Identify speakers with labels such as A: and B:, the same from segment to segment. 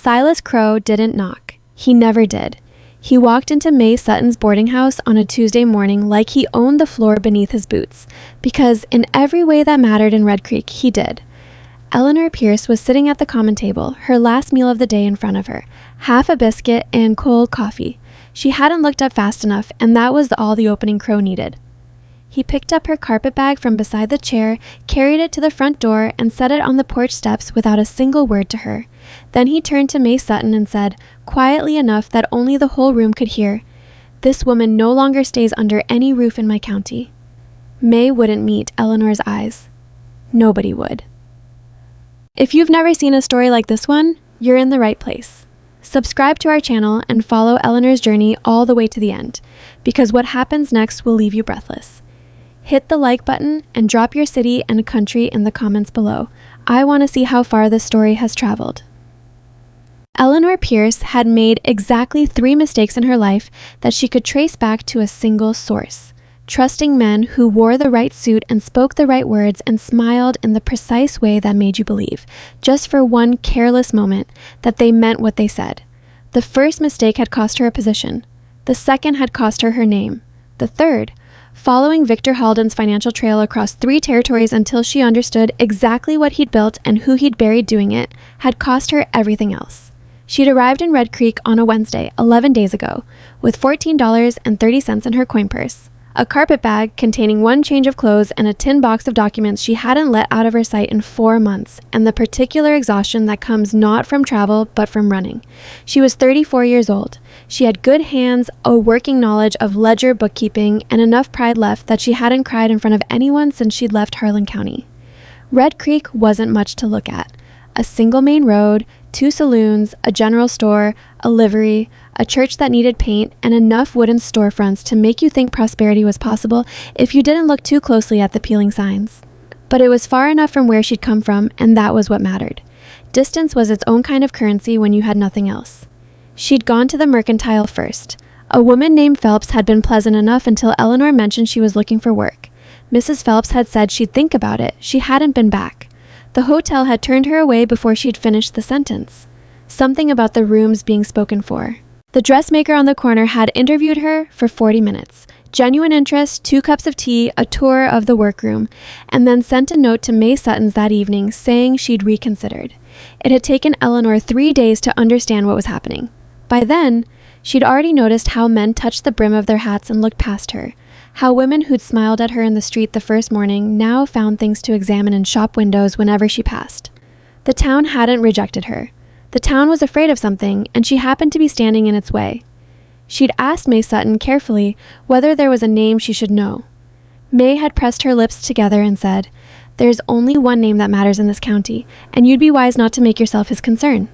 A: Silas Crow didn't knock. He never did. He walked into May Sutton's boarding house on a Tuesday morning like he owned the floor beneath his boots, because in every way that mattered in Red Creek, he did. Eleanor Pierce was sitting at the common table, her last meal of the day in front of her, half a biscuit and cold coffee. She hadn't looked up fast enough, and that was all the opening Crow needed. He picked up her carpet bag from beside the chair, carried it to the front door, and set it on the porch steps without a single word to her. Then he turned to May Sutton and said, quietly enough that only the whole room could hear, "This woman no longer stays under any roof in my county." May wouldn't meet Eleanor's eyes. Nobody would. If you've never seen a story like this one, you're in the right place. Subscribe to our channel and follow Eleanor's journey all the way to the end, because what happens next will leave you breathless. Hit the like button and drop your city and country in the comments below. I want to see how far this story has traveled. Eleanor Pierce had made exactly 3 mistakes in her life that she could trace back to a single source: trusting men who wore the right suit and spoke the right words and smiled in the precise way that made you believe, just for one careless moment, that they meant what they said. The first mistake had cost her a position. The second had cost her her name. The third, following Victor Halden's financial trail across 3 territories until she understood exactly what he'd built and who he'd buried doing it, had cost her everything else. She'd arrived in Red Creek on a Wednesday, 11 days ago, with $14.30 in her coin purse, a carpet bag containing 1 change of clothes and a tin box of documents she hadn't let out of her sight in 4 months, and the particular exhaustion that comes not from travel but from running. She was 34 years old. She had good hands, a working knowledge of ledger bookkeeping, and enough pride left that she hadn't cried in front of anyone since she'd left Harlan County. Red Creek wasn't much to look at. A single main road, 2 saloons, a general store, a livery, a church that needed paint, and enough wooden storefronts to make you think prosperity was possible if you didn't look too closely at the peeling signs. But it was far enough from where she'd come from, and that was what mattered. Distance was its own kind of currency when you had nothing else. She'd gone to the mercantile first. A woman named Phelps had been pleasant enough until Eleanor mentioned she was looking for work. Mrs. Phelps had said she'd think about it. She hadn't been back. The hotel had turned her away before she'd finished the sentence. Something about the rooms being spoken for. The dressmaker on the corner had interviewed her for 40 minutes. Genuine interest, 2 cups of tea, a tour of the workroom, and then sent a note to May Sutton's that evening saying she'd reconsidered. It had taken Eleanor 3 days to understand what was happening. By then, she'd already noticed how men touched the brim of their hats and looked past her. How women who'd smiled at her in the street the first morning now found things to examine in shop windows whenever she passed. The town hadn't rejected her. The town was afraid of something, and she happened to be standing in its way. She'd asked May Sutton carefully whether there was a name she should know. May had pressed her lips together and said, "There's only one name that matters in this county, and you'd be wise not to make yourself his concern."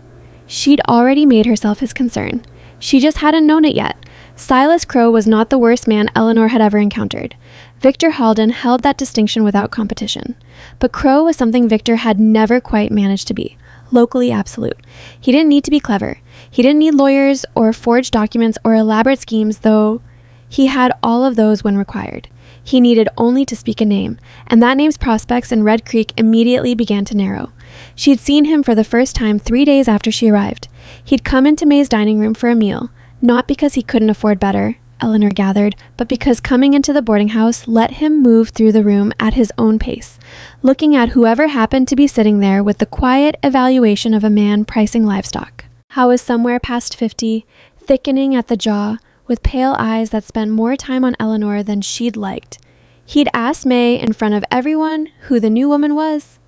A: She'd already made herself his concern. She just hadn't known it yet. Silas Crow was not the worst man Eleanor had ever encountered. Victor Halden held that distinction without competition. But Crow was something Victor had never quite managed to be. Locally absolute. He didn't need to be clever. He didn't need lawyers or forged documents or elaborate schemes, though he had all of those when required. He needed only to speak a name, and that name's prospects in Red Creek immediately began to narrow. She'd seen him for the first time 3 days after she arrived. He'd come into May's dining room for a meal, not because he couldn't afford better, Eleanor gathered, but because coming into the boarding house let him move through the room at his own pace, looking at whoever happened to be sitting there with the quiet evaluation of a man pricing livestock. Howe was somewhere past 50, thickening at the jaw, with pale eyes that spent more time on Eleanor than she'd liked. He'd asked May in front of everyone who the new woman was.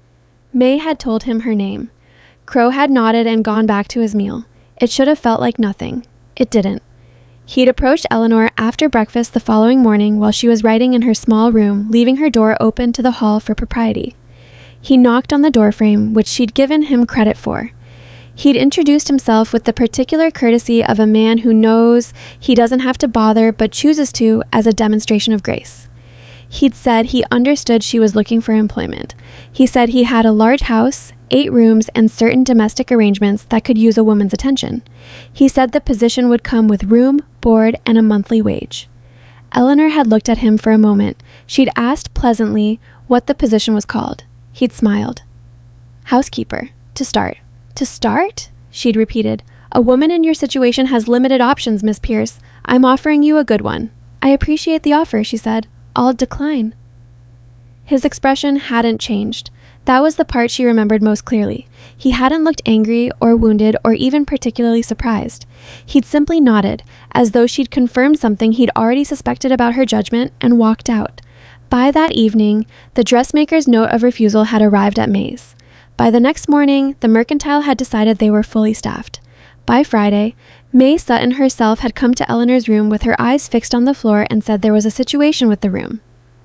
A: May had told him her name. Crow had nodded and gone back to his meal. It should have felt like nothing. It didn't. He'd approached Eleanor after breakfast the following morning while she was writing in her small room, leaving her door open to the hall for propriety. He knocked on the doorframe, which she'd given him credit for. He'd introduced himself with the particular courtesy of a man who knows he doesn't have to bother but chooses to as a demonstration of grace. He'd said he understood she was looking for employment. He said he had a large house, 8 rooms, and certain domestic arrangements that could use a woman's attention. He said the position would come with room, board, and a monthly wage. Eleanor had looked at him for a moment. She'd asked pleasantly what the position was called. He'd smiled. Housekeeper. To start. To start? she'd repeated. "A woman in your situation has limited options, Miss Pierce. I'm offering you a good one." "I appreciate the offer," she said. "I'll decline." His expression hadn't changed. That was the part she remembered most clearly. He hadn't looked angry or wounded or even particularly surprised. He'd simply nodded, as though she'd confirmed something he'd already suspected about her judgment, and walked out. By that evening, the dressmaker's note of refusal had arrived at May's. By the next morning, the mercantile had decided they were fully staffed. By Friday, May Sutton herself had come to Eleanor's room with her eyes fixed on the floor and said there was a situation with the room.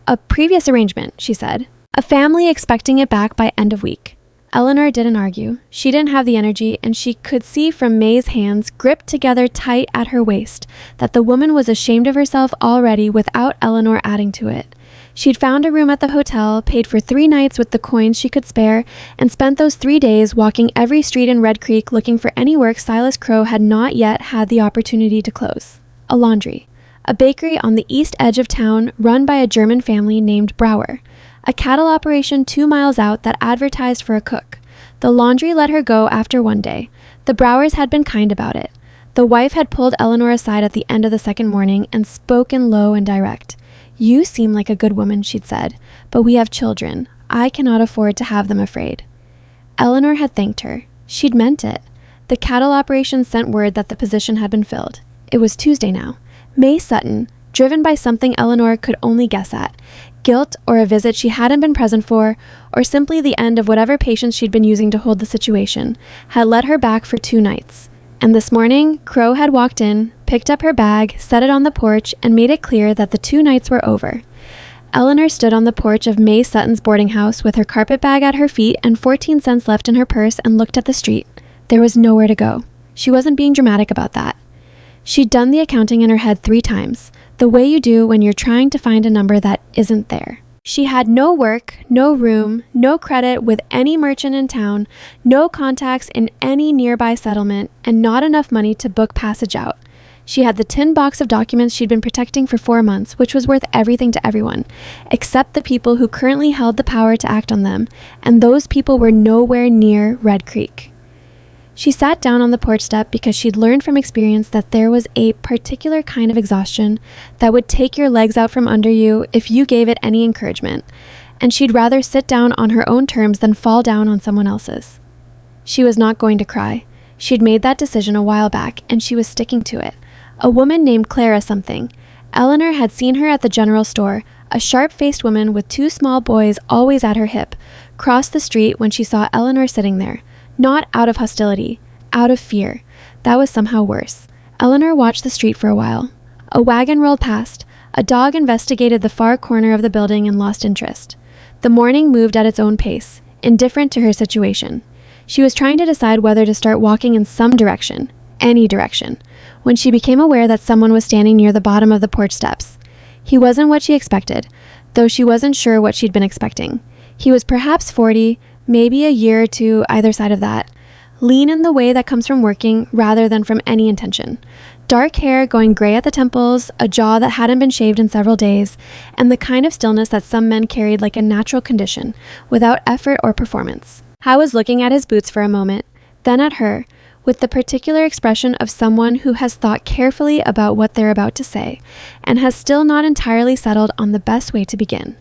A: "A previous arrangement," she said. "A family expecting it back by end of week." Eleanor didn't argue. She didn't have the energy, and she could see from May's hands, gripped together tight at her waist, that the woman was ashamed of herself already without Eleanor adding to it. She'd found a room at the hotel, paid for 3 nights with the coins she could spare, and spent those 3 days walking every street in Red Creek looking for any work Silas Crowe had not yet had the opportunity to close. A laundry. A bakery on the east edge of town run by a German family named Brower. A cattle operation 2 miles out that advertised for a cook. The laundry let her go after 1 day. The Browers had been kind about it. The wife had pulled Eleanor aside at the end of the second morning and spoken low and direct. "You seem like a good woman," she'd said, "but we have children. I cannot afford to have them afraid." Eleanor had thanked her. She'd meant it. The cattle operation sent word that the position had been filled. It was Tuesday now. May Sutton, driven by something Eleanor could only guess at, guilt or a visit she hadn't been present for, or simply the end of whatever patience she'd been using to hold the situation, had led her back for 2 nights. And this morning, Crowe had walked in, picked up her bag, set it on the porch, and made it clear that the 2 nights were over. Eleanor stood on the porch of May Sutton's boarding house with her carpet bag at her feet and 14 cents left in her purse and looked at the street. There was nowhere to go. She wasn't being dramatic about that. She'd done the accounting in her head 3 times, the way you do when you're trying to find a number that isn't there. She had no work, no room, no credit with any merchant in town, no contacts in any nearby settlement, and not enough money to book passage out. She had the tin box of documents she'd been protecting for 4 months, which was worth everything to everyone, except the people who currently held the power to act on them, and those people were nowhere near Red Creek. She sat down on the porch step because she'd learned from experience that there was a particular kind of exhaustion that would take your legs out from under you if you gave it any encouragement, and she'd rather sit down on her own terms than fall down on someone else's. She was not going to cry. She'd made that decision a while back, and she was sticking to it. A woman named Clara something. Eleanor had seen her at the general store, a sharp-faced woman with 2 small boys always at her hip, cross the street when she saw Eleanor sitting there. Not out of hostility, out of fear. That was somehow worse. Eleanor watched the street for a while. A wagon rolled past. A dog investigated the far corner of the building and lost interest. The morning moved at its own pace, indifferent to her situation. She was trying to decide whether to start walking in some direction, any direction, when she became aware that someone was standing near the bottom of the porch steps. He wasn't what she expected, though she wasn't sure what she'd been expecting. He was perhaps 40, maybe a year or 2 either side of that. Lean in the way that comes from working rather than from any intention. Dark hair going gray at the temples, a jaw that hadn't been shaved in several days, and the kind of stillness that some men carried like a natural condition, without effort or performance. Howe was looking at his boots for a moment, then at her, with the particular expression of someone who has thought carefully about what they're about to say, and has still not entirely settled on the best way to begin.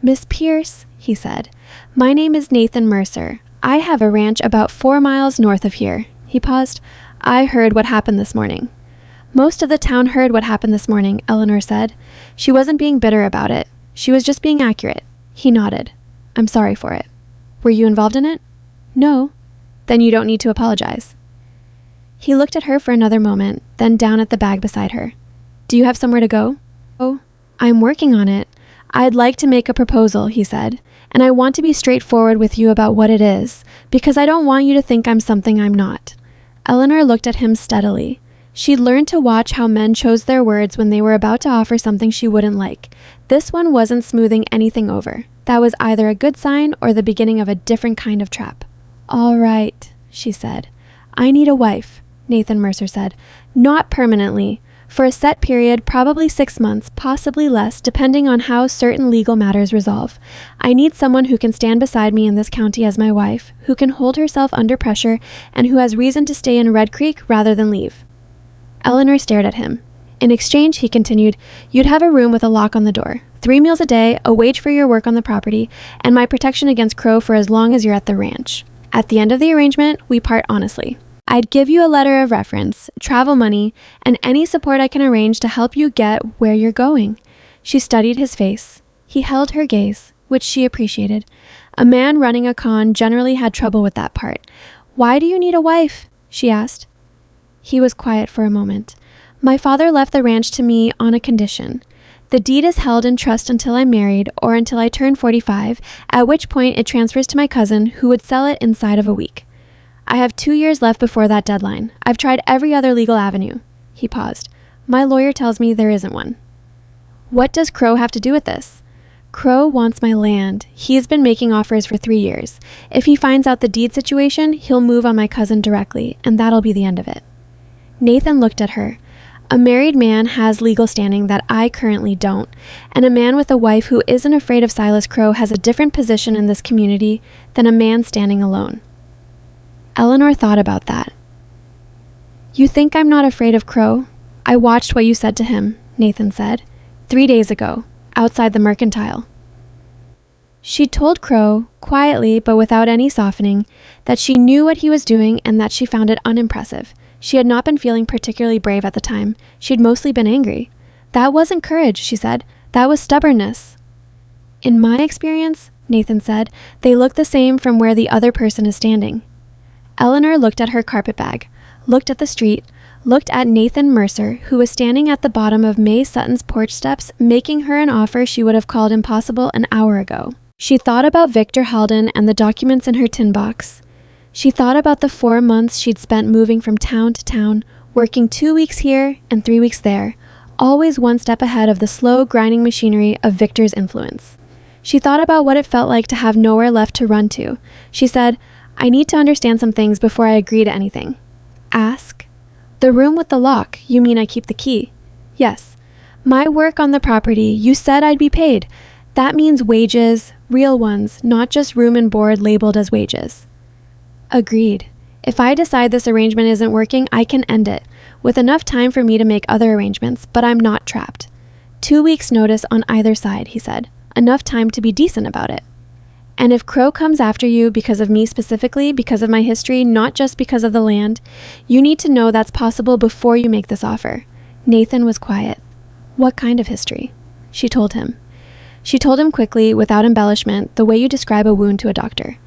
A: "Miss Pierce," he said, "my name is Nathan Mercer. I have a ranch about 4 miles north of here." He paused. "I heard what happened this morning." "Most of the town heard what happened this morning," Eleanor said. She wasn't being bitter about it. She was just being accurate. He nodded. "I'm sorry for it." "Were you involved in it?" "No." "Then you don't need to apologize." He looked at her for another moment, then down at the bag beside her. "Do you have somewhere to go?" "Oh, I'm working on it. I'd like to make a proposal," he said, "and I want to be straightforward with you about what it is, because I don't want you to think I'm something I'm not." Eleanor looked at him steadily. She'd learned to watch how men chose their words when they were about to offer something she wouldn't like. This one wasn't smoothing anything over. That was either a good sign or the beginning of a different kind of trap. "All right," she said. "I need a wife," Nathan Mercer said. "Not permanently. For a set period, probably 6 months, possibly less, depending on how certain legal matters resolve. I need someone who can stand beside me in this county as my wife, who can hold herself under pressure, and who has reason to stay in Red Creek rather than leave. Eleanor stared at him. In exchange, he continued, you'd have a room with a lock on the door, 3 meals a day, a wage for your work on the property, and my protection against Crow for as long as you're at the ranch. At the end of the arrangement, we part honestly. I'd give you a letter of reference, travel money, and any support I can arrange to help you get where you're going. She studied his face. He held her gaze, which she appreciated. A man running a con generally had trouble with that part. Why do you need a wife? She asked. He was quiet for a moment. My father left the ranch to me on a condition. The deed is held in trust until I'm married or until I turn 45, at which point it transfers to my cousin, who would sell it inside of a week. I have 2 years left before that deadline. I've tried every other legal avenue. He paused. My lawyer tells me there isn't one. What does Crow have to do with this? Crow wants my land. He's been making offers for 3 years. If he finds out the deed situation, he'll move on my cousin directly, and that'll be the end of it. Nathan looked at her. A married man has legal standing that I currently don't, and a man with a wife who isn't afraid of Silas Crow has a different position in this community than a man standing alone. Eleanor thought about that. You think I'm not afraid of Crow? I watched what you said to him, Nathan said, 3 days ago, outside the mercantile. She told Crow, quietly but without any softening, that she knew what he was doing and that she found it unimpressive. She had not been feeling particularly brave at the time. She had mostly been angry. That wasn't courage, she said. That was stubbornness. In my experience, Nathan said, they look the same from where the other person is standing. Eleanor looked at her carpetbag, looked at the street, looked at Nathan Mercer, who was standing at the bottom of May Sutton's porch steps, making her an offer she would have called impossible an hour ago. She thought about Victor Halden and the documents in her tin box. She thought about the 4 months she'd spent moving from town to town, working 2 weeks here and 3 weeks there, always one step ahead of the slow, grinding machinery of Victor's influence. She thought about what it felt like to have nowhere left to run to. She said, I need to understand some things before I agree to anything. Ask. The room with the lock, you mean I keep the key? Yes. My work on the property, you said I'd be paid. That means wages, real ones, not just room and board labeled as wages. Agreed. If I decide this arrangement isn't working, I can end it, with enough time for me to make other arrangements, but I'm not trapped. 2 weeks' notice on either side, he said. Enough time to be decent about it. And if Crow comes after you because of me specifically, because of my history, not just because of the land, you need to know that's possible before you make this offer. Nathan was quiet. What kind of history? She told him. She told him quickly, without embellishment, the way you describe a wound to a doctor.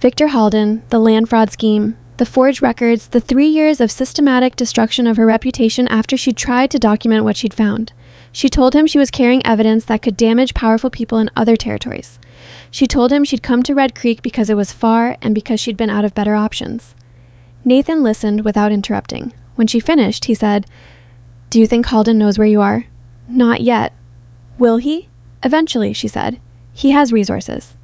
A: Victor Halden, the land fraud scheme, the forged records, the 3 years of systematic destruction of her reputation after she tried to document what she'd found. She told him she was carrying evidence that could damage powerful people in other territories. She told him she'd come to Red Creek because it was far and because she'd been out of better options. Nathan listened without interrupting. When she finished, he said, Do you think Halden knows where you are? Not yet. Will he? Eventually, she said. He has resources.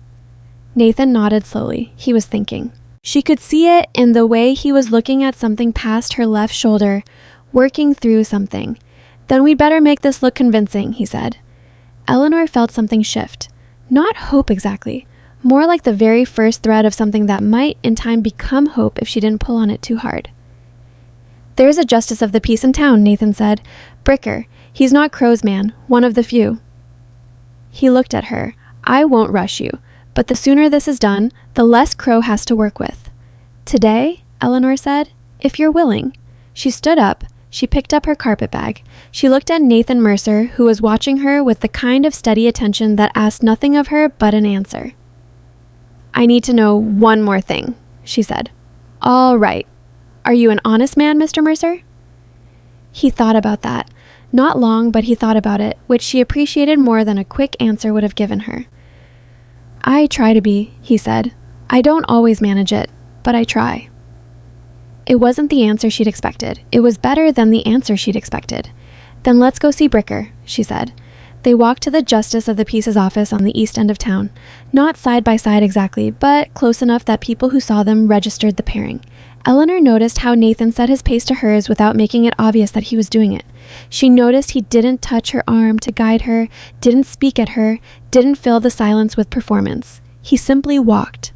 A: Nathan nodded slowly. He was thinking. She could see it in the way he was looking at something past her left shoulder, working through something. Then we'd better make this look convincing, he said. Eleanor felt something shift. Not hope exactly, more like the very first thread of something that might in time become hope if she didn't pull on it too hard. There's a justice of the peace in town, Nathan said. Bricker. He's not Crow's man, one of the few. He looked at her. I won't rush you, but the sooner this is done, the less Crow has to work with. Today, Eleanor said, if you're willing. She stood up. She picked up her carpetbag. She looked at Nathan Mercer, who was watching her with the kind of steady attention that asked nothing of her but an answer. I need to know one more thing, she said. All right. Are you an honest man, Mr. Mercer? He thought about that. Not long, but he thought about it, which she appreciated more than a quick answer would have given her. I try to be, he said. I don't always manage it, but I try. It wasn't the answer she'd expected. It was better than the answer she'd expected. Then let's go see Bricker, she said. They walked to the Justice of the Peace's office on the east end of town. Not side by side exactly, but close enough that people who saw them registered the pairing. Eleanor noticed how Nathan set his pace to hers without making it obvious that he was doing it. She noticed he didn't touch her arm to guide her, didn't speak at her, didn't fill the silence with performance. He simply walked.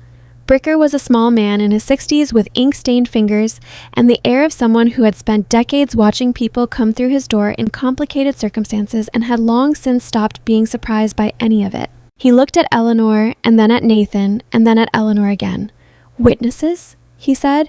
A: Bricker was a small man in his 60s with ink-stained fingers and the air of someone who had spent decades watching people come through his door in complicated circumstances and had long since stopped being surprised by any of it. He looked at Eleanor, and then at Nathan, and then at Eleanor again. "Witnesses?" he said.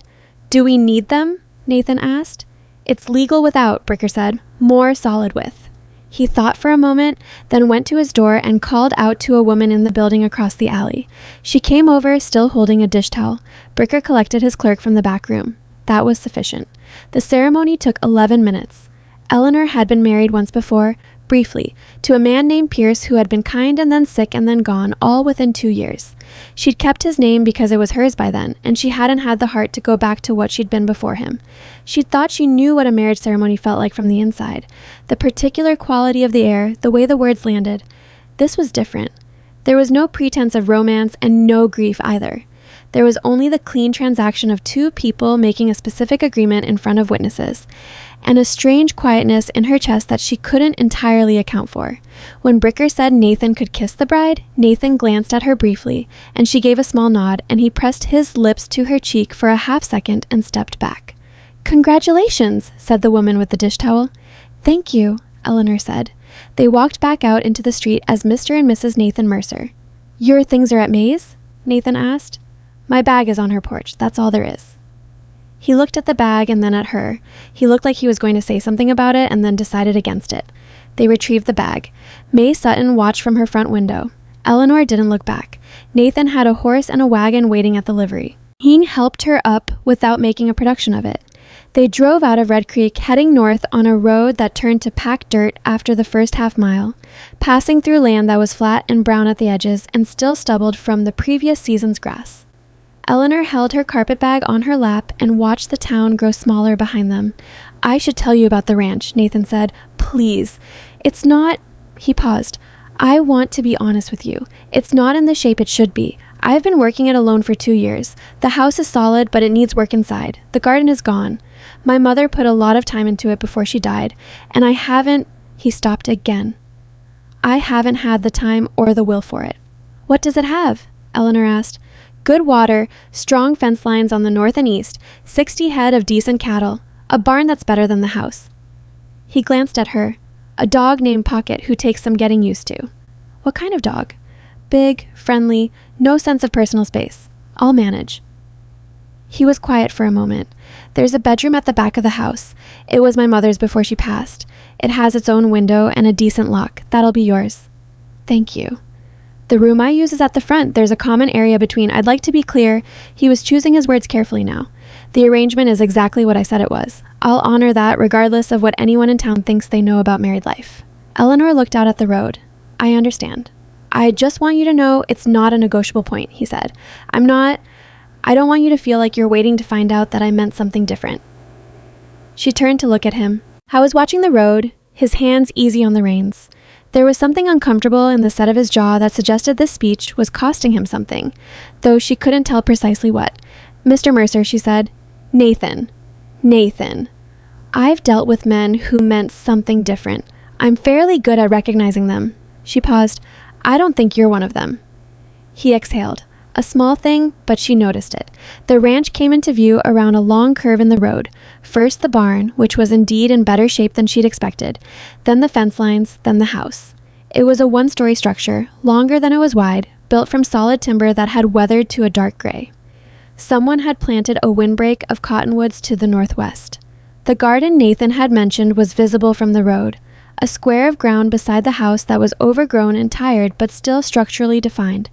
A: "Do we need them?" Nathan asked. "It's legal without," Bricker said. "More solid with." He thought for a moment, then went to his door and called out to a woman in the building across the alley. She came over, still holding a dish towel. Bricker collected his clerk from the back room. That was sufficient. The ceremony took 11 minutes. Eleanor had been married once before, briefly, to a man named Pierce who had been kind and then sick and then gone, all within 2 years. She'd kept his name because it was hers by then, and she hadn't had the heart to go back to what she'd been before him. She'd thought she knew what a marriage ceremony felt like from the inside. The particular quality of the air, the way the words landed. This was different. There was no pretense of romance and no grief either. There was only the clean transaction of two people making a specific agreement in front of witnesses, and a strange quietness in her chest that she couldn't entirely account for. When Bricker said Nathan could kiss the bride, Nathan glanced at her briefly, and she gave a small nod, and he pressed his lips to her cheek for a half second and stepped back. "Congratulations," said the woman with the dish towel. "Thank you," Eleanor said. They walked back out into the street as Mr. and Mrs. Nathan Mercer. "Your things are at May's?" Nathan asked. "My bag is on her porch, that's all there is." He looked at the bag and then at her. He looked like he was going to say something about it and then decided against it. They retrieved the bag. May Sutton watched from her front window. Eleanor didn't look back. Nathan had a horse and a wagon waiting at the livery. He helped her up without making a production of it. They drove out of Red Creek, heading north on a road that turned to packed dirt after the first half mile, passing through land that was flat and brown at the edges and still stubbled from the previous season's grass. Eleanor held her carpet bag on her lap and watched the town grow smaller behind them. "I should tell you about the ranch," Nathan said. "Please. It's not—" He paused. "I want to be honest with you. It's not in the shape it should be. I've been working it alone for 2 years. The house is solid, but it needs work inside. The garden is gone. My mother put a lot of time into it before she died, and I haven't—" He stopped again. "I haven't had the time or the will for it." "What does it have?" Eleanor asked. "Good water, strong fence lines on the north and east, 60 head of decent cattle, a barn that's better than the house." He glanced at her. "A dog named Pocket who takes some getting used to." "What kind of dog?" "Big, friendly, no sense of personal space. I'll manage." He was quiet for a moment. "There's a bedroom at the back of the house. It was my mother's before she passed. It has its own window and a decent lock. That'll be yours." "Thank you." "The room I use is at the front. There's a common area between—" I'd like to be clear. He was choosing his words carefully now. "The arrangement is exactly what I said it was. I'll honor that regardless of what anyone in town thinks they know about married life." Eleanor looked out at the road. "I understand. I just want you to know it's not a negotiable point," he said. I don't want you to feel like you're waiting to find out that I meant something different." She turned to look at him. I was watching the road, his hands easy on the reins. There was something uncomfortable in the set of his jaw that suggested this speech was costing him something, though she couldn't tell precisely what. "Mr. Mercer," she said. "Nathan. Nathan. I've dealt with men who meant something different. I'm fairly good at recognizing them." She paused. "I don't think you're one of them." He exhaled. A small thing, but she noticed it. The ranch came into view around a long curve in the road. First the barn, which was indeed in better shape than she'd expected. Then the fence lines, then the house. It was a one-story structure, longer than it was wide, built from solid timber that had weathered to a dark gray. Someone had planted a windbreak of cottonwoods to the northwest. The garden Nathan had mentioned was visible from the road. A square of ground beside the house that was overgrown and tired but still structurally defined.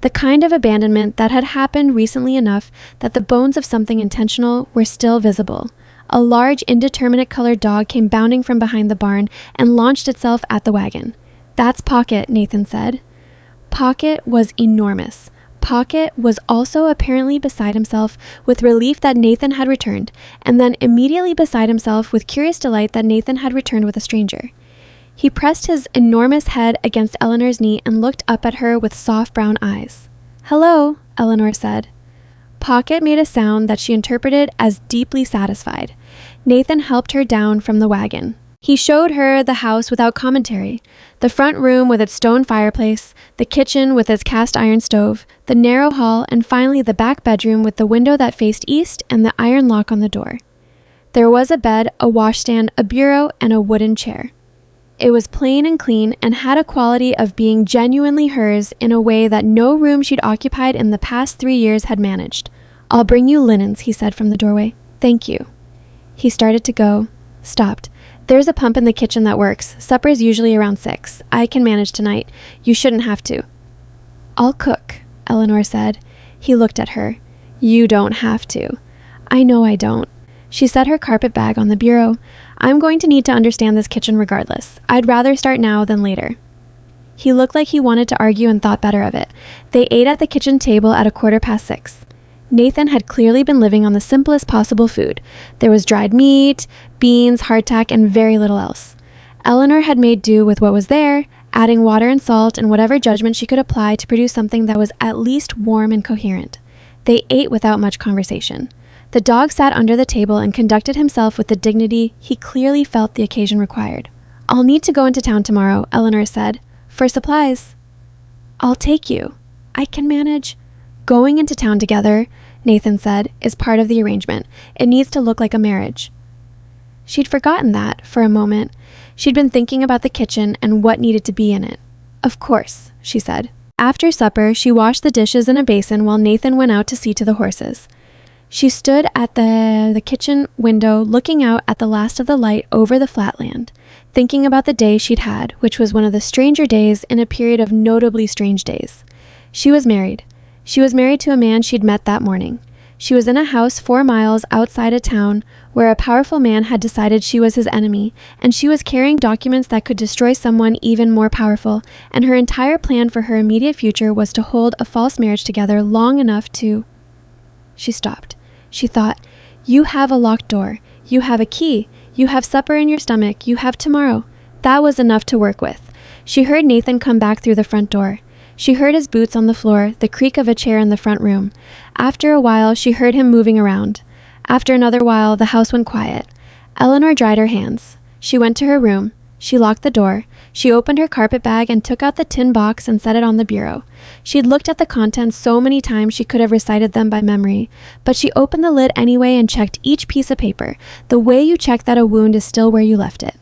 A: The kind of abandonment that had happened recently enough that the bones of something intentional were still visible. A large, indeterminate colored dog came bounding from behind the barn and launched itself at the wagon. "That's Pocket," Nathan said. Pocket was enormous. Pocket was also apparently beside himself with relief that Nathan had returned, and then immediately beside himself with curious delight that Nathan had returned with a stranger. He pressed his enormous head against Eleanor's knee and looked up at her with soft brown eyes. "Hello," Eleanor said. Pocket made a sound that she interpreted as deeply satisfied. Nathan helped her down from the wagon. He showed her the house without commentary. The front room with its stone fireplace, the kitchen with its cast iron stove, the narrow hall, and finally the back bedroom with the window that faced east and the iron lock on the door. There was a bed, a washstand, a bureau, and a wooden chair. It was plain and clean and had a quality of being genuinely hers in a way that no room she'd occupied in the past 3 years had managed. "I'll bring you linens," he said from the doorway. "Thank you." He started to go, stopped. "There's a pump in the kitchen that works. Supper's usually around 6. I can manage tonight. You shouldn't have to." "I'll cook," Eleanor said. He looked at her. "You don't have to." "I know I don't." She set her carpet bag on the bureau. "I'm going to need to understand this kitchen regardless. I'd rather start now than later." He looked like he wanted to argue and thought better of it. They ate at the kitchen table at 6:15. Nathan had clearly been living on the simplest possible food. There was dried meat, beans, hardtack, and very little else. Eleanor had made do with what was there, adding water and salt and whatever judgment she could apply to produce something that was at least warm and coherent. They ate without much conversation. The dog sat under the table and conducted himself with the dignity he clearly felt the occasion required. "I'll need to go into town tomorrow," Eleanor said, "for supplies." "I'll take you. I can manage." "Going into town together," Nathan said, "is part of the arrangement. It needs to look like a marriage." She'd forgotten that, for a moment. She'd been thinking about the kitchen and what needed to be in it. "Of course," she said. After supper, she washed the dishes in a basin while Nathan went out to see to the horses. She stood at the kitchen window looking out at the last of the light over the flatland, thinking about the day she'd had, which was one of the stranger days in a period of notably strange days. She was married. She was married to a man she'd met that morning. She was in a house 4 miles outside a town where a powerful man had decided she was his enemy, and she was carrying documents that could destroy someone even more powerful, and her entire plan for her immediate future was to hold a false marriage together long enough to... She stopped. She thought, "You have a locked door. You have a key. You have supper in your stomach. You have tomorrow." That was enough to work with. She heard Nathan come back through the front door. She heard his boots on the floor, the creak of a chair in the front room. After a while, she heard him moving around. After another while, the house went quiet. Eleanor dried her hands. She went to her room. She locked the door. She opened her carpet bag and took out the tin box and set it on the bureau. She had looked at the contents so many times she could have recited them by memory, but she opened the lid anyway and checked each piece of paper, the way you check that a wound is still where you left it.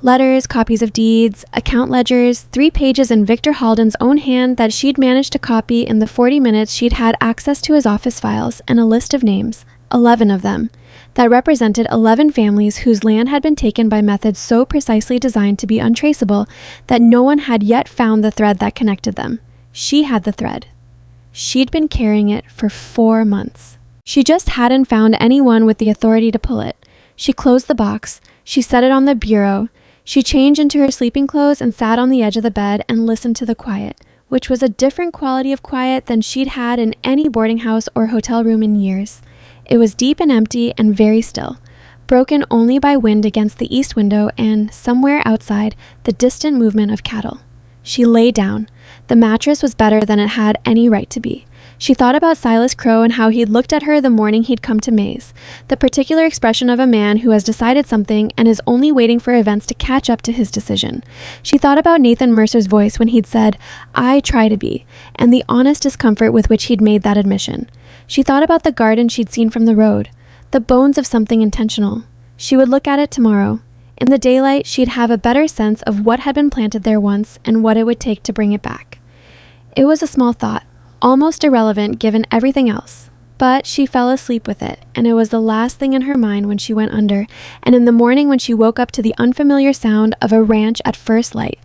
A: Letters, copies of deeds, account ledgers, 3 pages in Victor Halden's own hand that she'd managed to copy in the 40 minutes she'd had access to his office files, and a list of names, 11 of them, that represented 11 families whose land had been taken by methods so precisely designed to be untraceable that no one had yet found the thread that connected them. She had the thread. She'd been carrying it for 4 months. She just hadn't found anyone with the authority to pull it. She closed the box. She set it on the bureau. She changed into her sleeping clothes and sat on the edge of the bed and listened to the quiet, which was a different quality of quiet than she'd had in any boarding house or hotel room in years. It was deep and empty and very still, broken only by wind against the east window and, somewhere outside, the distant movement of cattle. She lay down. The mattress was better than it had any right to be. She thought about Silas Crow and how he'd looked at her the morning he'd come to Maze, the particular expression of a man who has decided something and is only waiting for events to catch up to his decision. She thought about Nathan Mercer's voice when he'd said, "I try to be," and the honest discomfort with which he'd made that admission. She thought about the garden she'd seen from the road, the bones of something intentional. She would look at it tomorrow. In the daylight, she'd have a better sense of what had been planted there once and what it would take to bring it back. It was a small thought, almost irrelevant given everything else, but she fell asleep with it, and it was the last thing in her mind when she went under, and in the morning when she woke up to the unfamiliar sound of a ranch at first light,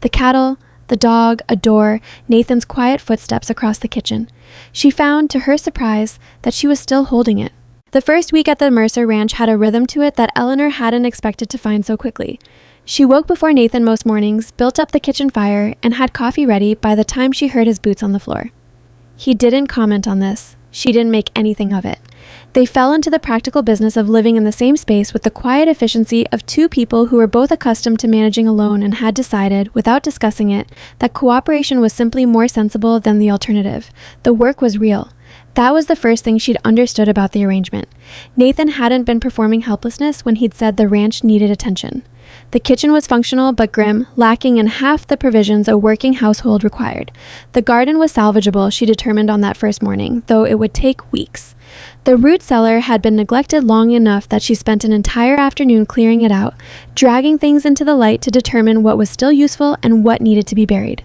A: the cattle, the dog, a door, Nathan's quiet footsteps across the kitchen. She found, to her surprise, that she was still holding it. The first week at the Mercer Ranch had a rhythm to it that Eleanor hadn't expected to find so quickly. She woke before Nathan most mornings, built up the kitchen fire, and had coffee ready by the time she heard his boots on the floor. He didn't comment on this. She didn't make anything of it. They fell into the practical business of living in the same space with the quiet efficiency of 2 people who were both accustomed to managing alone and had decided, without discussing it, that cooperation was simply more sensible than the alternative. The work was real. That was the first thing she'd understood about the arrangement. Nathan hadn't been performing helplessness when he'd said the ranch needed attention. The kitchen was functional but grim, lacking in half the provisions a working household required. The garden was salvageable, she determined on that first morning, though it would take weeks. The root cellar had been neglected long enough that she spent an entire afternoon clearing it out, dragging things into the light to determine what was still useful and what needed to be buried.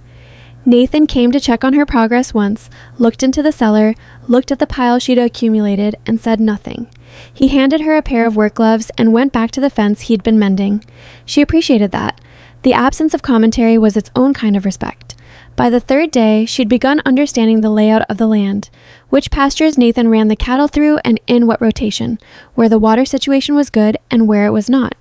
A: Nathan came to check on her progress once, looked into the cellar, looked at the pile she'd accumulated, and said nothing. He handed her a pair of work gloves and went back to the fence he'd been mending. She appreciated that. The absence of commentary was its own kind of respect. By the third day, she'd begun understanding the layout of the land, which pastures Nathan ran the cattle through and in what rotation, where the water situation was good and where it was not,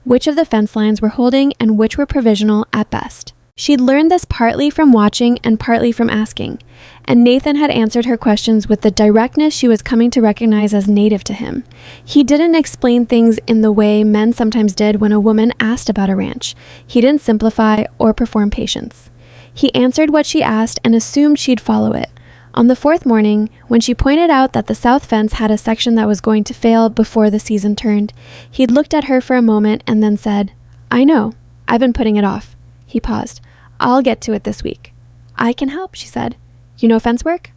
A: which of the fence lines were holding and which were provisional at best. She'd learned this partly from watching and partly from asking, and Nathan had answered her questions with the directness she was coming to recognize as native to him. He didn't explain things in the way men sometimes did when a woman asked about a ranch. He didn't simplify or perform patience. He answered what she asked and assumed she'd follow it. On the fourth morning, when she pointed out that the south fence had a section that was going to fail before the season turned, he'd looked at her for a moment and then said, "I know. I've been putting it off." He paused. "I'll get to it this week." "I can help," she said. "You know fence work?"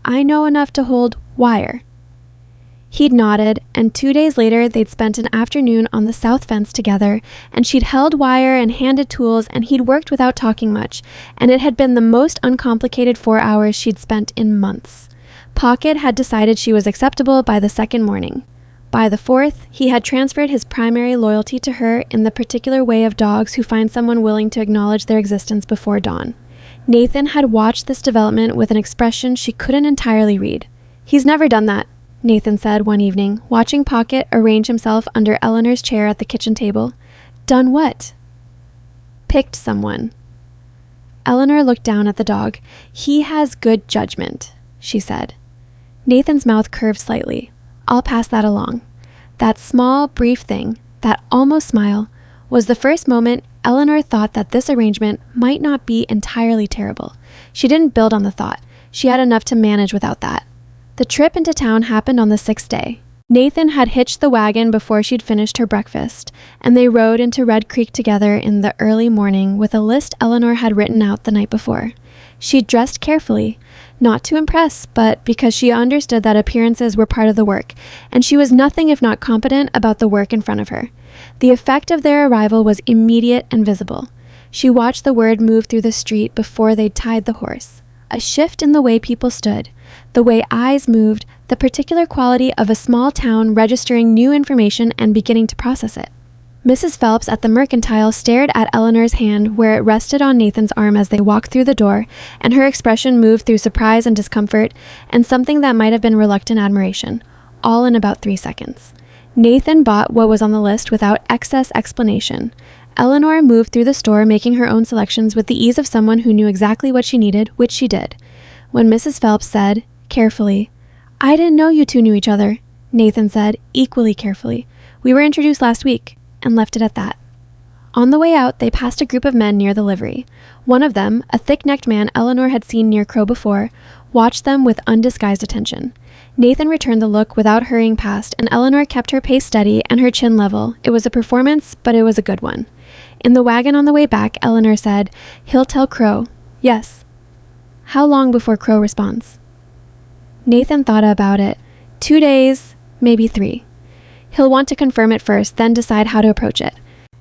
A: "I know enough to hold wire." He'd nodded, and 2 days later they'd spent an afternoon on the south fence together, and she'd held wire and handed tools, and he'd worked without talking much, and it had been the most uncomplicated 4 hours she'd spent in months. Pocket had decided she was acceptable by the second morning. By the fourth, he had transferred his primary loyalty to her in the particular way of dogs who find someone willing to acknowledge their existence before dawn. Nathan had watched this development with an expression she couldn't entirely read. "He's never done that," Nathan said one evening, watching Pocket arrange himself under Eleanor's chair at the kitchen table. "Done what?" "Picked someone." Eleanor looked down at the dog. "He has good judgment," she said. Nathan's mouth curved slightly. "I'll pass that along." That small, brief thing, that almost smile, was the first moment Eleanor thought that this arrangement might not be entirely terrible. She didn't build on the thought. She had enough to manage without that. The trip into town happened on the 6th day. Nathan had hitched the wagon before she'd finished her breakfast, and they rode into Red Creek together in the early morning with a list Eleanor had written out the night before. She'd dressed carefully, not to impress, but because she understood that appearances were part of the work, and she was nothing if not competent about the work in front of her. The effect of their arrival was immediate and visible. She watched the word move through the street before they'd tied the horse. A shift in the way people stood, the way eyes moved, the particular quality of a small town registering new information and beginning to process it. Mrs. Phelps at the Mercantile stared at Eleanor's hand where it rested on Nathan's arm as they walked through the door, and her expression moved through surprise and discomfort and something that might have been reluctant admiration, all in about 3 seconds. Nathan bought what was on the list without excess explanation. Eleanor moved through the store making her own selections with the ease of someone who knew exactly what she needed, which she did. When Mrs. Phelps said, carefully, "I didn't know you two knew each other," Nathan said, equally carefully, "We were introduced last week," and left it at that. On the way out, they passed a group of men near the livery. One of them, a thick-necked man Eleanor had seen near Crow before, watched them with undisguised attention. Nathan returned the look without hurrying past, and Eleanor kept her pace steady and her chin level. It was a performance, but it was a good one. In the wagon on the way back, Eleanor said, "He'll tell Crow." "Yes." "How long before Crow responds?" Nathan thought about it. 2 days, maybe 3. "He'll want to confirm it first, then decide how to approach it."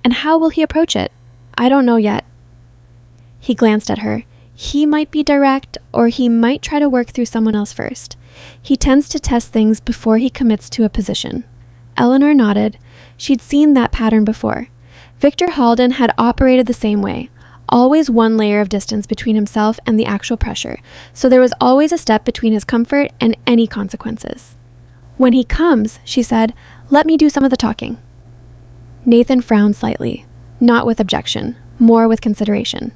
A: "And how will he approach it?" "I don't know yet." He glanced at her. "He might be direct, or he might try to work through someone else first. He tends to test things before he commits to a position." Eleanor nodded. She'd seen that pattern before. Victor Halden had operated the same way. Always one layer of distance between himself and the actual pressure, so there was always a step between his comfort and any consequences. "When he comes," she said, "let me do some of the talking." Nathan frowned slightly, not with objection, more with consideration.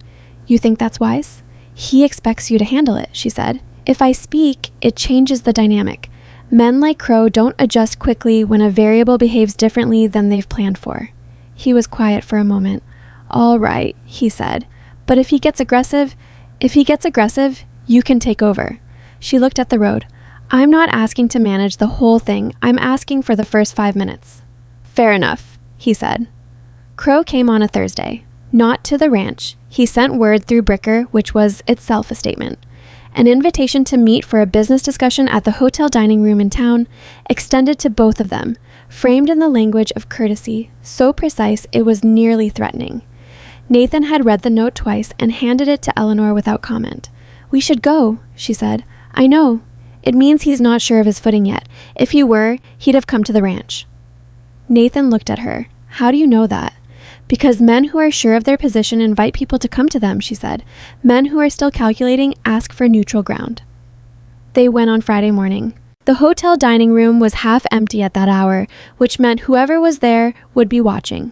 A: "You think that's wise?" "He expects you to handle it," she said. "If I speak, it changes the dynamic. Men like Crow don't adjust quickly when a variable behaves differently than they've planned for." He was quiet for a moment. "All right," he said. "But if he gets aggressive, you can take over." She looked at the road. "I'm not asking to manage the whole thing. I'm asking for the first 5 minutes." "Fair enough," he said. Crow came on a Thursday. Not to the ranch. He sent word through Bricker, which was itself a statement. An invitation to meet for a business discussion at the hotel dining room in town, extended to both of them, framed in the language of courtesy, so precise it was nearly threatening. Nathan had read the note twice and handed it to Eleanor without comment. "We should go," she said. "I know. It means he's not sure of his footing yet. If he were, he'd have come to the ranch." Nathan looked at her. "How do you know that?" "Because men who are sure of their position invite people to come to them," she said. "Men who are still calculating ask for neutral ground." They went on Friday morning. The hotel dining room was half empty at that hour, which meant whoever was there would be watching.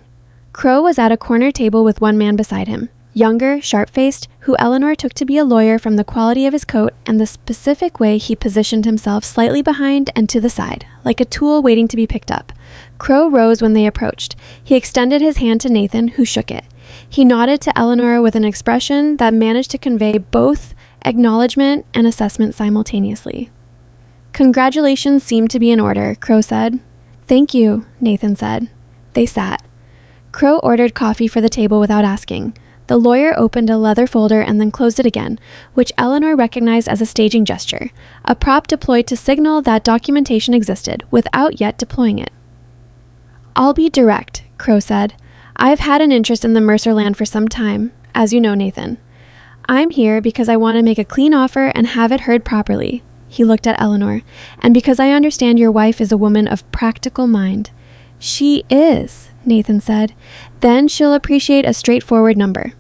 A: Crow was at a corner table with one man beside him, younger, sharp-faced, who Eleanor took to be a lawyer from the quality of his coat and the specific way he positioned himself slightly behind and to the side, like a tool waiting to be picked up. Crow rose when they approached. He extended his hand to Nathan, who shook it. He nodded to Eleanor with an expression that managed to convey both acknowledgement and assessment simultaneously. "Congratulations seem to be in order," Crow said. "Thank you," Nathan said. They sat. Crow ordered coffee for the table without asking. The lawyer opened a leather folder and then closed it again, which Eleanor recognized as a staging gesture, a prop deployed to signal that documentation existed, without yet deploying it. "I'll be direct," Crow said. "I've had an interest in the Mercer land for some time, as you know, Nathan. I'm here because I want to make a clean offer and have it heard properly." He looked at Eleanor. "And because I understand your wife is a woman of practical mind." "She is," Nathan said. "Then she'll appreciate a straightforward number."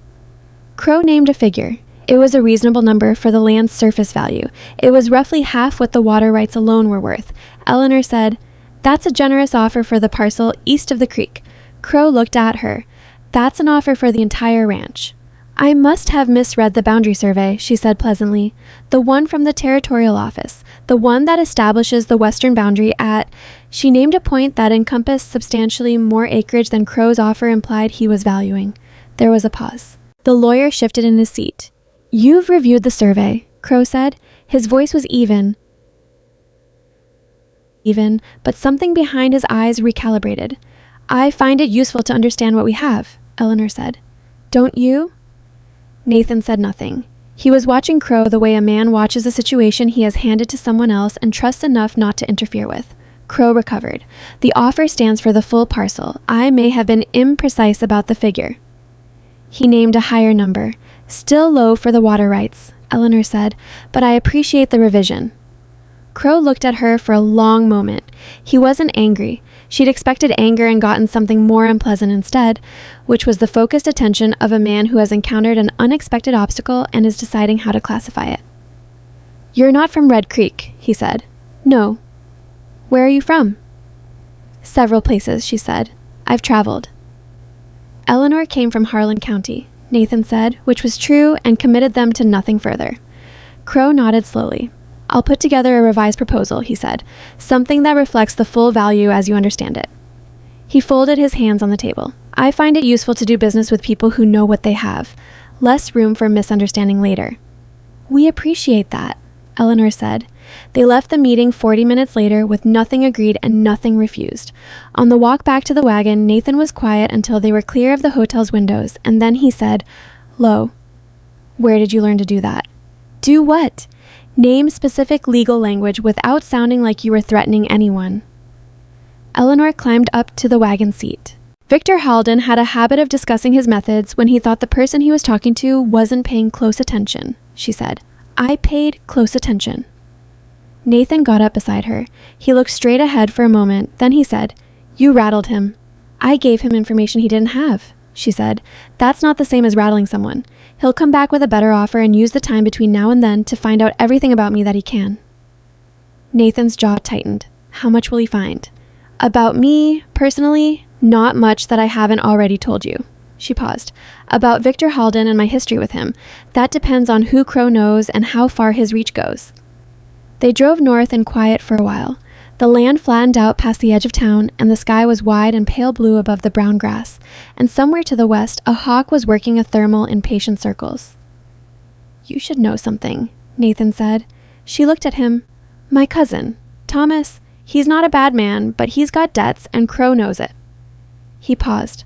A: Crow named a figure. It was a reasonable number for the land's surface value. It was roughly half what the water rights alone were worth. Eleanor said, "That's a generous offer for the parcel east of the creek." Crow looked at her. "That's an offer for the entire ranch." "I must have misread the boundary survey," she said pleasantly. "The one from the territorial office. The one that establishes the western boundary at—" She named a point that encompassed substantially more acreage than Crow's offer implied he was valuing. There was a pause. The lawyer shifted in his seat. "You've reviewed the survey," Crow said. His voice was even, but something behind his eyes recalibrated. "I find it useful to understand what we have," Eleanor said. "Don't you?" Nathan said nothing. He was watching Crow the way a man watches a situation he has handed to someone else and trusts enough not to interfere with. Crow recovered. "The offer stands for the full parcel. I may have been imprecise about the figure." He named a higher number. "Still low for the water rights," Eleanor said, "but I appreciate the revision." Crow looked at her for a long moment. He wasn't angry. She'd expected anger and gotten something more unpleasant instead, which was the focused attention of a man who has encountered an unexpected obstacle and is deciding how to classify it. "You're not from Red Creek," he said. "No." "Where are you from?" "Several places," she said. "I've traveled." Eleanor came from Harlan County, Nathan said, which was true and committed them to nothing further. Crow nodded slowly. "I'll put together a revised proposal," he said, "something that reflects the full value as you understand it." He folded his hands on the table. "I find it useful to do business with people who know what they have. Less room for misunderstanding later." "We appreciate that," Eleanor said. They left the meeting 40 minutes later with nothing agreed and nothing refused. On the walk back to the wagon, Nathan was quiet until they were clear of the hotel's windows, and then he said, low, "Where did you learn to do that?" "Do what?" "Name specific legal language without sounding like you were threatening anyone." Eleanor climbed up to the wagon seat. Victor Halden had a habit of discussing his methods when he thought the person he was talking to wasn't paying close attention, she said. "I paid close attention." Nathan got up beside her. He looked straight ahead for a moment, then he said, "You rattled him." "I gave him information he didn't have," she said. "That's not the same as rattling someone. He'll come back with a better offer and use the time between now and then to find out everything about me that he can." Nathan's jaw tightened. How much will he find? "About me, personally, not much that I haven't already told you." She paused. "About Victor Halden and my history with him. That depends on who Crow knows and how far his reach goes." They drove north in quiet for a while. The land flattened out past the edge of town, and the sky was wide and pale blue above the brown grass, and somewhere to the west, a hawk was working a thermal in patient circles. "You should know something," Nathan said. She looked at him. "My cousin, Thomas, he's not a bad man, but he's got debts, and Crow knows it." He paused.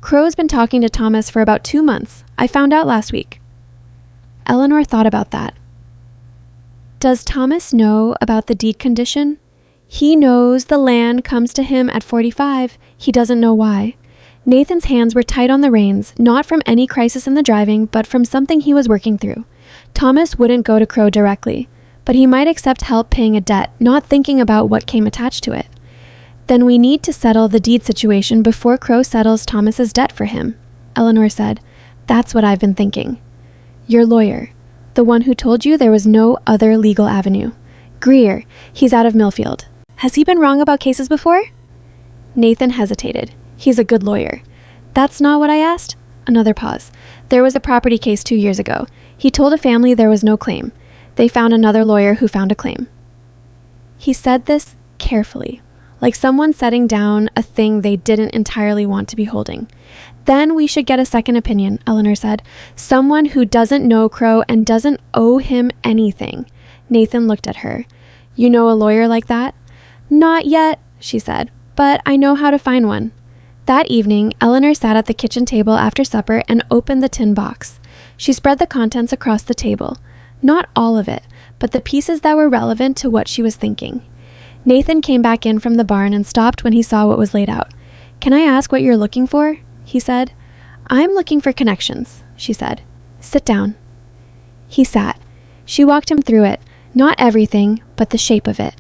A: Crow's been talking to Thomas for about 2 months. I found out last week. Eleanor thought about that. Does Thomas know about the deed condition? He knows the land comes to him at 45. He doesn't know why. Nathan's hands were tight on the reins, not from any crisis in the driving, but from something he was working through. Thomas wouldn't go to Crow directly, but he might accept help paying a debt, not thinking about what came attached to it. Then we need to settle the deed situation before Crow settles Thomas's debt for him, Eleanor said. That's what I've been thinking. Your lawyer, the one who told you there was no other legal avenue. Greer, he's out of Millfield. Has he been wrong about cases before? Nathan hesitated. He's a good lawyer. That's not what I asked? Another pause. There was a property case 2 years ago. He told a family there was no claim. They found another lawyer who found a claim. He said this carefully, like someone setting down a thing they didn't entirely want to be holding. Then we should get a second opinion, Eleanor said. Someone who doesn't know Crow and doesn't owe him anything. Nathan looked at her. You know a lawyer like that? Not yet, she said, but I know how to find one. That evening, Eleanor sat at the kitchen table after supper and opened the tin box. She spread the contents across the table. Not all of it, but the pieces that were relevant to what she was thinking. Nathan came back in from the barn and stopped when he saw what was laid out. Can I ask what you're looking for? He said. I'm looking for connections, she said. Sit down. He sat. She walked him through it. Not everything, but the shape of it.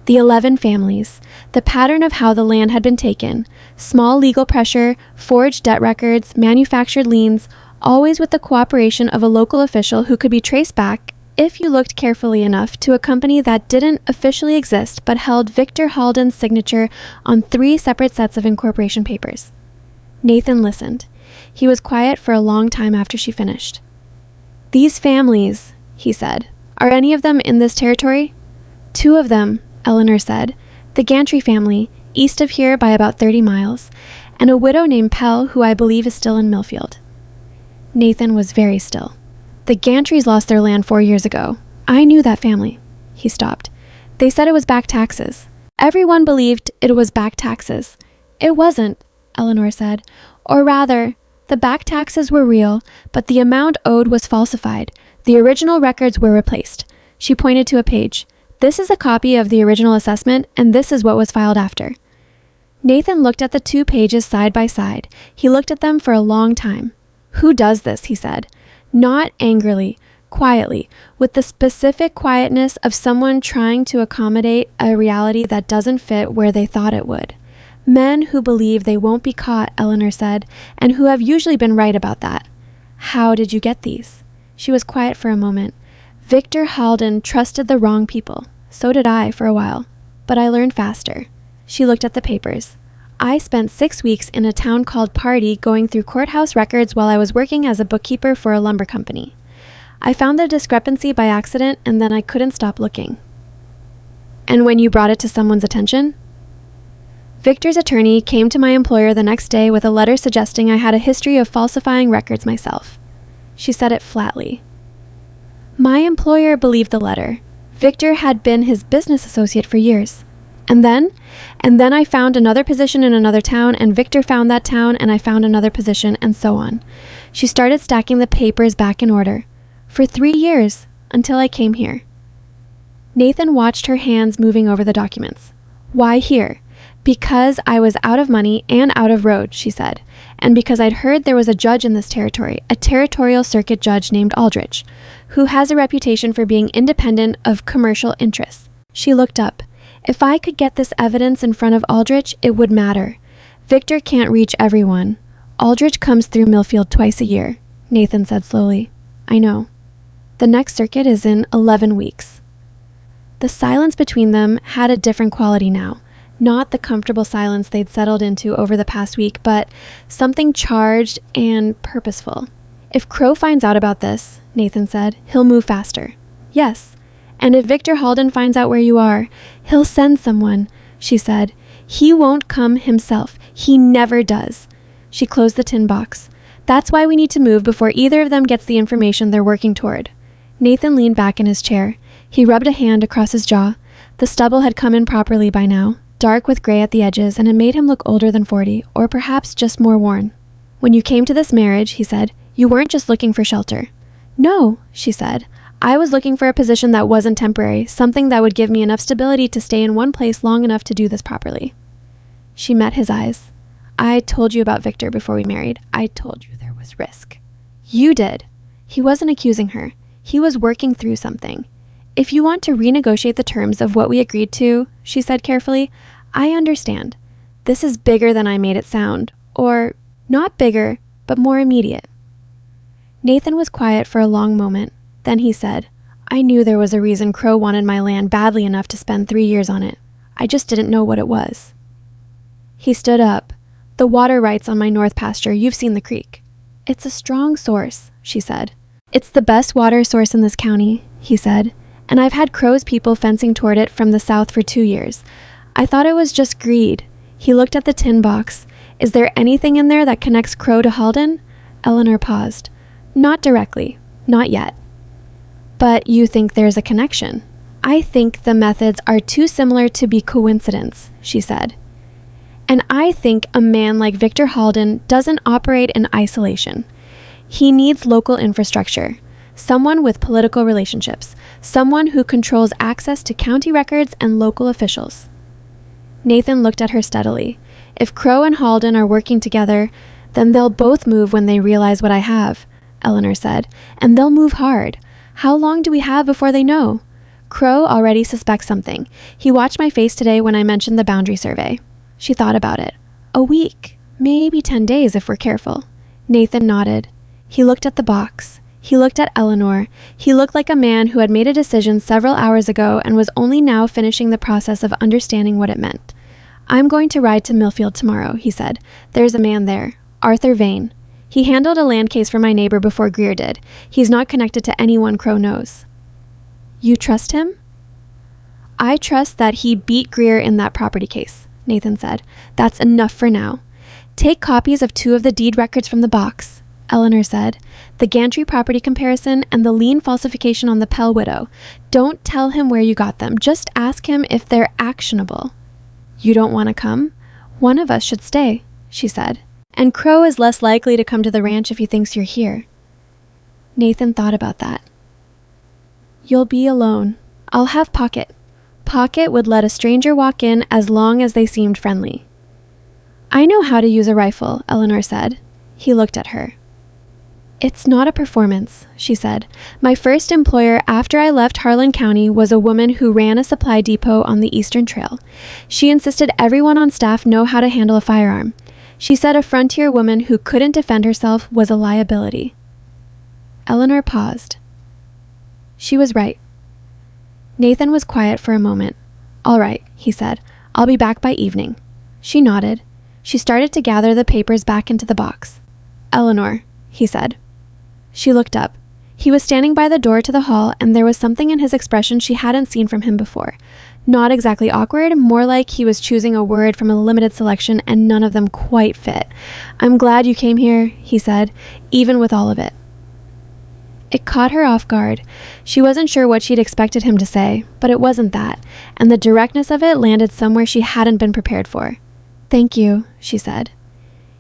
A: The 11 families, the pattern of how the land had been taken, small legal pressure, forged debt records, manufactured liens, always with the cooperation of a local official who could be traced back, if you looked carefully enough, to a company that didn't officially exist but held Victor Halden's signature on 3 separate sets of incorporation papers. Nathan listened. He was quiet for a long time after she finished. These families, he said, are any of them in this territory? 2 of them, Eleanor said. The Gantry family, east of here by about 30 miles, and a widow named Pell, who I believe is still in Millfield. Nathan was very still. The Gantrys lost their land 4 years ago. I knew that family. He stopped. They said it was back taxes. Everyone believed it was back taxes. It wasn't, Eleanor said. Or rather, the back taxes were real, but the amount owed was falsified. The original records were replaced. She pointed to a page. This is a copy of the original assessment, and this is what was filed after. Nathan looked at the 2 pages side by side. He looked at them for a long time. Who does this? He said. Not angrily, quietly, with the specific quietness of someone trying to accommodate a reality that doesn't fit where they thought it would. Men who believe they won't be caught, Eleanor said, and who have usually been right about that. How did you get these? She was quiet for a moment. Victor Halden trusted the wrong people. So did I for a while. But I learned faster. She looked at the papers. I spent 6 weeks in a town called Party going through courthouse records while I was working as a bookkeeper for a lumber company. I found the discrepancy by accident, and then I couldn't stop looking. And when you brought it to someone's attention? Victor's attorney came to my employer the next day with a letter suggesting I had a history of falsifying records myself. She said it flatly. My employer believed the letter. Victor had been his business associate for years. And then I found another position in another town, and Victor found that town, and I found another position, and so on. She started stacking the papers back in order. For 3 years, until I came here. Nathan watched her hands moving over the documents. Why here? Because I was out of money and out of road, she said, and because I'd heard there was a judge in this territory, a territorial circuit judge named Aldrich, who has a reputation for being independent of commercial interests. She looked up. If I could get this evidence in front of Aldrich, it would matter. Victor can't reach everyone. Aldrich comes through Millfield twice a year, Nathan said slowly. I know. The next circuit is in 11 weeks. The silence between them had a different quality now. Not the comfortable silence they'd settled into over the past week, but something charged and purposeful. If Crow finds out about this, Nathan said, he'll move faster. Yes. And if Victor Halden finds out where you are, he'll send someone, she said. He won't come himself. He never does. She closed the tin box. That's why we need to move before either of them gets the information they're working toward. Nathan leaned back in his chair. He rubbed a hand across his jaw. The stubble had come in properly by now, dark with gray at the edges, and it made him look older than 40, or perhaps just more worn. When you came to this marriage, he said, you weren't just looking for shelter. No, she said. I was looking for a position that wasn't temporary, something that would give me enough stability to stay in one place long enough to do this properly. She met his eyes. I told you about Victor before we married. I told you there was risk. You did. He wasn't accusing her. He was working through something. If you want to renegotiate the terms of what we agreed to, she said carefully, I understand. This is bigger than I made it sound. Or, not bigger, but more immediate. Nathan was quiet for a long moment. Then he said, I knew there was a reason Crow wanted my land badly enough to spend 3 years on it. I just didn't know what it was. He stood up. The water rights on my north pasture, you've seen the creek. It's a strong source, she said. It's the best water source in this county, he said, and I've had Crow's people fencing toward it from the south for 2 years. I thought it was just greed. He looked at the tin box. Is there anything in there that connects Crow to Halden? Eleanor paused. Not directly. Not yet. But you think there's a connection? I think the methods are too similar to be coincidence, she said. And I think a man like Victor Halden doesn't operate in isolation. He needs local infrastructure, someone with political relationships, someone who controls access to county records and local officials. Nathan looked at her steadily. If Crow and Halden are working together, then they'll both move when they realize what I have, Eleanor said, and they'll move hard. How long do we have before they know? Crow already suspects something. He watched my face today when I mentioned the boundary survey. She thought about it. A week, maybe 10 days if we're careful. Nathan nodded. He looked at the box. He looked at Eleanor. He looked like a man who had made a decision several hours ago and was only now finishing the process of understanding what it meant. I'm going to ride to Millfield tomorrow, he said. There's a man there, Arthur Vane. He handled a land case for my neighbor before Greer did. He's not connected to anyone Crow knows. You trust him? I trust that he beat Greer in that property case, Nathan said. That's enough for now. Take copies of 2 of the deed records from the box, Eleanor said. The Gantry property comparison and the lien falsification on the Pell widow. Don't tell him where you got them. Just ask him if they're actionable. You don't want to come? One of us should stay, she said. And Crow is less likely to come to the ranch if he thinks you're here. Nathan thought about that. You'll be alone. I'll have Pocket. Pocket would let a stranger walk in as long as they seemed friendly. I know how to use a rifle, Eleanor said. He looked at her. It's not a performance, she said. My first employer after I left Harlan County was a woman who ran a supply depot on the Eastern Trail. She insisted everyone on staff know how to handle a firearm. She said a frontier woman who couldn't defend herself was a liability. Eleanor paused. She was right. Nathan was quiet for a moment. All right, he said. I'll be back by evening. She nodded. She started to gather the papers back into the box. Eleanor, he said. She looked up. He was standing by the door to the hall, and there was something in his expression she hadn't seen from him before. Not exactly awkward, more like he was choosing a word from a limited selection and none of them quite fit. I'm glad you came here, he said, even with all of it. It caught her off guard. She wasn't sure what she'd expected him to say, but it wasn't that, and the directness of it landed somewhere she hadn't been prepared for. Thank you, she said.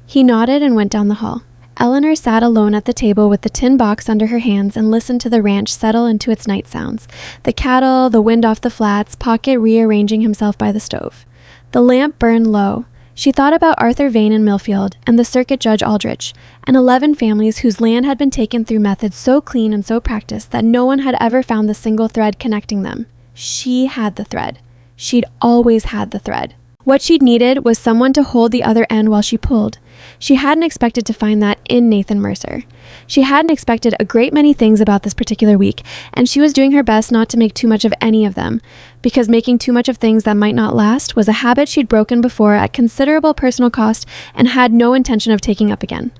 A: He nodded and went down the hall. Eleanor sat alone at the table with the tin box under her hands and listened to the ranch settle into its night sounds. The cattle, the wind off the flats, Pocket rearranging himself by the stove. The lamp burned low. She thought about Arthur Vane in Millfield and the Circuit Judge Aldrich, and 11 families whose land had been taken through methods so clean and so practiced that no one had ever found the single thread connecting them. She had the thread. She'd always had the thread. What she'd needed was someone to hold the other end while she pulled. She hadn't expected to find that in Nathan Mercer. She hadn't expected a great many things about this particular week, and she was doing her best not to make too much of any of them, because making too much of things that might not last was a habit she'd broken before at considerable personal cost and had no intention of taking up again.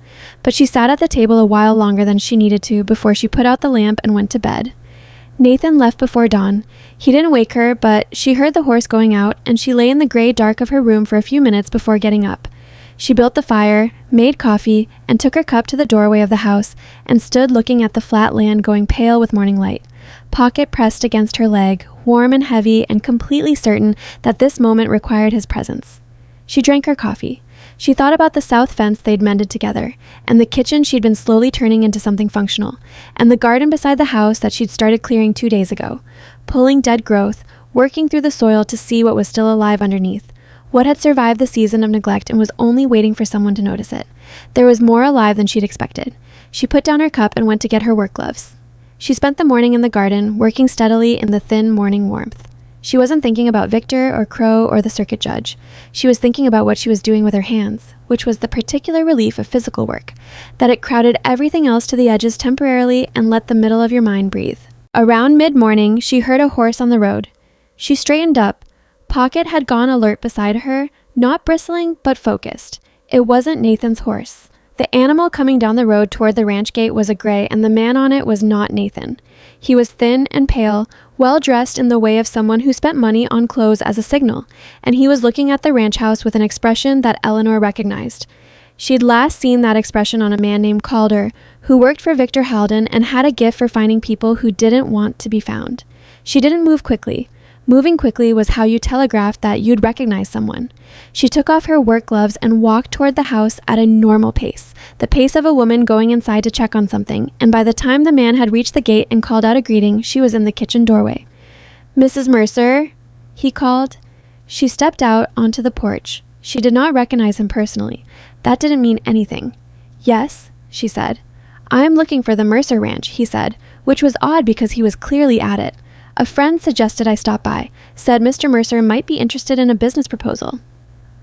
A: But she sat at the table a while longer than she needed to before she put out the lamp and went to bed. Nathan left before dawn. He didn't wake her, but she heard the horse going out, and she lay in the gray dark of her room for a few minutes before getting up. She built the fire, made coffee, and took her cup to the doorway of the house, and stood looking at the flat land going pale with morning light. Pocket pressed against her leg, warm and heavy and completely certain that this moment required his presence. She drank her coffee. She thought about the south fence they'd mended together, and the kitchen she'd been slowly turning into something functional, and the garden beside the house that she'd started clearing 2 days ago, pulling dead growth, working through the soil to see what was still alive underneath, what had survived the season of neglect and was only waiting for someone to notice it. There was more alive than she'd expected. She put down her cup and went to get her work gloves. She spent the morning in the garden, working steadily in the thin morning warmth. She wasn't thinking about Victor or Crow or the circuit judge. She was thinking about what she was doing with her hands, which was the particular relief of physical work, that it crowded everything else to the edges temporarily and let the middle of your mind breathe. Around mid-morning, she heard a horse on the road. She straightened up. Pocket had gone alert beside her, not bristling, but focused. It wasn't Nathan's horse. The animal coming down the road toward the ranch gate was a gray, and the man on it was not Nathan. He was thin and pale, well-dressed in the way of someone who spent money on clothes as a signal, and he was looking at the ranch house with an expression that Eleanor recognized. She'd last seen that expression on a man named Calder, who worked for Victor Halden and had a gift for finding people who didn't want to be found. She didn't move quickly. Moving quickly was how you telegraphed that you'd recognize someone. She took off her work gloves and walked toward the house at a normal pace, the pace of a woman going inside to check on something, and by the time the man had reached the gate and called out a greeting, she was in the kitchen doorway. "Mrs. Mercer?" he called. She stepped out onto the porch. She did not recognize him personally. That didn't mean anything. "Yes," she said. "I'm looking for the Mercer Ranch," he said, which was odd because he was clearly at it. "A friend suggested I stop by, said Mr. Mercer might be interested in a business proposal."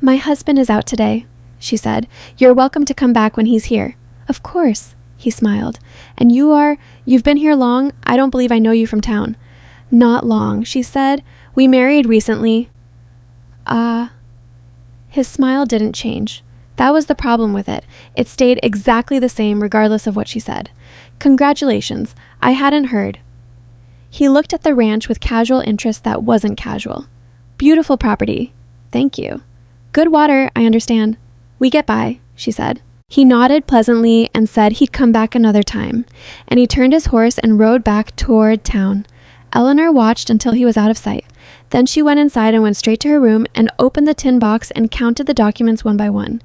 A: "My husband is out today," she said. "You're welcome to come back when he's here." "Of course," he smiled. "And you've been here long? I don't believe I know you from town." "Not long," she said. "We married recently." His smile didn't change. That was the problem with it. It stayed exactly the same regardless of what she said. "Congratulations. I hadn't heard." He looked at the ranch with casual interest that wasn't casual. "Beautiful property. Thank you. Good water, I understand." "We get by," she said. He nodded pleasantly and said he'd come back another time, and he turned his horse and rode back toward town. Eleanor watched until he was out of sight. Then she went inside and went straight to her room and opened the tin box and counted the documents one by one.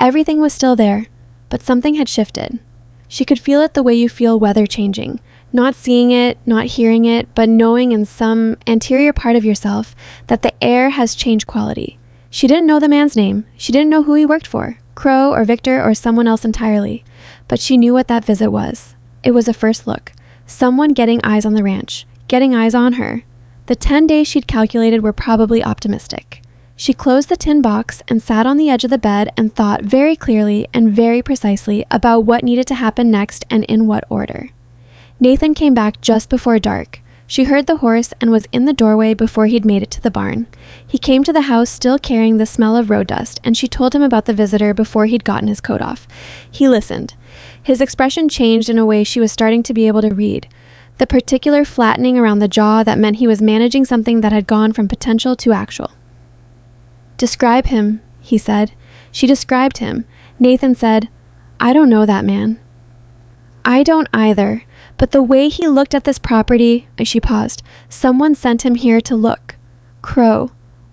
A: Everything was still there, but something had shifted. She could feel it the way you feel weather changing. Not seeing it, not hearing it, but knowing in some anterior part of yourself that the air has changed quality. She didn't know the man's name. She didn't know who he worked for, Crow or Victor or someone else entirely. But she knew what that visit was. It was a first look. Someone getting eyes on the ranch, getting eyes on her. The 10 days she'd calculated were probably optimistic. She closed the tin box and sat on the edge of the bed and thought very clearly and very precisely about what needed to happen next and in what order. Nathan came back just before dark. She heard the horse and was in the doorway before he'd made it to the barn. He came to the house still carrying the smell of road dust, and she told him about the visitor before he'd gotten his coat off. He listened. His expression changed in a way she was starting to be able to read. The particular flattening around the jaw that meant he was managing something that had gone from potential to actual. "Describe him," he said. She described him. Nathan said, "I don't know that man." "I don't either. But the way he looked at this property," she paused. "Someone sent him here to look. Crow.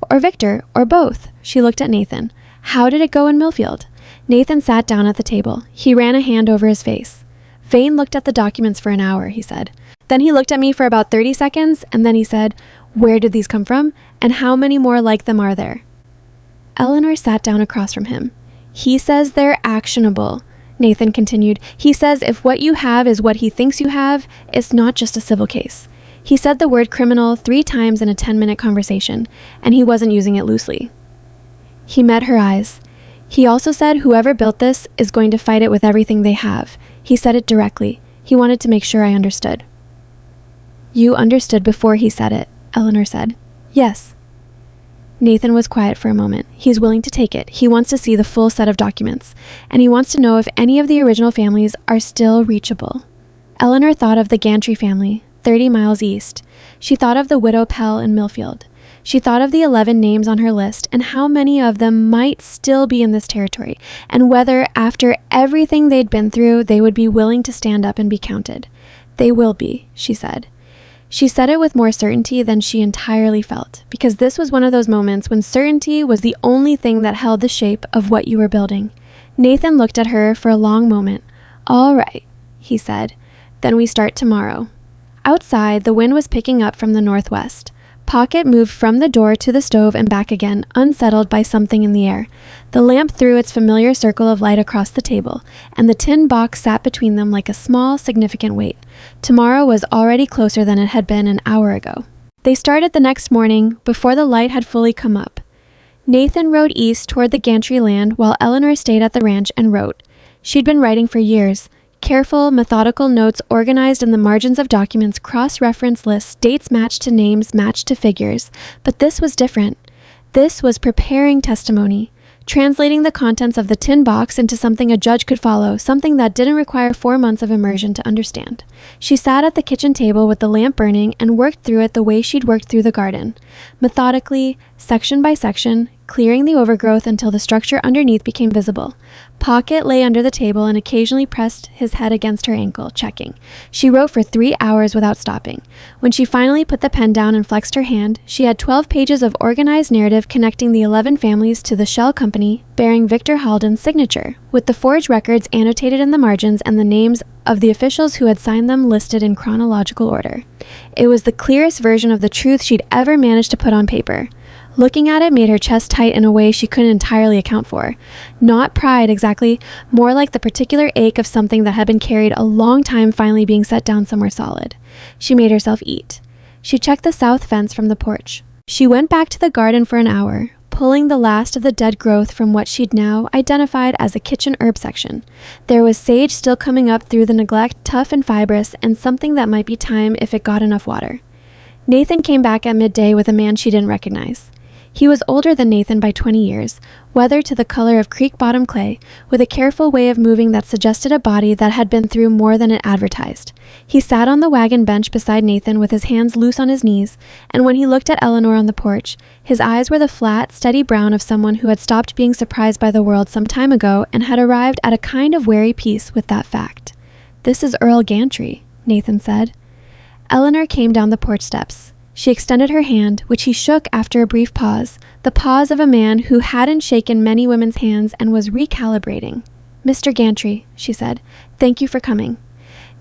A: Or Victor. Or both." She looked at Nathan. "How did it go in Millfield?" Nathan sat down at the table. He ran a hand over his face. "Vane looked at the documents for an hour," he said. "Then he looked at me for about 30 seconds, and then he said, 'Where did these come from? And how many more like them are there?'" Eleanor sat down across from him. "He says they're actionable," Nathan continued. "He says if what you have is what he thinks you have, it's not just a civil case." He said the word criminal 3 times in a 10-minute conversation, and he wasn't using it loosely. He met her eyes. "He also said whoever built this is going to fight it with everything they have." He said it directly. He wanted to make sure I understood. "You understood before he said it," Eleanor said. "Yes." Nathan was quiet for a moment. He's willing to take it. He wants to see the full set of documents, and he wants to know if any of the original families are still reachable. Eleanor thought of the Gantry family, 30 miles east. She thought of the widow Pell in Millfield. She thought of the 11 names on her list and how many of them might still be in this territory, and whether, after everything they'd been through, they would be willing to stand up and be counted. "They will be," she said. She said it with more certainty than she entirely felt, because this was one of those moments when certainty was the only thing that held the shape of what you were building. Nathan looked at her for a long moment. "All right," he said. "Then we start tomorrow." Outside, the wind was picking up from the northwest. Pocket moved from the door to the stove and back again, unsettled by something in the air. The lamp threw its familiar circle of light across the table, and the tin box sat between them like a small, significant weight. Tomorrow was already closer than it had been an hour ago. They started the next morning, before the light had fully come up. Nathan rode east toward the gantry land while Eleanor stayed at the ranch and wrote. She'd been writing for years. Careful, methodical notes organized in the margins of documents, cross-reference lists, dates matched to names, matched to figures. But this was different. This was preparing testimony, translating the contents of the tin box into something a judge could follow, something that didn't require 4 months of immersion to understand. She sat at the kitchen table with the lamp burning and worked through it the way she'd worked through the garden. Methodically, section by section, clearing the overgrowth until the structure underneath became visible. Pocket lay under the table and occasionally pressed his head against her ankle, checking. She wrote for 3 hours without stopping. When she finally put the pen down and flexed her hand, she had 12 pages of organized narrative connecting the 11 families to the shell company, bearing Victor Halden's signature, with the forged records annotated in the margins and the names of the officials who had signed them listed in chronological order. It was the clearest version of the truth she'd ever managed to put on paper. Looking at it made her chest tight in a way she couldn't entirely account for. Not pride exactly, more like the particular ache of something that had been carried a long time finally being set down somewhere solid. She made herself eat. She checked the south fence from the porch. She went back to the garden for an hour, pulling the last of the dead growth from what she'd now identified as a kitchen herb section. There was sage still coming up through the neglect, tough and fibrous, and something that might be time if it got enough water. Nathan came back at midday with a man she didn't recognize. He was older than Nathan by 20 years, weathered to the color of creek-bottom clay, with a careful way of moving that suggested a body that had been through more than it advertised. He sat on the wagon bench beside Nathan with his hands loose on his knees, and when he looked at Eleanor on the porch, his eyes were the flat, steady brown of someone who had stopped being surprised by the world some time ago and had arrived at a kind of wary peace with that fact. "This is Earl Gantry," Nathan said. Eleanor came down the porch steps. She extended her hand, which he shook after a brief pause, the pause of a man who hadn't shaken many women's hands and was recalibrating. "Mr. Gantry," she said, "thank you for coming."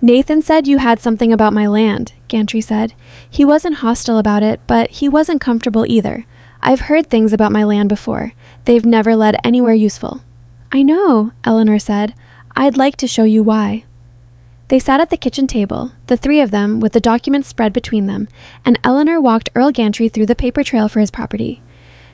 A: "Nathan said you had something about my land," Gantry said. He wasn't hostile about it, but he wasn't comfortable either. "I've heard things about my land before. They've never led anywhere useful." "I know," Eleanor said. "I'd like to show you why." They sat at the kitchen table, the 3 of them, with the documents spread between them, and Eleanor walked Earl Gantry through the paper trail for his property.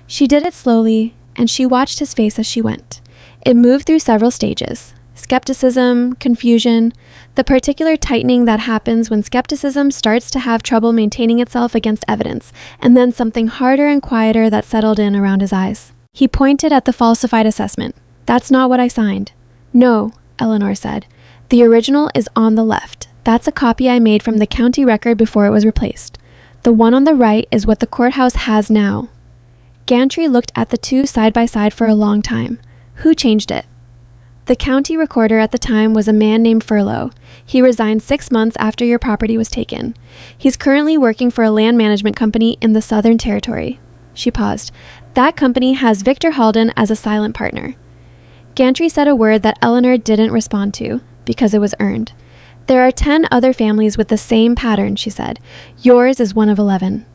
A: She did it slowly, and she watched his face as she went. It moved through several stages. Skepticism, confusion, the particular tightening that happens when skepticism starts to have trouble maintaining itself against evidence, and then something harder and quieter that settled in around his eyes. He pointed at the falsified assessment. "That's not what I signed." "No," Eleanor said. "The original is on the left. That's a copy I made from the county record before it was replaced. The one on the right is what the courthouse has now." Gantry looked at the 2 side by side for a long time. "Who changed it?" "The county recorder at the time was a man named Furlow. He resigned 6 months after your property was taken. He's currently working for a land management company in the Southern Territory." She paused. "That company has Victor Halden as a silent partner." Gantry said a word that Eleanor didn't respond to, because it was earned. "There are 10 other families with the same pattern," she said. "Yours is one of 11.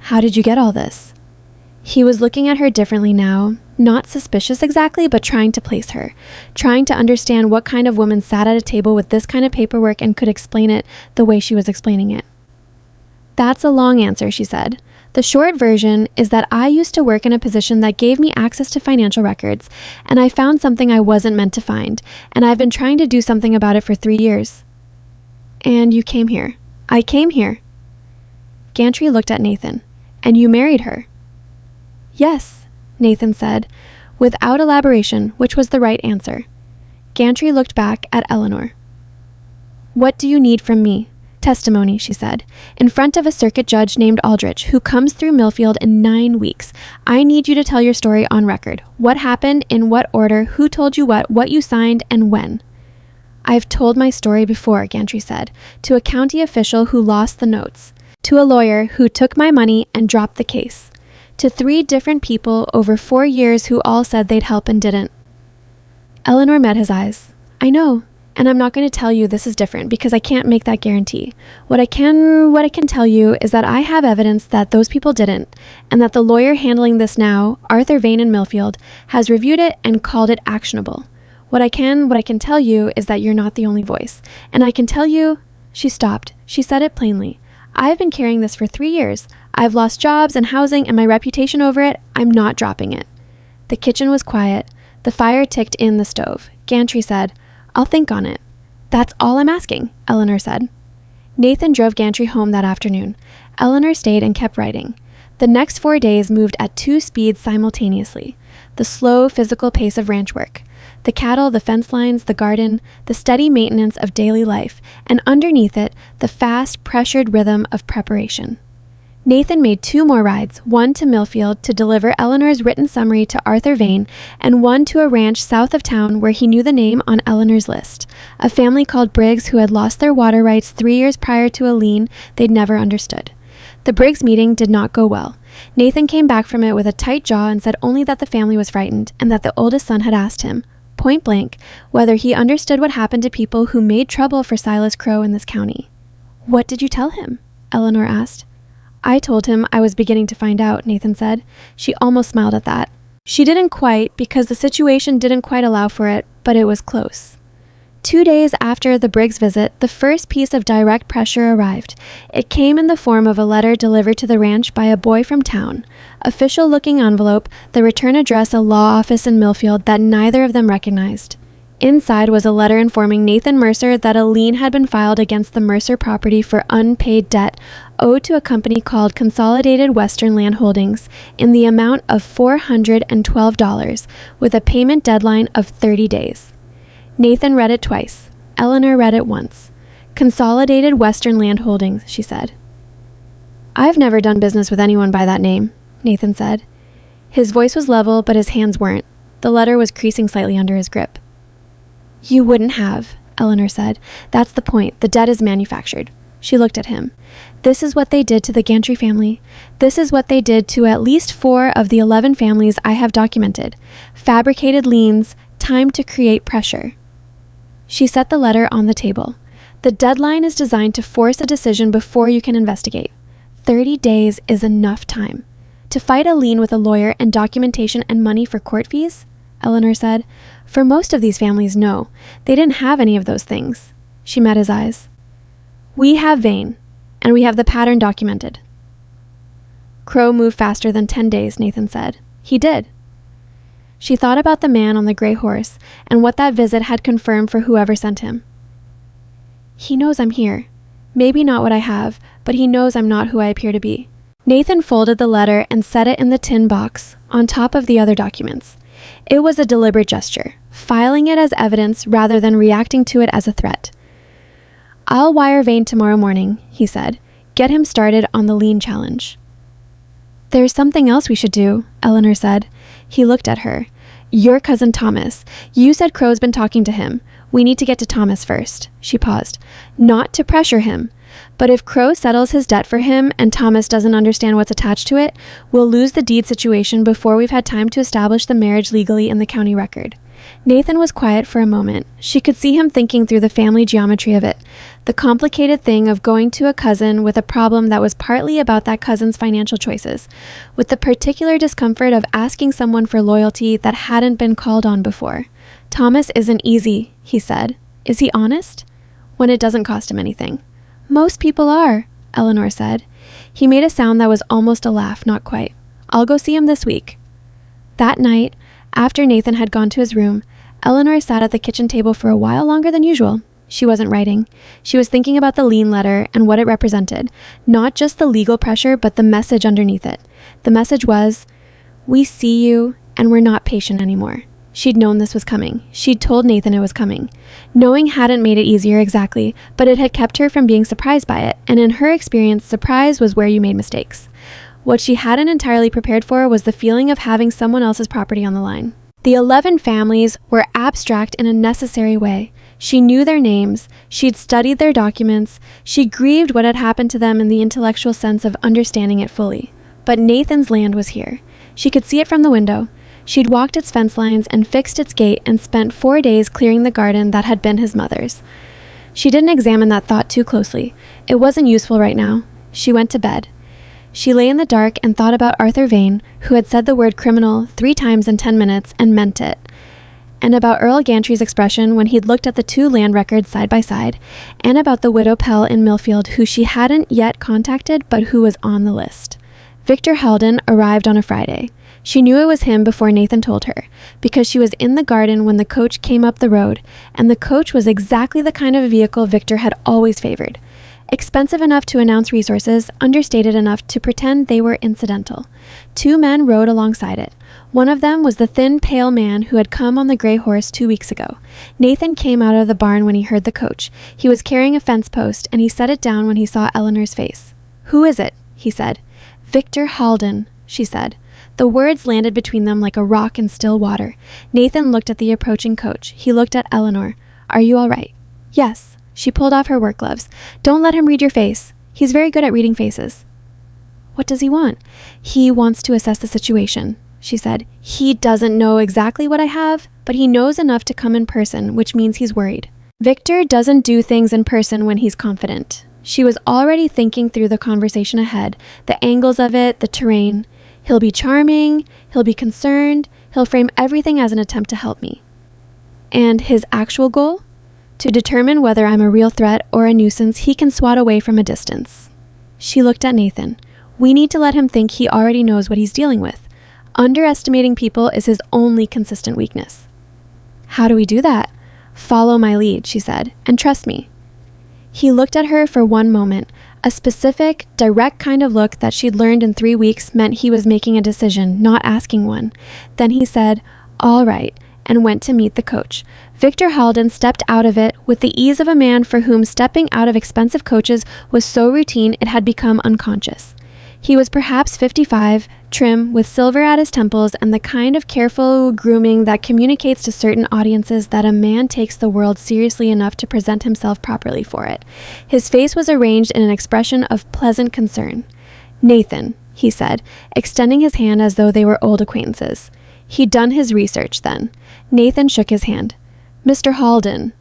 A: "How did you get all this?" He was looking at her differently now, not suspicious exactly, but trying to place her, trying to understand what kind of woman sat at a table with this kind of paperwork and could explain it the way she was explaining it. "That's a long answer," she said. "The short version is that I used to work in a position that gave me access to financial records, and I found something I wasn't meant to find, and I've been trying to do something about it for 3 years. "And you came here." "I came here." Gantry looked at Nathan. "And you married her." "Yes," Nathan said, without elaboration, which was the right answer. Gantry looked back at Eleanor. "What do you need from me?" "Testimony," she said, "in front of a circuit judge named Aldrich, who comes through Millfield in 9 weeks. I need you to tell your story on record. What happened, in what order, who told you what you signed, and when." "I've told my story before," Gantry said, "to a county official who lost the notes. To a lawyer who took my money and dropped the case. To 3 different people over 4 years who all said they'd help and didn't. Eleanor met his eyes. I know, and I'm not going to tell you this is different because I can't make that guarantee. What I can tell you is that I have evidence that those people didn't, and that the lawyer handling this now, Arthur Vane in Millfield, has reviewed it and called it actionable. What I can tell you is that you're not the only voice, and I can tell you. She stopped. She said it plainly. I've been carrying this for 3 years. I've lost jobs and housing and my reputation over it. I'm not dropping it. The kitchen was quiet. The fire ticked in the stove. Gantry said, I'll think on it. That's all I'm asking, Eleanor said. Nathan drove Gantry home that afternoon. Eleanor stayed and kept writing. The next 4 days moved at 2 speeds simultaneously. The slow, physical pace of ranch work. The cattle, the fence lines, the garden, the steady maintenance of daily life, and underneath it, the fast, pressured rhythm of preparation. Nathan made 2 more rides, one to Millfield to deliver Eleanor's written summary to Arthur Vane, and one to a ranch south of town where he knew the name on Eleanor's list, a family called Briggs who had lost their water rights 3 years prior to a lien they'd never understood. The Briggs meeting did not go well. Nathan came back from it with a tight jaw and said only that the family was frightened and that the oldest son had asked him, point blank, whether he understood what happened to people who made trouble for Silas Crow in this county. What did you tell him? Eleanor asked. I told him I was beginning to find out, Nathan said. She almost smiled at that. She didn't quite, because the situation didn't quite allow for it, but it was close. 2 days after the Briggs visit, the first piece of direct pressure arrived. It came in the form of a letter delivered to the ranch by a boy from town. Official-looking envelope, the return address a law office in Millfield that neither of them recognized. Inside was a letter informing Nathan Mercer that a lien had been filed against the Mercer property for unpaid debt owed to a company called Consolidated Western Land Holdings in the amount of $412, with a payment deadline of 30 days. Nathan read it twice. Eleanor read it once. Consolidated Western Land Holdings, she said. I've never done business with anyone by that name, Nathan said. His voice was level, but his hands weren't. The letter was creasing slightly under his grip. You wouldn't have, Eleanor said. That's the point. The debt is manufactured. She looked at him. This is what they did to the Gantry family. This is what they did to at least 4 of the 11 families I have documented. Fabricated liens, timed to create pressure. She set the letter on the table. The deadline is designed to force a decision before you can investigate. 30 days is enough time. To fight a lien with a lawyer and documentation and money for court fees? Eleanor said. For most of these families, no. They didn't have any of those things. She met his eyes. We have Vane, and we have the pattern documented. Crow moved faster than 10 days, Nathan said. He did. She thought about the man on the gray horse and what that visit had confirmed for whoever sent him. He knows I'm here. Maybe not what I have, but he knows I'm not who I appear to be. Nathan folded the letter and set it in the tin box on top of the other documents. It was a deliberate gesture, filing it as evidence rather than reacting to it as a threat. I'll wire Vane tomorrow morning, he said. Get him started on the lien challenge. There's something else we should do, Eleanor said. He looked at her. Your cousin Thomas. You said Crow's been talking to him. We need to get to Thomas first. She paused. Not to pressure him. But if Crow settles his debt for him and Thomas doesn't understand what's attached to it, we'll lose the deed situation before we've had time to establish the marriage legally in the county record. Nathan was quiet for a moment. She could see him thinking through the family geometry of it, the complicated thing of going to a cousin with a problem that was partly about that cousin's financial choices, with the particular discomfort of asking someone for loyalty that hadn't been called on before. Thomas isn't easy, he said. Is he honest? When it doesn't cost him anything. Most people are, Eleanor said. He made a sound that was almost a laugh, not quite. I'll go see him this week. That night, after Nathan had gone to his room, Eleanor sat at the kitchen table for a while longer than usual. She wasn't writing. She was thinking about the lien letter and what it represented, not just the legal pressure, but the message underneath it. The message was, we see you, and we're not patient anymore. She'd known this was coming. She'd told Nathan it was coming. Knowing hadn't made it easier exactly, but it had kept her from being surprised by it, and in her experience, surprise was where you made mistakes. What she hadn't entirely prepared for was the feeling of having someone else's property on the line. The 11 families were abstract in a necessary way. She knew their names, she'd studied their documents, she grieved what had happened to them in the intellectual sense of understanding it fully. But Nathan's land was here. She could see it from the window. She'd walked its fence lines and fixed its gate and spent 4 days clearing the garden that had been his mother's. She didn't examine that thought too closely. It wasn't useful right now. She went to bed. She lay in the dark and thought about Arthur Vane, who had said the word criminal 3 times in 10 minutes and meant it, and about Earl Gantry's expression when he'd looked at the 2 land records side by side, and about the widow Pell in Millfield, who she hadn't yet contacted but who was on the list. Victor Halden arrived on a Friday. She knew it was him before Nathan told her, because she was in the garden when the coach came up the road, and the coach was exactly the kind of vehicle Victor had always favored. Expensive enough to announce resources, understated enough to pretend they were incidental. 2 men rode alongside it. One of them was the thin, pale man who had come on the gray horse 2 weeks ago. Nathan came out of the barn when he heard the coach. He was carrying a fence post, and he set it down when he saw Eleanor's face. "Who is it?" he said. "Victor Halden," she said. The words landed between them like a rock in still water. Nathan looked at the approaching coach. He looked at Eleanor. "Are you all right?" "Yes." She pulled off her work gloves. "Don't let him read your face. He's very good at reading faces." "What does he want?" "He wants to assess the situation," she said. "He doesn't know exactly what I have, but he knows enough to come in person, which means he's worried." Victor doesn't do things in person when he's confident. She was already thinking through the conversation ahead, the angles of it, the terrain. He'll be charming, he'll be concerned, he'll frame everything as an attempt to help me. And his actual goal? To determine whether I'm a real threat or a nuisance he can swat away from a distance. She looked at Nathan. We need to let him think he already knows what he's dealing with. Underestimating people is his only consistent weakness. "How do we do that?" "Follow my lead," she said, "and trust me." He looked at her for one moment. A specific, direct kind of look that she'd learned in 3 weeks meant he was making a decision, not asking one. Then he said, "All right," and went to meet the coach. Victor Halden stepped out of it with the ease of a man for whom stepping out of expensive coaches was so routine it had become unconscious. He was perhaps 55, trim, with silver at his temples and the kind of careful grooming that communicates to certain audiences that a man takes the world seriously enough to present himself properly for it. His face was arranged in an expression of pleasant concern. "Nathan," he said, extending his hand as though they were old acquaintances. He'd done his research then. Nathan shook his hand. "Mr. Halden."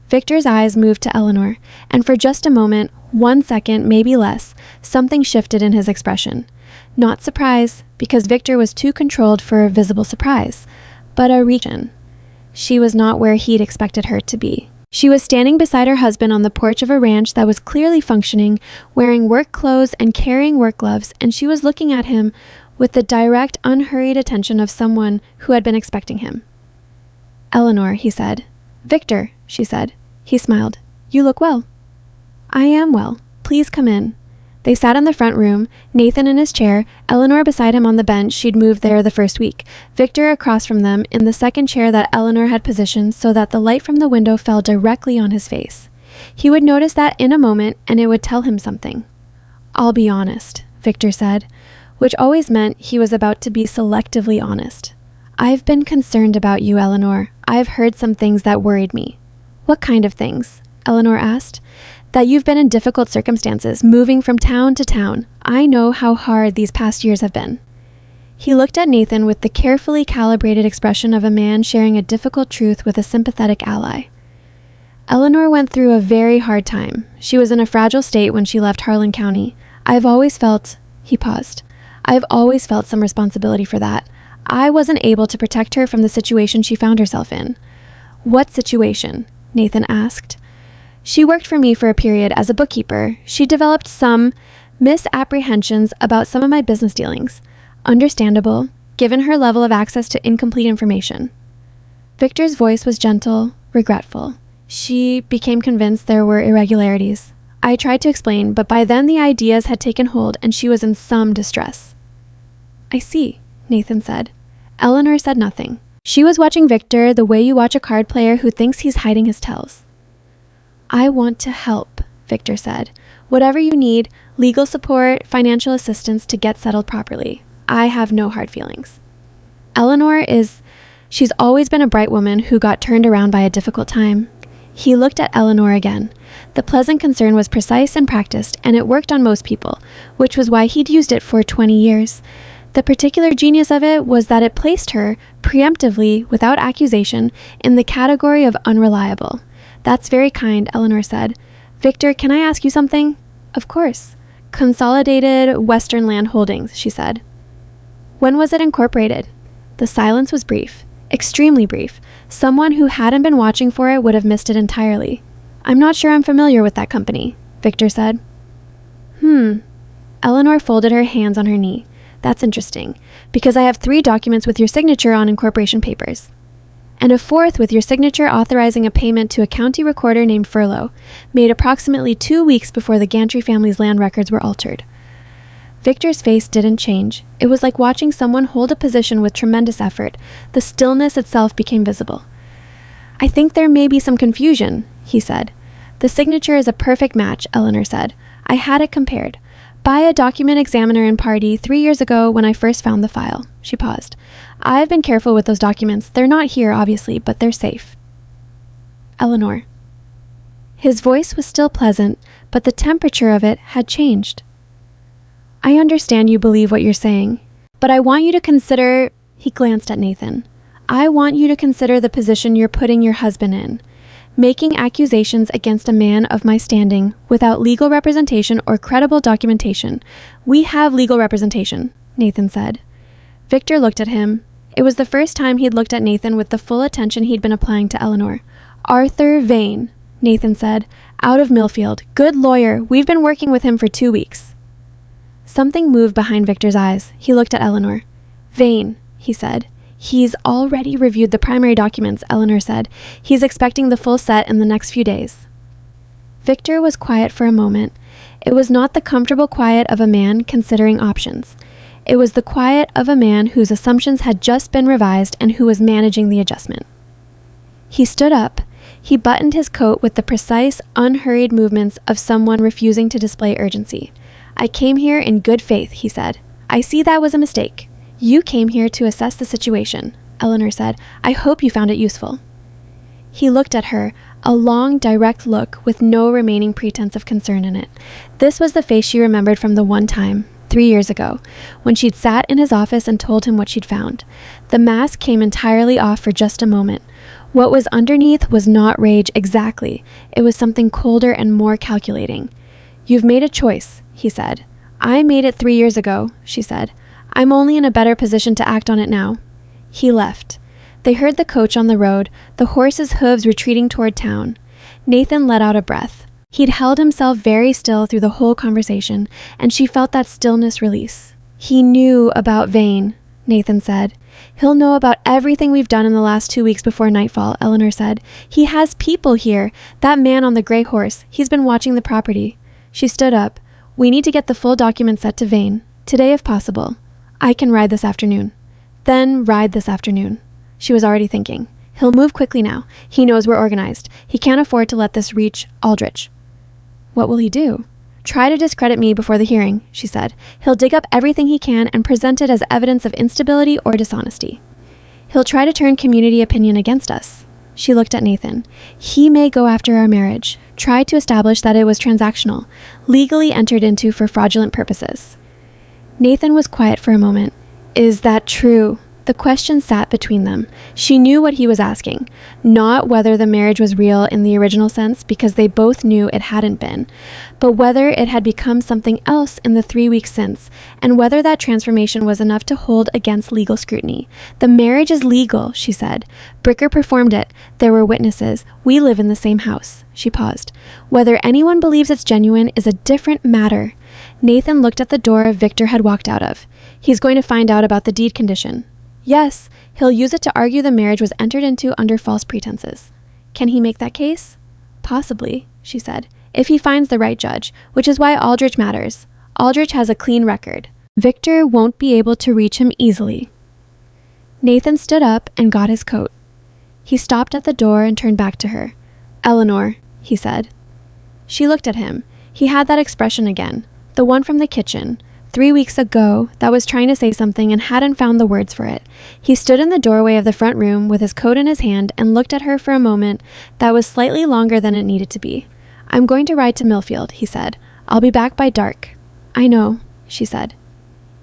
A: Victor's eyes moved to Eleanor, and for just a moment, 1 second, maybe less, something shifted in his expression. Not surprise, because Victor was too controlled for a visible surprise, but a region. She was not where he'd expected her to be. She was standing beside her husband on the porch of a ranch that was clearly functioning, wearing work clothes and carrying work gloves, and she was looking at him with the direct, unhurried attention of someone who had been expecting him. "Eleanor," he said. "Victor," she said. He smiled. "You look well." "I am well. Please come in." They sat in the front room, Nathan in his chair, Eleanor beside him on the bench she'd moved there the first week, Victor across from them in the second chair that Eleanor had positioned so that the light from the window fell directly on his face. He would notice that in a moment, and it would tell him something. "I'll be honest," Victor said, which always meant he was about to be selectively honest. "I've been concerned about you, Eleanor. I've heard some things that worried me." "What kind of things?" Eleanor asked. "That you've been in difficult circumstances, moving from town to town. I know how hard these past years have been." He looked at Nathan with the carefully calibrated expression of a man sharing a difficult truth with a sympathetic ally. "Eleanor went through a very hard time. She was in a fragile state when she left Harlan County. I've always felt..." He paused. "I've always felt some responsibility for that. I wasn't able to protect her from the situation she found herself in." "What situation?" Nathan asked. "She worked for me for a period as a bookkeeper. She developed some misapprehensions about some of my business dealings. Understandable, given her level of access to incomplete information." Victor's voice was gentle, regretful. "She became convinced there were irregularities. I tried to explain, but by then the ideas had taken hold and she was in some distress." "I see," Nathan said. Eleanor said nothing. She was watching Victor the way you watch a card player who thinks he's hiding his tells. "I want to help," Victor said. "Whatever you need, legal support, financial assistance to get settled properly. I have no hard feelings." "Eleanor is..." She's always been a bright woman who got turned around by a difficult time. He looked at Eleanor again. The pleasant concern was precise and practiced, and it worked on most people, which was why he'd used it for 20 years. The particular genius of it was that it placed her, preemptively, without accusation, in the category of unreliable. "That's very kind," Eleanor said. "Victor, can I ask you something?" "Of course." "Consolidated Western Land Holdings," she said. "When was it incorporated?" The silence was brief. Extremely brief. Someone who hadn't been watching for it would have missed it entirely. "I'm not sure I'm familiar with that company," Victor said. Eleanor folded her hands on her knee. "That's interesting, because I have 3 documents with your signature on incorporation papers, and a 4th with your signature authorizing a payment to a county recorder named Furlow, made approximately 2 weeks before the Gantry family's land records were altered." Victor's face didn't change. It was like watching someone hold a position with tremendous effort. The stillness itself became visible. "I think there may be some confusion," he said. "The signature is a perfect match," Eleanor said. "I had it compared by a document examiner in Pardee 3 years ago when I first found the file." She paused. "I've been careful with those documents. They're not here, obviously, but they're safe." "Eleanor." His voice was still pleasant, but the temperature of it had changed. "I understand you believe what you're saying, but I want you to consider," he glanced at Nathan, "I want you to consider the position you're putting your husband in. Making accusations against a man of my standing without legal representation or credible documentation." "We have legal representation," Nathan said. Victor looked at him. It was the first time he'd looked at Nathan with the full attention he'd been applying to Eleanor. "Arthur Vane," Nathan said, "out of Millfield. Good lawyer. We've been working with him for 2 weeks. Something moved behind Victor's eyes. He looked at Eleanor. "Vane," he said. "He's already reviewed the primary documents," Eleanor said. "He's expecting the full set in the next few days." Victor was quiet for a moment. It was not the comfortable quiet of a man considering options. It was the quiet of a man whose assumptions had just been revised and who was managing the adjustment. He stood up. He buttoned his coat with the precise, unhurried movements of someone refusing to display urgency. "I came here in good faith," he said. "I see that was a mistake. You came here to assess the situation," Eleanor said. "I hope you found it useful." He looked at her, a long, direct look with no remaining pretense of concern in it. This was the face she remembered from the one time, 3 years ago, when she'd sat in his office and told him what she'd found. The mask came entirely off for just a moment. What was underneath was not rage exactly. It was something colder and more calculating. "You've made a choice," he said. "I made it 3 years ago," she said. "I'm only in a better position to act on it now." He left. They heard the coach on the road, the horse's hooves retreating toward town. Nathan let out a breath. He'd held himself very still through the whole conversation, and she felt that stillness release. "He knew about Vane," Nathan said. "He'll know about everything we've done in the last 2 weeks before nightfall," Eleanor said. "He has people here. That man on the gray horse, he's been watching the property." She stood up. "We need to get the full document set to Vane. Today if possible. I can ride this afternoon." "Then ride this afternoon." She was already thinking. "He'll move quickly now. He knows we're organized. He can't afford to let this reach Aldrich." "What will he do?" "Try to discredit me before the hearing," she said. "He'll dig up everything he can and present it as evidence of instability or dishonesty. He'll try to turn community opinion against us." She looked at Nathan. "He may go after our marriage, try to establish that it was transactional, legally entered into for fraudulent purposes." Nathan was quiet for a moment. "Is that true?" The question sat between them. She knew what he was asking, not whether the marriage was real in the original sense, because they both knew it hadn't been, but whether it had become something else in the 3 weeks since, and whether that transformation was enough to hold against legal scrutiny. "The marriage is legal," she said. "Bricker performed it. There were witnesses. We live in the same house." She paused. "Whether anyone believes it's genuine is a different matter." Nathan looked at the door Victor had walked out of. "He's going to find out about the deed condition." "Yes, he'll use it to argue the marriage was entered into under false pretenses." "Can he make that case?" "Possibly," she said, "if he finds the right judge, which is why Aldrich matters. Aldrich has a clean record. Victor won't be able to reach him easily." Nathan stood up and got his coat. He stopped at the door and turned back to her. "Eleanor," he said. She looked at him. He had that expression again, the one from the kitchen, 3 weeks ago, that was trying to say something and hadn't found the words for it. He stood in the doorway of the front room with his coat in his hand and looked at her for a moment that was slightly longer than it needed to be. "I'm going to ride to Millfield," he said. "I'll be back by dark." "I know," she said.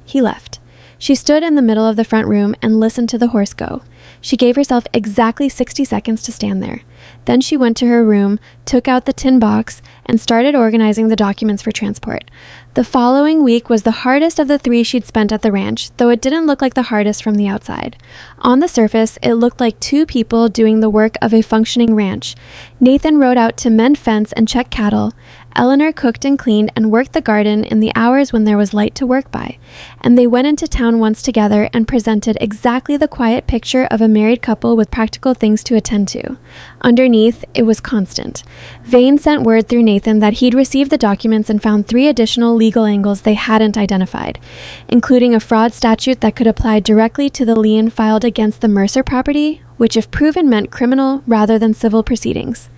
A: He left. She stood in the middle of the front room and listened to the horse go. She gave herself exactly 60 seconds to stand there. Then she went to her room, took out the tin box, and started organizing the documents for transport. The following week was the hardest of the 3 she'd spent at the ranch, though it didn't look like the hardest from the outside. On the surface, it looked like 2 people doing the work of a functioning ranch. Nathan rode out to mend fence and check cattle. Eleanor cooked and cleaned and worked the garden in the hours when there was light to work by. And they went into town once together and presented exactly the quiet picture of a married couple with practical things to attend to. Underneath, it was constant. Vane sent word through Nathan that he'd received the documents and found 3 additional legal angles they hadn't identified, including a fraud statute that could apply directly to the lien filed against the Mercer property, which if proven meant criminal rather than civil proceedings.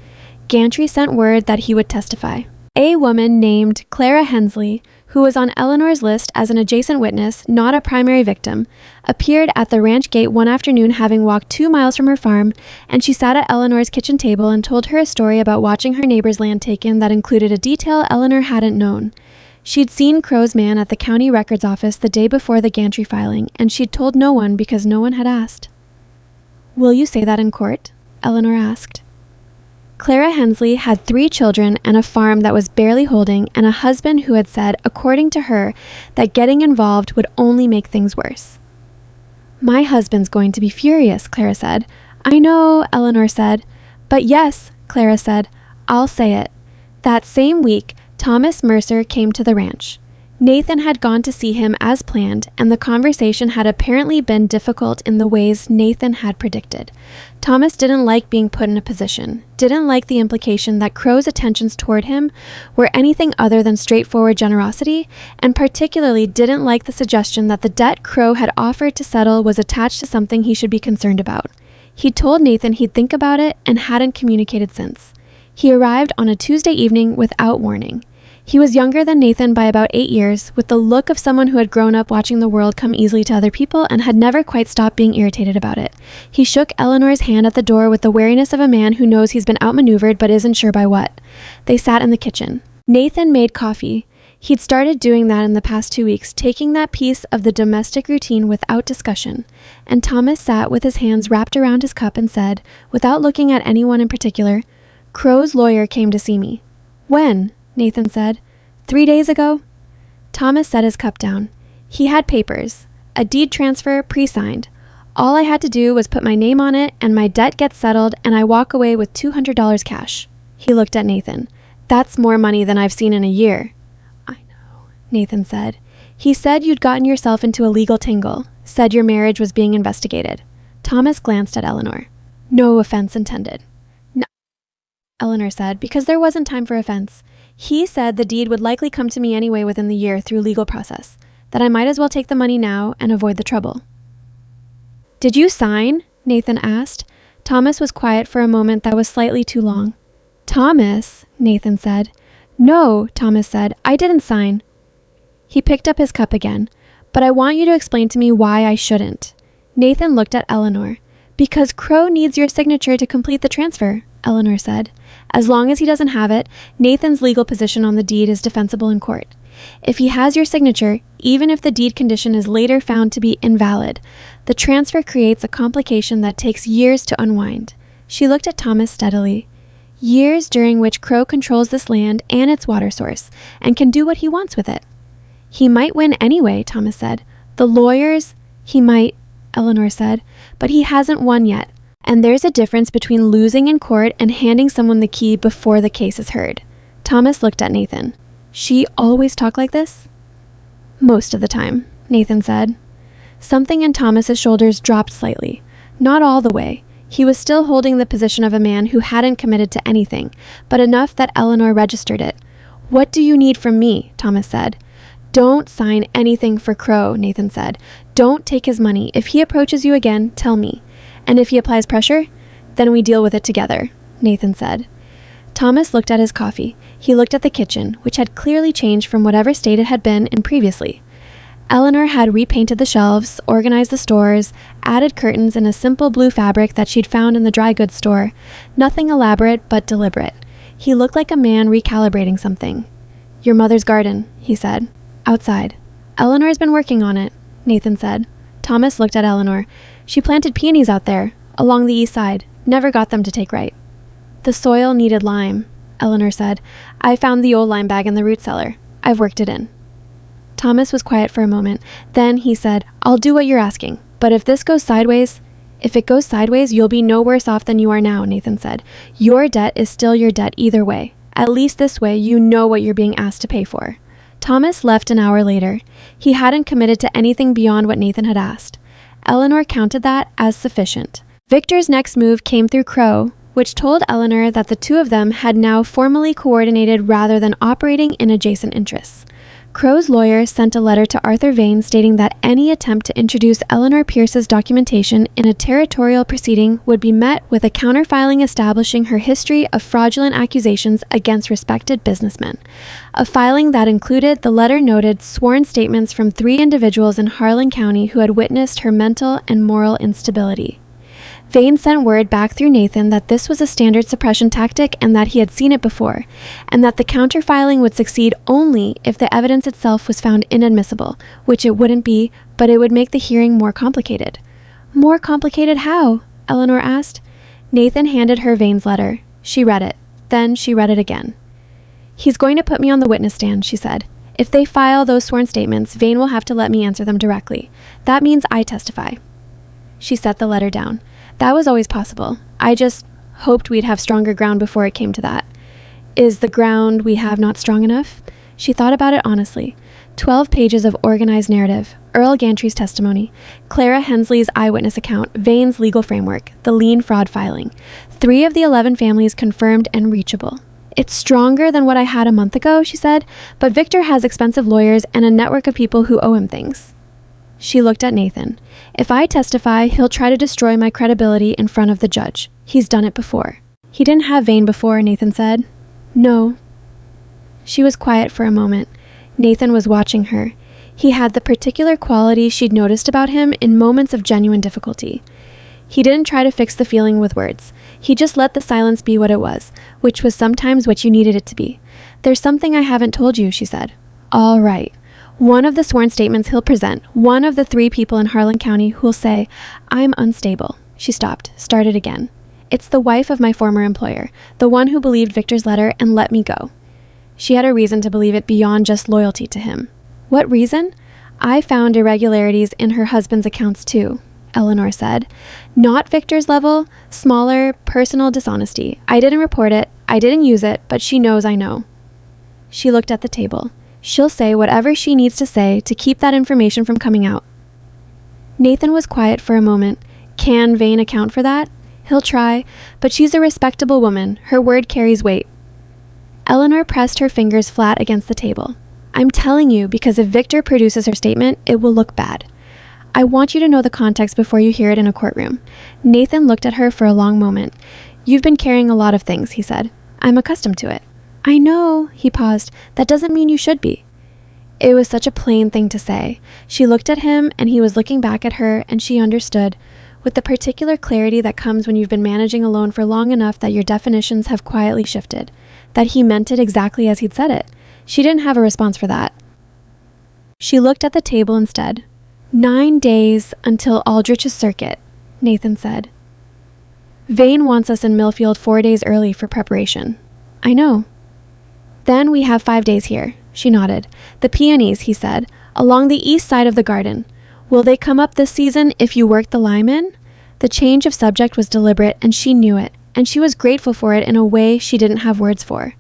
A: Gantry sent word that he would testify. A woman named Clara Hensley, who was on Eleanor's list as an adjacent witness, not a primary victim, appeared at the ranch gate one afternoon having walked 2 miles from her farm, and she sat at Eleanor's kitchen table and told her a story about watching her neighbor's land taken that included a detail Eleanor hadn't known. She'd seen Crow's man at the county records office the day before the Gantry filing, and she'd told no one because no one had asked. "Will you say that in court?" Eleanor asked. Clara Hensley had 3 children and a farm that was barely holding, and a husband who had said, according to her, that getting involved would only make things worse. "My husband's going to be furious," Clara said. "I know," Eleanor said. "But yes," Clara said, "I'll say it." That same week, Thomas Mercer came to the ranch. Nathan had gone to see him as planned, and the conversation had apparently been difficult in the ways Nathan had predicted. Thomas didn't like being put in a position, didn't like the implication that Crow's attentions toward him were anything other than straightforward generosity, and particularly didn't like the suggestion that the debt Crow had offered to settle was attached to something he should be concerned about. He told Nathan he'd think about it and hadn't communicated since. He arrived on a Tuesday evening without warning. He was younger than Nathan by about 8 years, with the look of someone who had grown up watching the world come easily to other people and had never quite stopped being irritated about it. He shook Eleanor's hand at the door with the wariness of a man who knows he's been outmaneuvered but isn't sure by what. They sat in the kitchen. Nathan made coffee. He'd started doing that in the past 2 weeks, taking that piece of the domestic routine without discussion. And Thomas sat with his hands wrapped around his cup and said, without looking at anyone in particular, "Crow's lawyer came to see me." "When?" Nathan said. 3 days ago." Thomas set his cup down. He had papers, a deed transfer pre-signed. "All I had to do was put my name on it and my debt gets settled and I walk away with $200 cash." He looked at Nathan. "That's more money than I've seen in a year." "I know," Nathan said. "He said you'd gotten yourself into a legal tangle, said your marriage was being investigated." Thomas glanced at Eleanor. "No offense intended." "No," Eleanor said, because there wasn't time for offense. "He said the deed would likely come to me anyway within the year through legal process, that I might as well take the money now and avoid the trouble." "Did you sign?" Nathan asked. Thomas was quiet for a moment that was slightly too long. "Thomas," Nathan said. "No," Thomas said, "I didn't sign." He picked up his cup again. "But I want you to explain to me why I shouldn't." Nathan looked at Eleanor. "Because Crow needs your signature to complete the transfer," Eleanor said. "As long as he doesn't have it, Nathan's legal position on the deed is defensible in court. If he has your signature, even if the deed condition is later found to be invalid, the transfer creates a complication that takes years to unwind." She looked at Thomas steadily. "Years during which Crow controls this land and its water source, and can do what he wants with it." "He might win anyway," Thomas said. "The lawyers, he might," Eleanor said, "but he hasn't won yet. And there's a difference between losing in court and handing someone the key before the case is heard." Thomas looked at Nathan. "She always talk like this?" "Most of the time," Nathan said. Something in Thomas's shoulders dropped slightly. Not all the way. He was still holding the position of a man who hadn't committed to anything, but enough that Eleanor registered it. "What do you need from me?" Thomas said. "Don't sign anything for Crow," Nathan said. "Don't take his money. If he approaches you again, tell me. And if he applies pressure, then we deal with it together," Nathan said. Thomas looked at his coffee. He looked at the kitchen, which had clearly changed from whatever state it had been in previously. Eleanor had repainted the shelves, organized the stores, added curtains in a simple blue fabric that she'd found in the dry goods store. Nothing elaborate, but deliberate. He looked like a man recalibrating something. "Your mother's garden," he said. "Outside." "Eleanor's been working on it," Nathan said. Thomas looked at Eleanor. "She planted peonies out there, along the east side. Never got them to take right." "The soil needed lime," Eleanor said. "I found the old lime bag in the root cellar. I've worked it in." Thomas was quiet for a moment. Then he said, "I'll do what you're asking. But if it goes sideways, you'll be no worse off than you are now," Nathan said. "Your debt is still your debt either way. At least this way you know what you're being asked to pay for." Thomas left an hour later. He hadn't committed to anything beyond what Nathan had asked. Eleanor counted that as sufficient. Victor's next move came through Crow, which told Eleanor that the two of them had now formally coordinated rather than operating in adjacent interests. Crow's lawyer sent a letter to Arthur Vane stating that any attempt to introduce Eleanor Pierce's documentation in a territorial proceeding would be met with a counterfiling establishing her history of fraudulent accusations against respected businessmen. A filing that included, the letter noted, sworn statements from 3 individuals in Harlan County who had witnessed her mental and moral instability. Vane sent word back through Nathan that this was a standard suppression tactic and that he had seen it before, and that the counterfiling would succeed only if the evidence itself was found inadmissible, which it wouldn't be, but it would make the hearing more complicated. "More complicated how?" Eleanor asked. Nathan handed her Vane's letter. She read it. Then she read it again. "He's going to put me on the witness stand," she said. "If they file those sworn statements, Vane will have to let me answer them directly. That means I testify." She set the letter down. "That was always possible. I just hoped we'd have stronger ground before it came to that." "Is the ground we have not strong enough?" She thought about it honestly. 12 pages of organized narrative, Earl Gantry's testimony, Clara Hensley's eyewitness account, Vane's legal framework, the lien fraud filing. 3 of the 11 families confirmed and reachable. "It's stronger than what I had a month ago," she said, "but Victor has expensive lawyers and a network of people who owe him things." She looked at Nathan. "If I testify, he'll try to destroy my credibility in front of the judge. He's done it before." "He didn't have Vane before," Nathan said. "No." She was quiet for a moment. Nathan was watching her. He had the particular quality she'd noticed about him in moments of genuine difficulty. He didn't try to fix the feeling with words. He just let the silence be what it was, which was sometimes what you needed it to be. "There's something I haven't told you," she said. "All right. One of the sworn statements he'll present, one of the 3 people in Harlan County who'll say, 'I'm unstable.'" She stopped, started again. "It's the wife of my former employer, the one who believed Victor's letter and let me go. She had a reason to believe it beyond just loyalty to him." "What reason?" "I found irregularities in her husband's accounts too," Eleanor said. "Not Victor's level, smaller, personal dishonesty. I didn't report it, I didn't use it, but she knows I know." She looked at the table. "She'll say whatever she needs to say to keep that information from coming out." Nathan was quiet for a moment. Can Vane account for that? He'll try, but she's a respectable woman. Her word carries weight. Eleanor pressed her fingers flat against the table. "I'm telling you because if Victor produces her statement, it will look bad. I want you to know the context before you hear it in a courtroom." Nathan looked at her for a long moment. "You've been carrying a lot of things," he said. "I'm accustomed to it." "I know," he paused. "That doesn't mean you should be." It was such a plain thing to say. She looked at him, and he was looking back at her, and she understood, with the particular clarity that comes when you've been managing alone for long enough that your definitions have quietly shifted, that he meant it exactly as he'd said it. She didn't have a response for that. She looked at the table instead. 9 days until Aldrich's circuit," Nathan said. "Vane wants us in Millfield 4 days early for preparation." "I know." "Then we have 5 days here." She nodded. "The peonies," he said, "along the east side of the garden. Will they come up this season if you work the lime in?" The change of subject was deliberate, and she knew it, and she was grateful for it in a way she didn't have words for.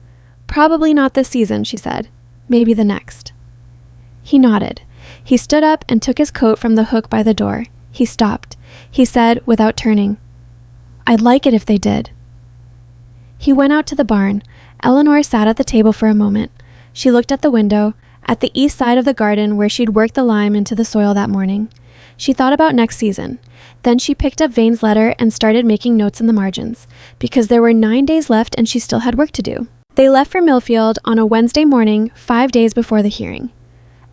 A: "Probably not this season," she said. "Maybe the next." He nodded. He stood up and took his coat from the hook by the door. He stopped. He said, without turning, "I'd like it if they did." He went out to the barn. Eleanor sat at the table for a moment. She looked at the window, at the east side of the garden where she'd worked the lime into the soil that morning. She thought about next season. Then she picked up Vane's letter and started making notes in the margins, because there were 9 days left and she still had work to do. They left for Millfield on a Wednesday morning, 5 days before the hearing.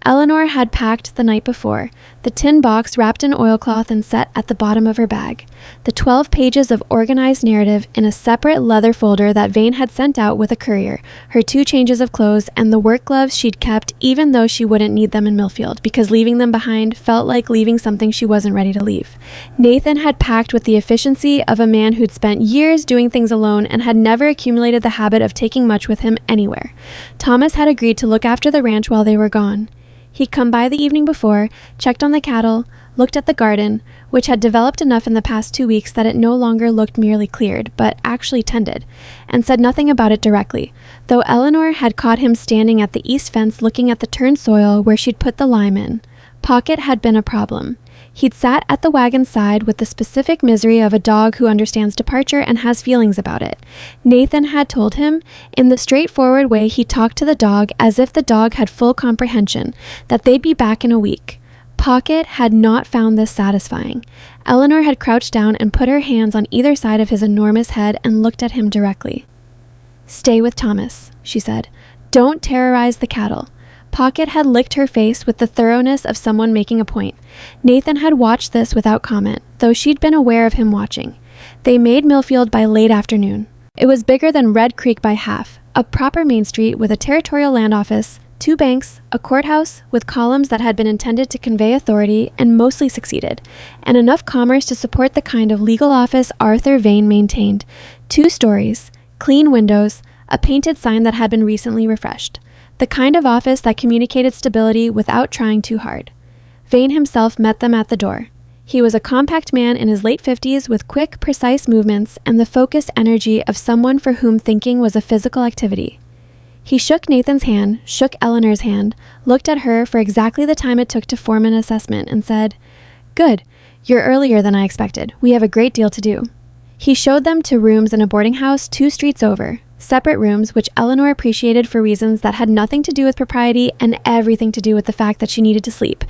A: Eleanor had packed the night before, the tin box wrapped in oilcloth and set at the bottom of her bag, the 12 pages of organized narrative in a separate leather folder that Vane had sent out with a courier, her 2 changes of clothes, and the work gloves she'd kept even though she wouldn't need them in Millfield, because leaving them behind felt like leaving something she wasn't ready to leave. Nathan had packed with the efficiency of a man who'd spent years doing things alone and had never accumulated the habit of taking much with him anywhere. Thomas had agreed to look after the ranch while they were gone. He'd come by the evening before, checked on the cattle, looked at the garden, which had developed enough in the past 2 weeks that it no longer looked merely cleared, but actually tended, and said nothing about it directly, though Eleanor had caught him standing at the east fence looking at the turned soil where she'd put the lime in. Pocket had been a problem. He'd sat at the wagon's side with the specific misery of a dog who understands departure and has feelings about it. Nathan had told him, in the straightforward way he talked to the dog as if the dog had full comprehension, that they'd be back in a week. Pocket had not found this satisfying. Eleanor had crouched down and put her hands on either side of his enormous head and looked at him directly. "Stay with Thomas," she said. "Don't terrorize the cattle." Pocket had licked her face with the thoroughness of someone making a point. Nathan had watched this without comment, though she'd been aware of him watching. They made Millfield by late afternoon. It was bigger than Red Creek by half, a proper main street with a territorial land office, 2 banks, a courthouse with columns that had been intended to convey authority and mostly succeeded, and enough commerce to support the kind of legal office Arthur Vane maintained. 2 stories, clean windows, a painted sign that had been recently refreshed. The kind of office that communicated stability without trying too hard. Vane himself met them at the door. He was a compact man in his late 50s with quick, precise movements and the focused energy of someone for whom thinking was a physical activity. He shook Nathan's hand, shook Eleanor's hand, looked at her for exactly the time it took to form an assessment, and said, "Good. You're earlier than I expected. We have a great deal to do." He showed them to rooms in a boarding house 2 streets over. Separate rooms, which Eleanor appreciated for reasons that had nothing to do with propriety and everything to do with the fact that she needed to sleep,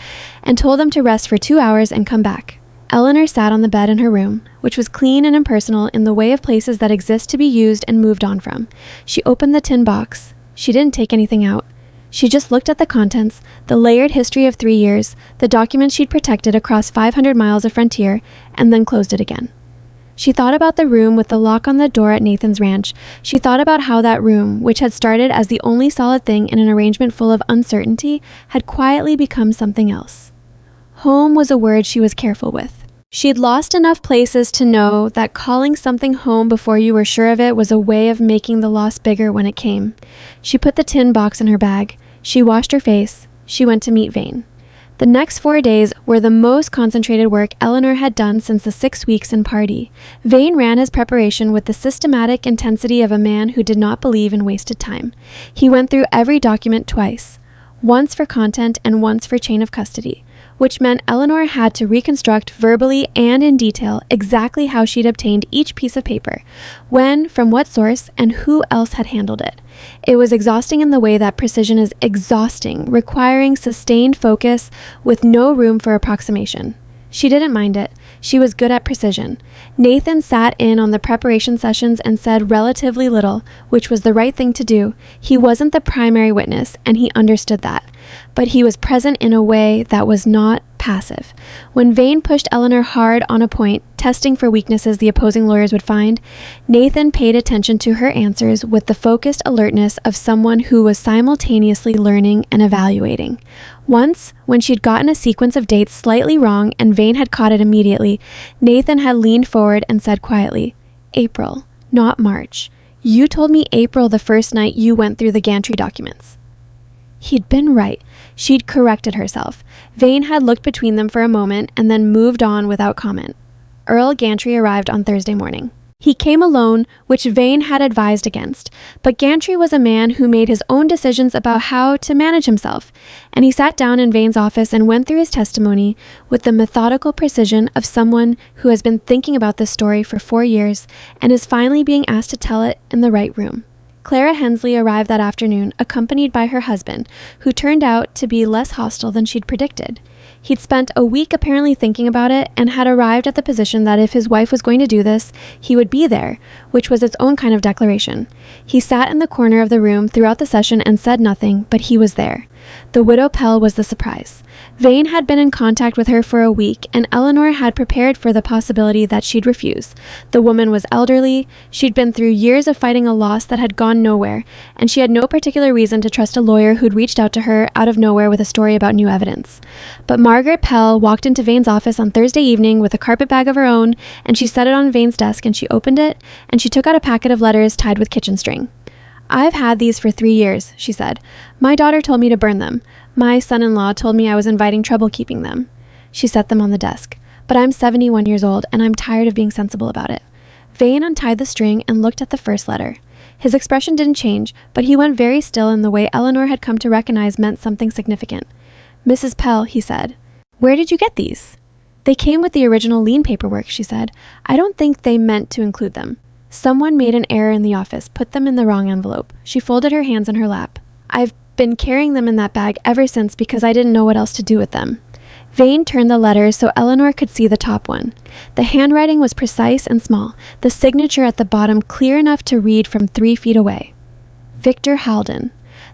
A: and told them to rest for 2 hours and come back. Eleanor sat on the bed in her room, which was clean and impersonal in the way of places that exist to be used and moved on from. She opened the tin box. She didn't take anything out. She just looked at the contents, the layered history of 3 years, the documents she'd protected across 500 miles of frontier, and then closed it again. She thought about the room with the lock on the door at Nathan's ranch. She thought about how that room, which had started as the only solid thing in an arrangement full of uncertainty, had quietly become something else. Home was a word she was careful with. She'd lost enough places to know that calling something home before you were sure of it was a way of making the loss bigger when it came. She put the tin box in her bag. She washed her face. She went to meet Vane. The next 4 days were the most concentrated work Eleanor had done since the 6 weeks in Party. Vane ran his preparation with the systematic intensity of a man who did not believe in wasted time. He went through every document twice, once for content and once for chain of custody, which meant Eleanor had to reconstruct verbally and in detail exactly how she'd obtained each piece of paper, when, from what source, and who else had handled it. It was exhausting in the way that precision is exhausting, requiring sustained focus with no room for approximation. She didn't mind it. She was good at precision. Nathan sat in on the preparation sessions and said relatively little, which was the right thing to do. He wasn't the primary witness, and he understood that. But he was present in a way that was not passive. When Vane pushed Eleanor hard on a point, testing for weaknesses the opposing lawyers would find, Nathan paid attention to her answers with the focused alertness of someone who was simultaneously learning and evaluating. Once, when she'd gotten a sequence of dates slightly wrong and Vane had caught it immediately, Nathan had leaned forward and said quietly, "April, not March. You told me April the first night you went through the gantry documents." He'd been right. She'd corrected herself. Vane had looked between them for a moment and then moved on without comment. Earl Gantry arrived on Thursday morning. He came alone, which Vane had advised against, but Gantry was a man who made his own decisions about how to manage himself, and he sat down in Vane's office and went through his testimony with the methodical precision of someone who has been thinking about this story for 4 years and is finally being asked to tell it in the right room. Clara Hensley arrived that afternoon, accompanied by her husband, who turned out to be less hostile than she'd predicted. He'd spent a week apparently thinking about it and had arrived at the position that if his wife was going to do this, he would be there, which was its own kind of declaration. He sat in the corner of the room throughout the session and said nothing, but he was there. The widow Pell was the surprise. Vane had been in contact with her for a week, and Eleanor had prepared for the possibility that she'd refuse. The woman was elderly, she'd been through years of fighting a loss that had gone nowhere, and she had no particular reason to trust a lawyer who'd reached out to her out of nowhere with a story about new evidence. But Margaret Pell walked into Vane's office on Thursday evening with a carpet bag of her own, and she set it on Vane's desk, and she opened it, and she took out a packet of letters tied with kitchen string. "I've had these for 3 years," she said. "My daughter told me to burn them. My son-in-law told me I was inviting trouble keeping them." She set them on the desk. "But I'm 71 years old, and I'm tired of being sensible about it." Vane untied the string and looked at the first letter. His expression didn't change, but he went very still in the way Eleanor had come to recognize meant something significant. "Mrs. Pell," he said, "where did you get these?" "They came with the original lien paperwork," she said. "I don't think they meant to include them. Someone made an error in the office, put them in the wrong envelope." She folded her hands in her lap. "I've been carrying them in that bag ever since because I didn't know what else to do with them." Vane turned the letters so Eleanor could see the top one. The handwriting was precise and small, the signature at the bottom clear enough to read from 3 feet away. Victor Halden.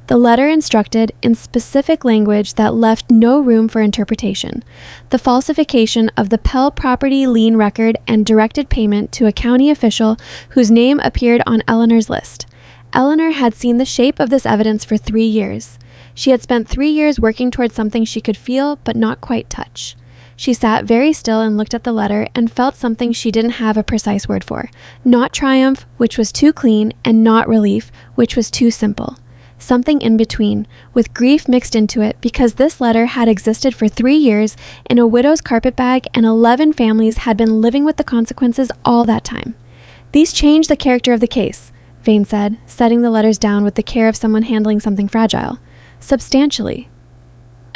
A: The letter instructed in specific language that left no room for interpretation. The falsification of the Pell property lien record and directed payment to a county official whose name appeared on Eleanor's list. Eleanor had seen the shape of this evidence for 3 years. She had spent 3 years working towards something she could feel but not quite touch. She sat very still and looked at the letter and felt something she didn't have a precise word for. Not triumph, which was too clean, and not relief, which was too simple. Something in between, with grief mixed into it, because this letter had existed for 3 years in a widow's carpet bag and 11 families had been living with the consequences all that time. "These change the character of the case," Vane said, setting the letters down with the care of someone handling something fragile. "Substantially."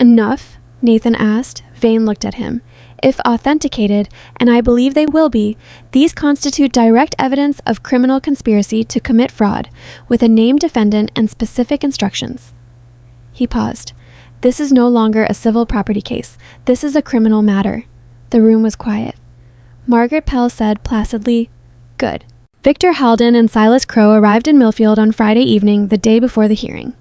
A: "Enough?" Nathan asked. Vane looked at him. "If authenticated, and I believe they will be, these constitute direct evidence of criminal conspiracy to commit fraud, with a named defendant and specific instructions." He paused. "This is no longer a civil property case. This is a criminal matter." The room was quiet. Margaret Pell said placidly, "Good." Victor Halden and Silas Crow arrived in Millfield on Friday evening, the day before the hearing.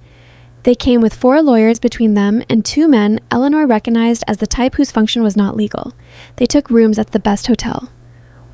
A: They came with 4 lawyers between them and 2 men Eleanor recognized as the type whose function was not legal. They took rooms at the best hotel.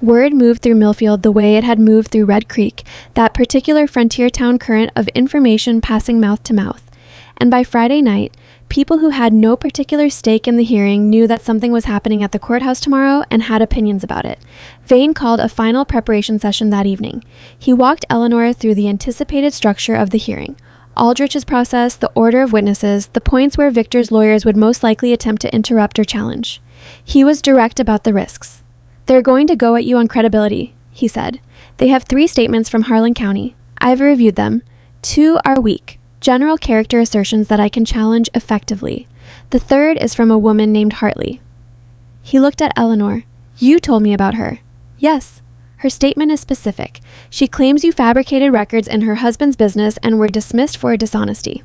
A: Word moved through Millfield the way it had moved through Red Creek, that particular frontier town current of information passing mouth to mouth. And by Friday night, people who had no particular stake in the hearing knew that something was happening at the courthouse tomorrow and had opinions about it. Vane called a final preparation session that evening. He walked Eleanor through the anticipated structure of the hearing. Aldrich's process, the order of witnesses, the points where Victor's lawyers would most likely attempt to interrupt or challenge. He was direct about the risks. "They're going to go at you on credibility," he said. "They have 3 statements from Harlan County. I've reviewed them. 2 are weak, general character assertions that I can challenge effectively. The 3rd is from a woman named Hartley." He looked at Eleanor. "You told me about her." "Yes. Her statement is specific. She claims you fabricated records in her husband's business and were dismissed for dishonesty."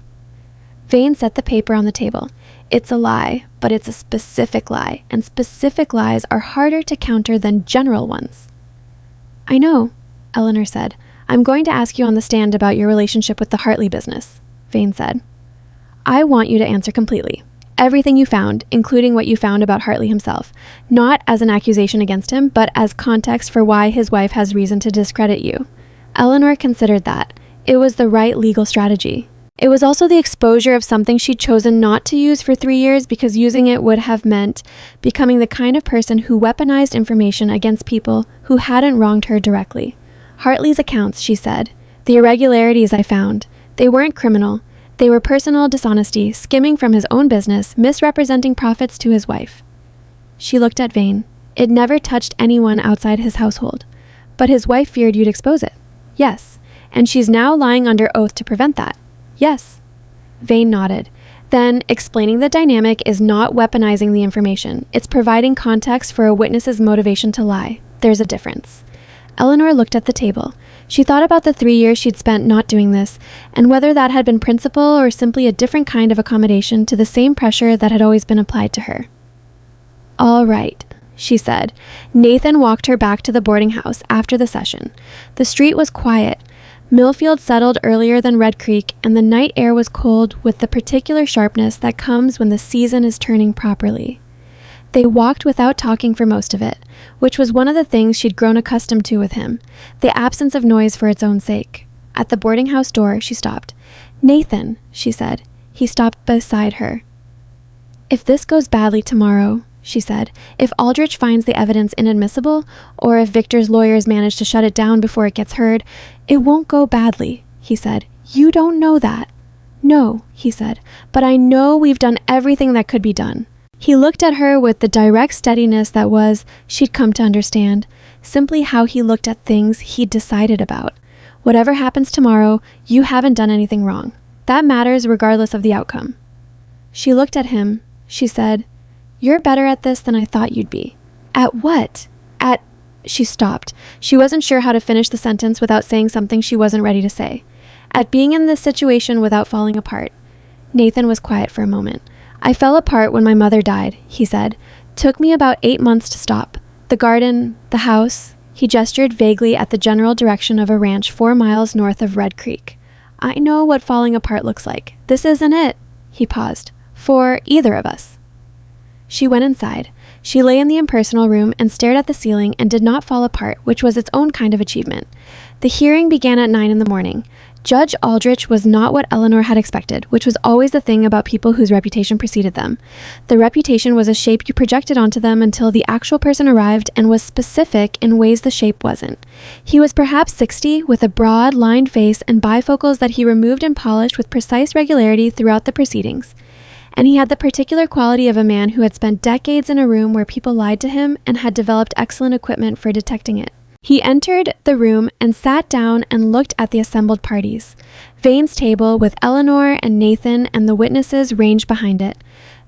A: Vane set the paper on the table. "It's a lie, but it's a specific lie, and specific lies are harder to counter than general ones." "I know," Eleanor said. "I'm going to ask you on the stand about your relationship with the Hartley business," Vane said. "I want you to answer completely. Everything you found, including what you found about Hartley himself, not as an accusation against him, but as context for why his wife has reason to discredit you." Eleanor considered that. It was the right legal strategy. It was also the exposure of something she'd chosen not to use for 3 years because using it would have meant becoming the kind of person who weaponized information against people who hadn't wronged her directly. "Hartley's accounts," she said. "The irregularities I found. They weren't criminal. They were personal dishonesty, skimming from his own business, misrepresenting profits to his wife." She looked at Vane. "It never touched anyone outside his household. But his wife feared you'd expose it." "Yes. And she's now lying under oath to prevent that." "Yes." Vane nodded. "Then, explaining the dynamic is not weaponizing the information. It's providing context for a witness's motivation to lie. There's a difference." Eleanor looked at the table. She thought about the 3 years she'd spent not doing this, and whether that had been principle or simply a different kind of accommodation to the same pressure that had always been applied to her. "All right," she said. Nathan walked her back to the boarding house after the session. The street was quiet. Millfield settled earlier than Red Creek, and the night air was cold with the particular sharpness that comes when the season is turning properly. They walked without talking for most of it, which was one of the things she'd grown accustomed to with him, the absence of noise for its own sake. At the boarding house door, she stopped. "Nathan," she said. He stopped beside her. "If this goes badly tomorrow," she said, "if Aldrich finds the evidence inadmissible, or if Victor's lawyers manage to shut it down before it gets heard, it won't go badly," he said. "You don't know that." "No," he said, "but I know we've done everything that could be done." He looked at her with the direct steadiness that was, she'd come to understand, simply how he looked at things he'd decided about. Whatever happens tomorrow, you haven't done anything wrong. That matters regardless of the outcome. She looked at him. She said, "You're better at this than I thought you'd be." "At what?" "At..." She stopped. She wasn't sure how to finish the sentence without saying something she wasn't ready to say. "At being in this situation without falling apart." Nathan was quiet for a moment. "I fell apart when my mother died," he said. "Took me about 8 months to stop. The garden, the house..." He gestured vaguely at the general direction of a ranch 4 miles north of Red Creek. "I know what falling apart looks like. This isn't it." He paused. "For either of us." She went inside. She lay in the impersonal room and stared at the ceiling and did not fall apart, which was its own kind of achievement. The hearing began at 9 in the morning. Judge Aldrich was not what Eleanor had expected, which was always the thing about people whose reputation preceded them. The reputation was a shape you projected onto them until the actual person arrived and was specific in ways the shape wasn't. He was perhaps 60, with a broad, lined face and bifocals that he removed and polished with precise regularity throughout the proceedings. And he had the particular quality of a man who had spent decades in a room where people lied to him and had developed excellent equipment for detecting it. He entered the room and sat down and looked at the assembled parties. Vane's table with Eleanor and Nathan and the witnesses ranged behind it.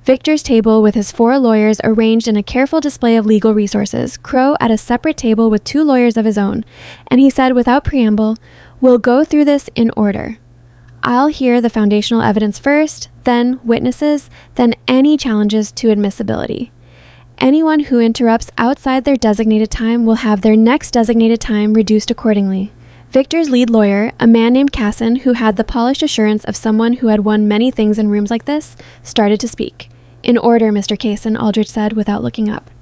A: Victor's table with his 4 lawyers arranged in a careful display of legal resources, Crow at a separate table with 2 lawyers of his own. And he said without preamble, "We'll go through this in order. I'll hear the foundational evidence first, then witnesses, then any challenges to admissibility. Anyone who interrupts outside their designated time will have their next designated time reduced accordingly." Victor's lead lawyer, a man named Casson, who had the polished assurance of someone who had won many things in rooms like this, started to speak. "In order, Mr. Casson," Aldrich said without looking up.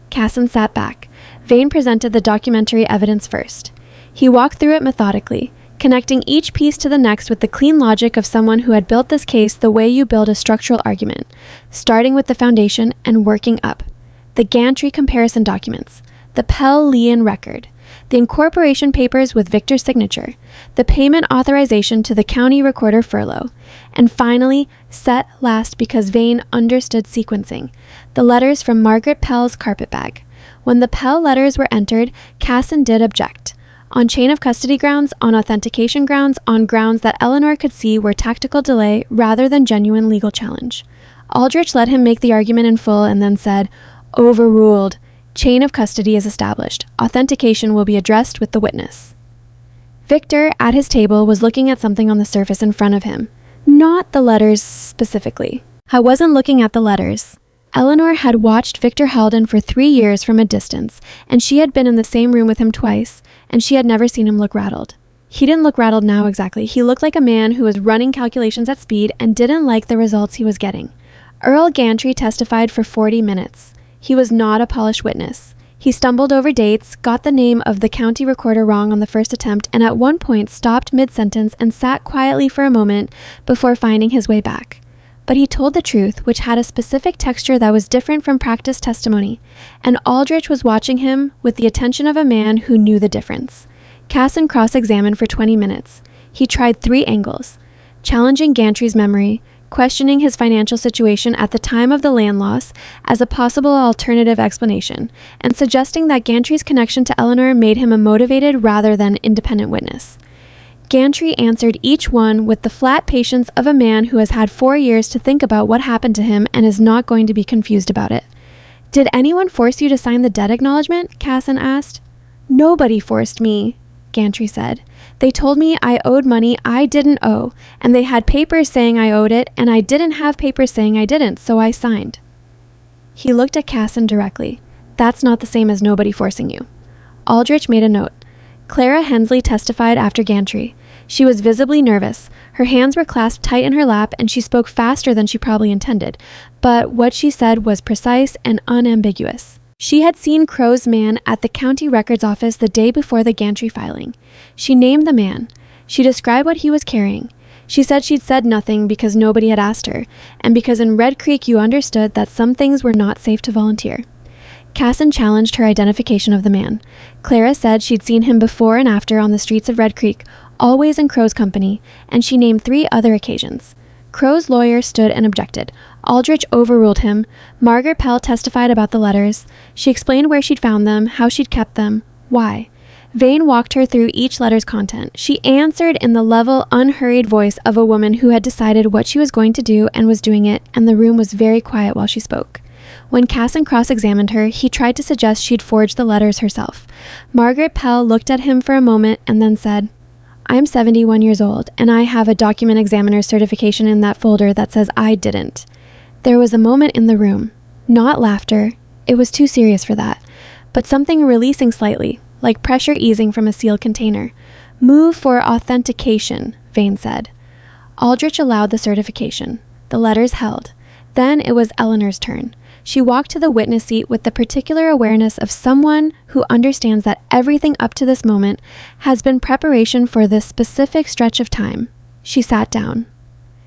A: Casson sat back. Vane presented the documentary evidence first. He walked through it methodically, connecting each piece to the next with the clean logic of someone who had built this case the way you build a structural argument, starting with the foundation and working up. The gantry comparison documents, the Pell-Leon record, the incorporation papers with Victor's signature, the payment authorization to the county recorder furlough, and finally, set last because Vane understood sequencing, the letters from Margaret Pell's carpetbag. When the Pell letters were entered, Casson did object. On chain of custody grounds, on authentication grounds, on grounds that Eleanor could see were tactical delay rather than genuine legal challenge. Aldrich let him make the argument in full and then said, "Overruled. Chain of custody is established. Authentication will be addressed with the witness." Victor, at his table, was looking at something on the surface in front of him. Not the letters specifically. I wasn't looking at the letters. Eleanor had watched Victor Halden for 3 years from a distance, and she had been in the same room with him twice, and she had never seen him look rattled. He didn't look rattled now exactly. He looked like a man who was running calculations at speed and didn't like the results he was getting. Earl Gantry testified for 40 minutes. He was not a polished witness. He stumbled over dates, got the name of the county recorder wrong on the first attempt, and at one point stopped mid-sentence and sat quietly for a moment before finding his way back. But he told the truth, which had a specific texture that was different from practice testimony, and Aldrich was watching him with the attention of a man who knew the difference. Casson cross-examined for 20 minutes. He tried 3 angles: challenging Gantry's memory, questioning his financial situation at the time of the land loss as a possible alternative explanation, and suggesting that Gantry's connection to Eleanor made him a motivated rather than independent witness. Gantry answered each one with the flat patience of a man who has had 4 years to think about what happened to him and is not going to be confused about it. "Did anyone force you to sign the debt acknowledgement?" Casson asked. "Nobody forced me," Gantry said. "They told me I owed money I didn't owe, and they had papers saying I owed it, and I didn't have papers saying I didn't, so I signed." He looked at Casson directly. "That's not the same as nobody forcing you." Aldrich made a note. Clara Hensley testified after gantry. She was visibly nervous. Her hands were clasped tight in her lap, and she spoke faster than she probably intended. But what she said was precise and unambiguous. She had seen Crow's man at the county records office the day before the gantry filing. She named the man. She described what he was carrying. She said she'd said nothing because nobody had asked her, and because in Red Creek you understood that some things were not safe to volunteer. Casson challenged her identification of the man. Clara said she'd seen him before and after on the streets of Red Creek, always in Crow's company, and she named 3 other occasions. Crow's lawyer stood and objected. Aldrich overruled him. Margaret Pell testified about the letters. She explained where she'd found them, how she'd kept them, why. Vane walked her through each letter's content. She answered in the level, unhurried voice of a woman who had decided what she was going to do and was doing it, and the room was very quiet while she spoke. When Casson cross-examined her, he tried to suggest she'd forged the letters herself. Margaret Pell looked at him for a moment and then said, "I'm 71 years old, and I have a document examiner's certification in that folder that says I didn't." There was a moment in the room. Not laughter. It was too serious for that. But something releasing slightly, like pressure easing from a sealed container. "Move for authentication," Vane said. Aldrich allowed the certification. The letters held. Then it was Eleanor's turn. She walked to the witness seat with the particular awareness of someone who understands that everything up to this moment has been preparation for this specific stretch of time. She sat down.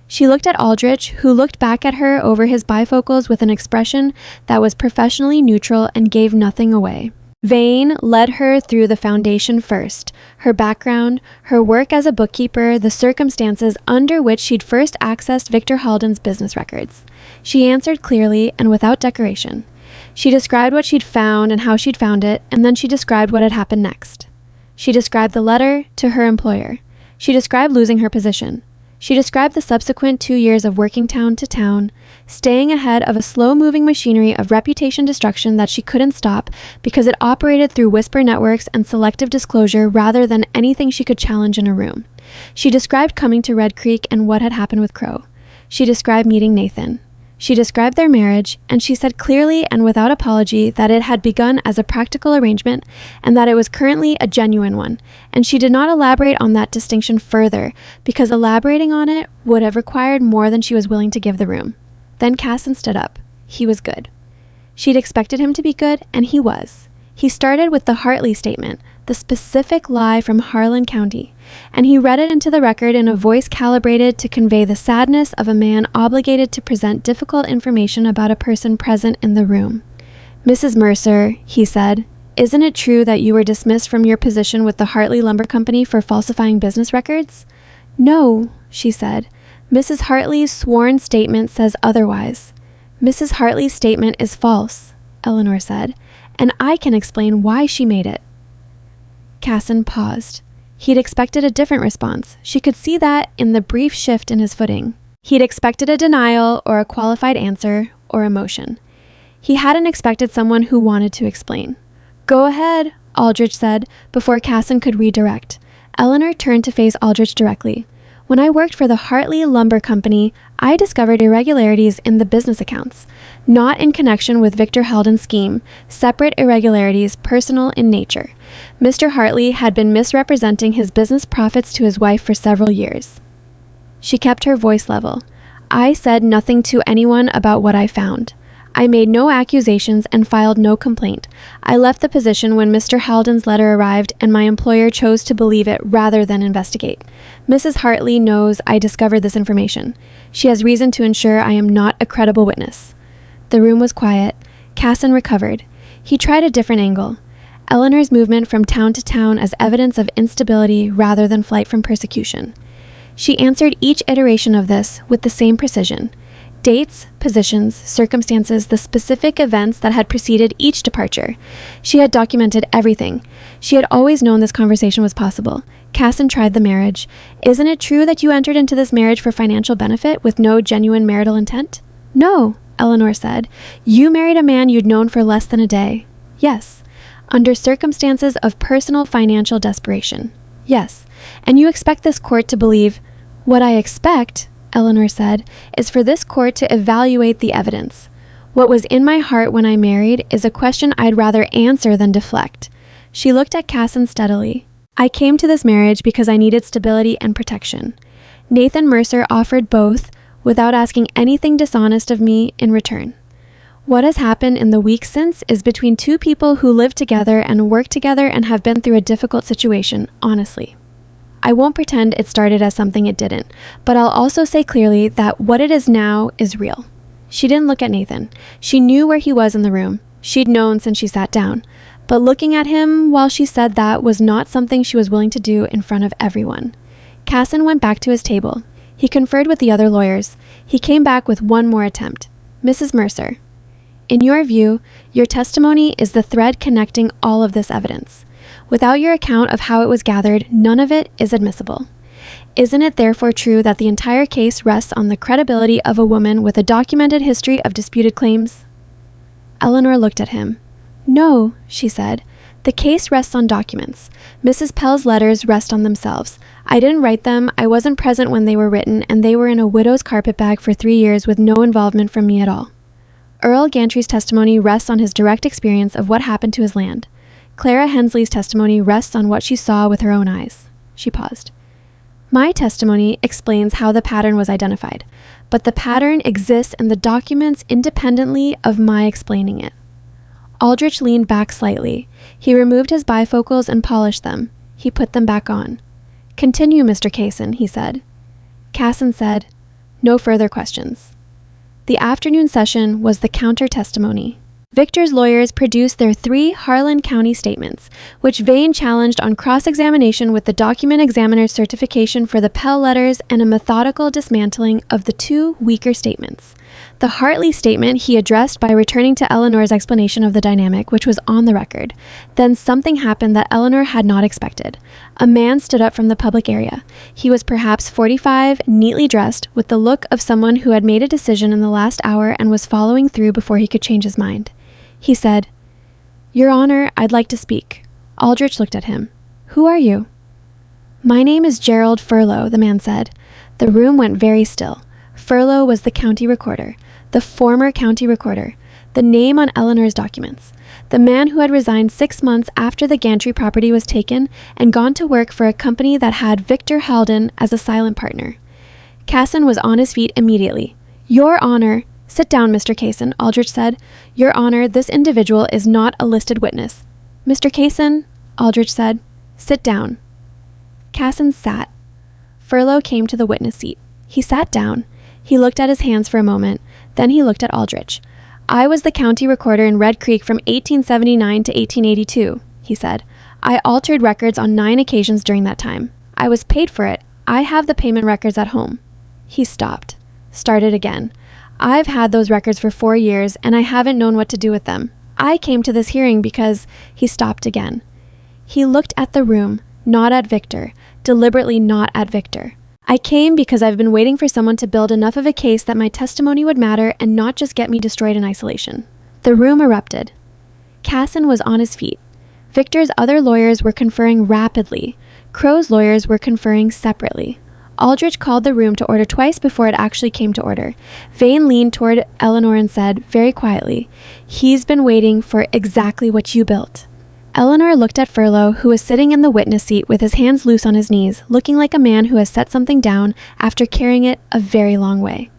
A: She looked at Aldrich, who looked back at her over his bifocals with an expression that was professionally neutral and gave nothing away. Vane led her through the foundation first, her background, her work as a bookkeeper, the circumstances under which she'd first accessed Victor Halden's business records. She answered clearly and without decoration. She described what she'd found and how she'd found it, and then she described what had happened next. She described the letter to her employer. She described losing her position. She described the subsequent 2 years of working town to town, staying ahead of a slow-moving machinery of reputation destruction that she couldn't stop because it operated through whisper networks and selective disclosure rather than anything she could challenge in a room. She described coming to Red Creek and what had happened with Crow. She described meeting Nathan. She described their marriage, and she said clearly and without apology that it had begun as a practical arrangement and that it was currently a genuine one, and she did not elaborate on that distinction further, because elaborating on it would have required more than she was willing to give the room. Then Casson stood up. He was good. She'd expected him to be good, and he was. He started with the Hartley statement, the specific lie from Harlan County, and he read it into the record in a voice calibrated to convey the sadness of a man obligated to present difficult information about a person present in the room. "Mrs. Mercer," he said, "isn't it true that you were dismissed from your position with the Hartley Lumber Company for falsifying business records?" "No," she said. "Mrs. Hartley's sworn statement says otherwise." "Mrs. Hartley's statement is false," Eleanor said, "and I can explain why she made it." Casson paused. He'd expected a different response. She could see that in the brief shift in his footing. He'd expected a denial or a qualified answer or emotion. He hadn't expected someone who wanted to explain. "Go ahead," Aldrich said, before Casson could redirect. Eleanor turned to face Aldrich directly. "When I worked for the Hartley Lumber Company, I discovered irregularities in the business accounts, not in connection with Victor Halden's scheme, separate irregularities, personal in nature. Mr. Hartley had been misrepresenting his business profits to his wife for several years." She kept her voice level. "I said nothing to anyone about what I found. I made no accusations and filed no complaint. I left the position when Mr. Halden's letter arrived, and my employer chose to believe it rather than investigate. Mrs. Hartley knows I discovered this information. She has reason to ensure I am not a credible witness." The room was quiet. Casson recovered. He tried a different angle. Eleanor's movement from town to town as evidence of instability rather than flight from persecution. She answered each iteration of this with the same precision. Dates, positions, circumstances, the specific events that had preceded each departure. She had documented everything. She had always known this conversation was possible. Casson tried the marriage. "Isn't it true that you entered into this marriage for financial benefit with no genuine marital intent?" "No," Eleanor said. "You married a man you'd known for less than a day." "Yes." "Under circumstances of personal financial desperation." "Yes." "And you expect this court to believe—" "What I expect," Eleanor said, "is for this court to evaluate the evidence. What was in my heart when I married is a question I'd rather answer than deflect." She looked at Casson steadily. I came to this marriage because I needed stability and protection. Nathan Mercer offered both without asking anything dishonest of me in return. What has happened in the weeks since is between two people who live together and work together and have been through a difficult situation, honestly. I won't pretend it started as something it didn't, but I'll also say clearly that what it is now is real. She didn't look at Nathan. She knew where he was in the room. She'd known since she sat down. But looking at him while she said that was not something she was willing to do in front of everyone. Casson went back to his table. He conferred with the other lawyers. He came back with one more attempt. Mrs. Mercer, in your view, your testimony is the thread connecting all of this evidence. Without your account of how it was gathered, none of it is admissible. Isn't it therefore true that the entire case rests on the credibility of a woman with a documented history of disputed claims? Eleanor looked at him. No, she said. The case rests on documents. Mrs. Pell's letters rest on themselves. I didn't write them, I wasn't present when they were written, and they were in a widow's carpetbag for 3 years with no involvement from me at all. Earl Gantry's testimony rests on his direct experience of what happened to his land. Clara Hensley's testimony rests on what she saw with her own eyes. She paused. My testimony explains how the pattern was identified, but the pattern exists in the documents independently of my explaining it. Aldrich leaned back slightly. He removed his bifocals and polished them. He put them back on. Continue, Mr. Casson, he said. Casson said, no further questions. The afternoon session was the counter-testimony. Victor's lawyers produced their 3 Harlan County statements, which Vane challenged on cross-examination with the document examiner's certification for the Pell letters and a methodical dismantling of the 2 weaker statements. The Hartley statement he addressed by returning to Eleanor's explanation of the dynamic, which was on the record. Then something happened that Eleanor had not expected. A man stood up from the public area. He was perhaps 45, neatly dressed, with the look of someone who had made a decision in the last hour and was following through before he could change his mind. He said, Your Honor, I'd like to speak. Aldrich looked at him. Who are you? My name is Gerald Furlow, the man said. The room went very still. Furlow was the county recorder, the former county recorder, the name on Eleanor's documents, the man who had resigned 6 months after the Gantry property was taken and gone to work for a company that had Victor Halden as a silent partner. Casson was on his feet immediately. Your Honor, sit down, Mr. Casson, Aldrich said. Your Honor, this individual is not a listed witness. Mr. Casson, Aldrich said, sit down. Casson sat. Furlow came to the witness seat. He sat down. He looked at his hands for a moment. Then he looked at Aldrich. I was the county recorder in Red Creek from 1879 to 1882, he said. I altered records on 9 occasions during that time. I was paid for it. I have the payment records at home. He stopped. Started again. I've had those records for 4 years, and I haven't known what to do with them. I came to this hearing because... He stopped again. He looked at the room, not at Victor, deliberately not at Victor. I came because I've been waiting for someone to build enough of a case that my testimony would matter and not just get me destroyed in isolation. The room erupted. Casson was on his feet. Victor's other lawyers were conferring rapidly. Crow's lawyers were conferring separately. Aldrich called the room to order twice before it actually came to order. Vane leaned toward Eleanor and said, very quietly, He's been waiting for exactly what you built. Eleanor looked at Furlow, who was sitting in the witness seat with his hands loose on his knees, looking like a man who has set something down after carrying it a very long way.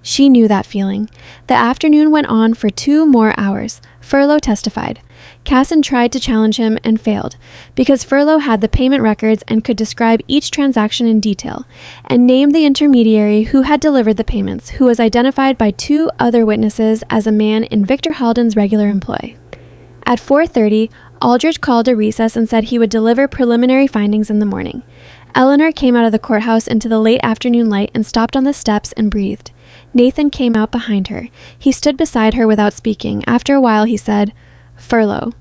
A: She knew that feeling. The afternoon went on for 2 more hours. Furlow testified. Casson tried to challenge him and failed, because Furlow had the payment records and could describe each transaction in detail, and named the intermediary who had delivered the payments, who was identified by 2 other witnesses as a man in Victor Halden's regular employ. At 4:30, Aldrich called a recess and said he would deliver preliminary findings in the morning. Eleanor came out of the courthouse into the late afternoon light and stopped on the steps and breathed. Nathan came out behind her. He stood beside her without speaking. After a while, he said, Furlow.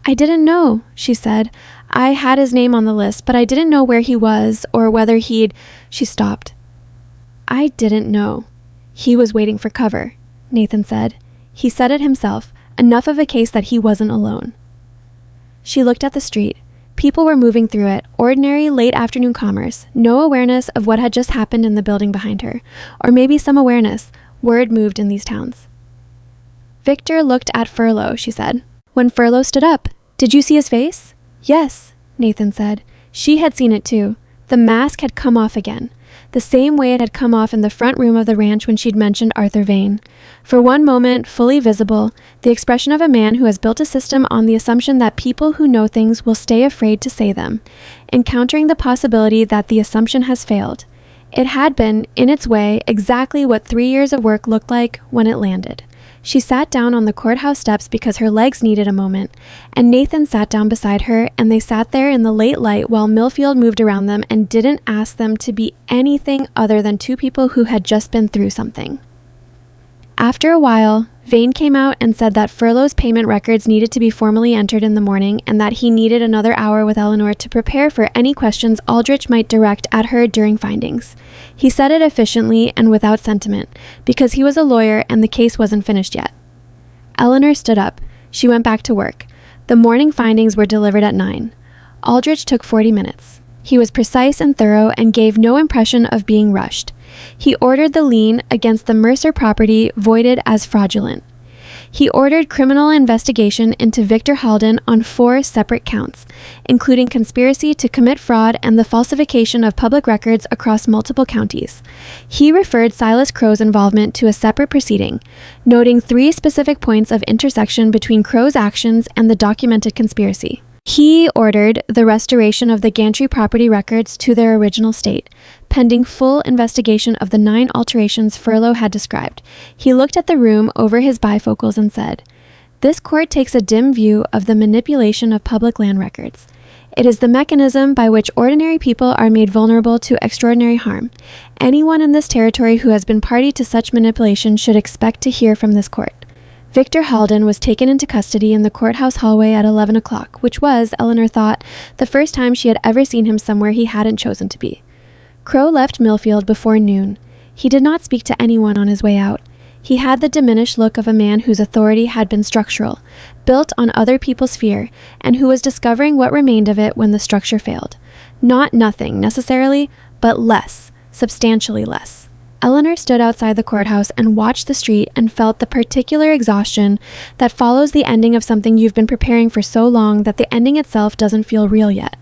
A: I didn't know, she said. I had his name on the list, but I didn't know where he was or whether he'd... She stopped. I didn't know. He was waiting for cover, Nathan said. He said it himself, enough of a case that he wasn't alone. She looked at the street. People were moving through it, ordinary late afternoon commerce, no awareness of what had just happened in the building behind her, or maybe some awareness. Word moved in these towns. Victor looked at Furlow, she said. When Furlow stood up, did you see his face? Yes, Nathan said. She had seen it too. The mask had come off again, the same way it had come off in the front room of the ranch when she'd mentioned Arthur Vane. For one moment, fully visible, the expression of a man who has built a system on the assumption that people who know things will stay afraid to say them, encountering the possibility that the assumption has failed. It had been, in its way, exactly what 3 years of work looked like when it landed. She sat down on the courthouse steps because her legs needed a moment, and Nathan sat down beside her, and they sat there in the late light while Millfield moved around them and didn't ask them to be anything other than two people who had just been through something. After a while, Vane came out and said that Furlough's payment records needed to be formally entered in the morning and that he needed another hour with Eleanor to prepare for any questions Aldrich might direct at her during findings. He said it efficiently and without sentiment, because he was a lawyer and the case wasn't finished yet. Eleanor stood up. She went back to work. The morning findings were delivered at 9. Aldrich took 40 minutes. He was precise and thorough and gave no impression of being rushed. He ordered the lien against the Mercer property voided as fraudulent. He ordered criminal investigation into Victor Halden on 4 separate counts, including conspiracy to commit fraud and the falsification of public records across multiple counties. He referred Silas Crow's involvement to a separate proceeding, noting 3 specific points of intersection between Crow's actions and the documented conspiracy. He ordered the restoration of the Gantry property records to their original state, pending full investigation of the 9 alterations Furlough had described. He looked at the room over his bifocals and said, "This court takes a dim view of the manipulation of public land records. It is the mechanism by which ordinary people are made vulnerable to extraordinary harm. Anyone in this territory who has been party to such manipulation should expect to hear from this court." Victor Halden was taken into custody in the courthouse hallway at 11 o'clock, which was, Eleanor thought, the first time she had ever seen him somewhere he hadn't chosen to be. Crow left Millfield before noon. He did not speak to anyone on his way out. He had the diminished look of a man whose authority had been structural, built on other people's fear, and who was discovering what remained of it when the structure failed. Not nothing, necessarily, but less, substantially less. Eleanor stood outside the courthouse and watched the street and felt the particular exhaustion that follows the ending of something you've been preparing for so long that the ending itself doesn't feel real yet.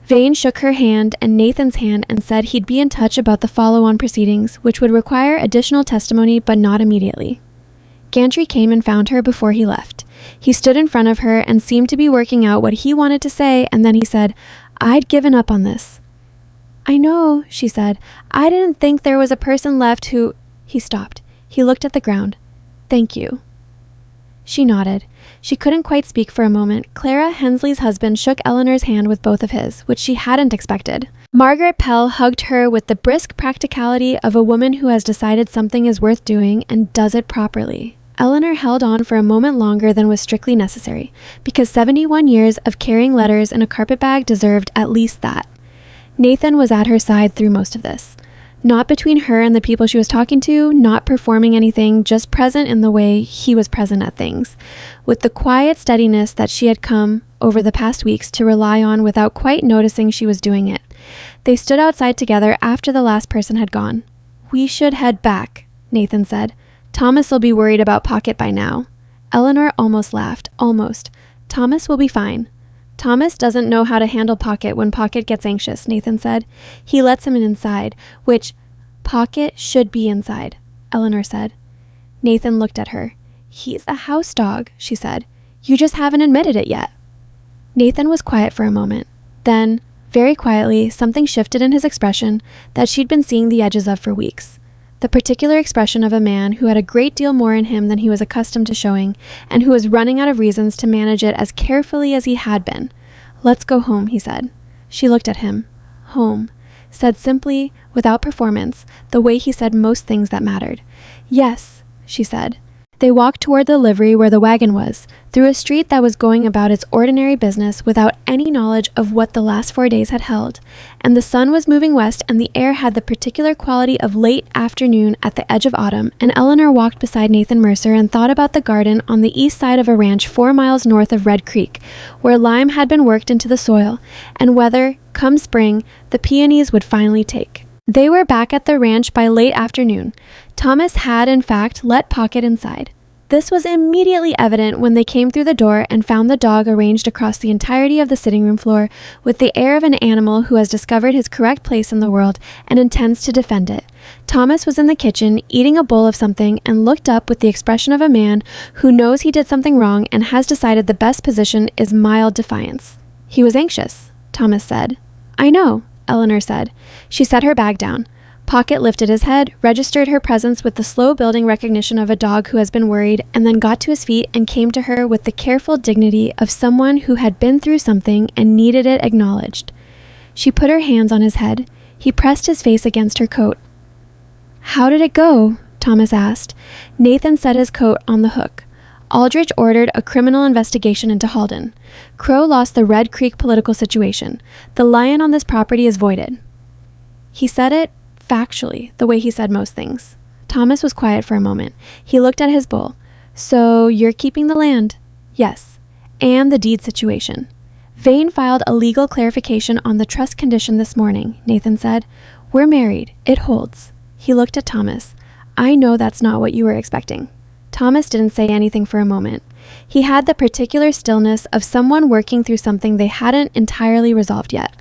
A: Vane shook her hand and Nathan's hand and said he'd be in touch about the follow-on proceedings, which would require additional testimony but not immediately. Gantry came and found her before he left. He stood in front of her and seemed to be working out what he wanted to say, and then he said, "I'd given up on this." "I know," she said. "I didn't think there was a person left who—" He stopped. He looked at the ground. "Thank you." She nodded. She couldn't quite speak for a moment. Clara Hensley's husband shook Eleanor's hand with both of his, which she hadn't expected. Margaret Pell hugged her with the brisk practicality of a woman who has decided something is worth doing and does it properly. Eleanor held on for a moment longer than was strictly necessary, because 71 years of carrying letters in a carpetbag deserved at least that. Nathan was at her side through most of this. Not between her and the people she was talking to, not performing anything, just present in the way he was present at things, with the quiet steadiness that she had come, over the past weeks, to rely on without quite noticing she was doing it. They stood outside together after the last person had gone. "We should head back," Nathan said. "Thomas will be worried about Pocket by now." Eleanor almost laughed. Almost. "Thomas will be fine." "Thomas doesn't know how to handle Pocket when Pocket gets anxious," Nathan said. "He lets him inside, which Pocket should be inside," Eleanor said. Nathan looked at her. "He's a house dog," she said. "You just haven't admitted it yet." Nathan was quiet for a moment. Then, very quietly, something shifted in his expression that she'd been seeing the edges of for weeks. The particular expression of a man who had a great deal more in him than he was accustomed to showing, and who was running out of reasons to manage it as carefully as he had been. "Let's go home," he said. She looked at him. "Home," said simply, without performance, the way he said most things that mattered. "Yes," she said. They walked toward the livery where the wagon was, through a street that was going about its ordinary business without any knowledge of what the last 4 days had held, and the sun was moving west and the air had the particular quality of late afternoon at the edge of autumn, and Eleanor walked beside Nathan Mercer and thought about the garden on the east side of a ranch 4 miles north of Red Creek, where lime had been worked into the soil, and whether, come spring, the peonies would finally take. They were back at the ranch by late afternoon. Thomas had, in fact, let Pocket inside. This was immediately evident when they came through the door and found the dog arranged across the entirety of the sitting room floor with the air of an animal who has discovered his correct place in the world and intends to defend it. Thomas was in the kitchen eating a bowl of something and looked up with the expression of a man who knows he did something wrong and has decided the best position is mild defiance. He was anxious, Thomas said. I know, Eleanor said. She set her bag down. Pocket lifted his head, registered her presence with the slow-building recognition of a dog who has been worried, and then got to his feet and came to her with the careful dignity of someone who had been through something and needed it acknowledged. She put her hands on his head. He pressed his face against her coat. How did it go? Thomas asked. Nathan set his coat on the hook. Aldrich ordered a criminal investigation into Halden. Crow lost the Red Creek political situation. The lion on this property is voided. He said it factually, the way he said most things. Thomas was quiet for a moment. He looked at his bowl. So you're keeping the land? Yes. And the deed situation. Vane filed a legal clarification on the trust condition this morning, Nathan said. We're married. It holds. He looked at Thomas. I know that's not what you were expecting. Thomas didn't say anything for a moment. He had the particular stillness of someone working through something they hadn't entirely resolved yet.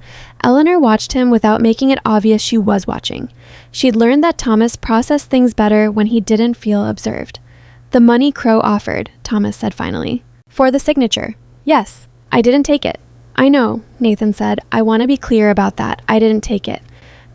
A: Eleanor watched him without making it obvious she was watching. She'd learned that Thomas processed things better when he didn't feel observed. The money Crow offered, Thomas said finally. For the signature. Yes, I didn't take it. I know, Nathan said. I want to be clear about that. I didn't take it.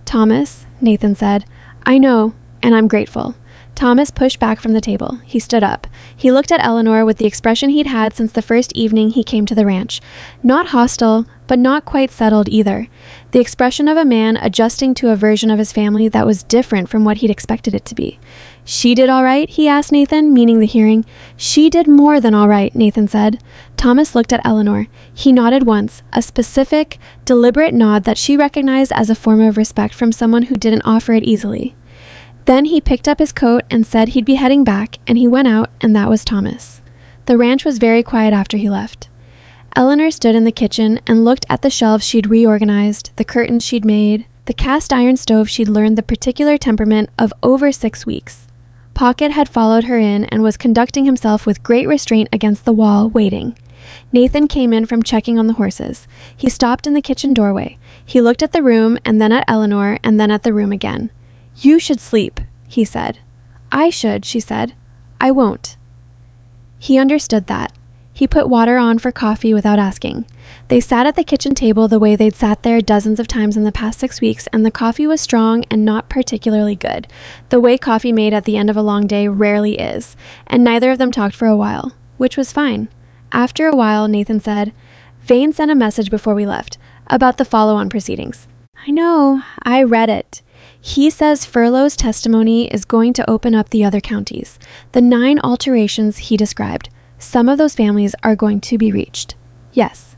A: Thomas, Nathan said. I know, and I'm grateful. Thomas pushed back from the table. He stood up. He looked at Eleanor with the expression he'd had since the first evening he came to the ranch. Not hostile, but not quite settled either. The expression of a man adjusting to a version of his family that was different from what he'd expected it to be. She did all right, he asked Nathan, meaning the hearing. She did more than all right, Nathan said. Thomas looked at Eleanor. He nodded once, a specific, deliberate nod that she recognized as a form of respect from someone who didn't offer it easily. Then he picked up his coat and said he'd be heading back, and he went out, and that was Thomas. The ranch was very quiet after he left. Eleanor stood in the kitchen and looked at the shelves she'd reorganized, the curtains she'd made, the cast iron stove she'd learned the particular temperament of over 6 weeks. Pocket had followed her in and was conducting himself with great restraint against the wall, waiting. Nathan came in from checking on the horses. He stopped in the kitchen doorway. He looked at the room, and then at Eleanor, and then at the room again. You should sleep, he said. I should, she said. I won't. He understood that. He put water on for coffee without asking. They sat at the kitchen table the way they'd sat there dozens of times in the past 6 weeks, and the coffee was strong and not particularly good, the way coffee made at the end of a long day rarely is, and neither of them talked for a while, which was fine. After a while, Nathan said, Vane sent a message before we left, about the follow-on proceedings. I know, I read it. He says Furlough's testimony is going to open up the other counties. The 9 alterations he described. Some of those families are going to be reached. Yes.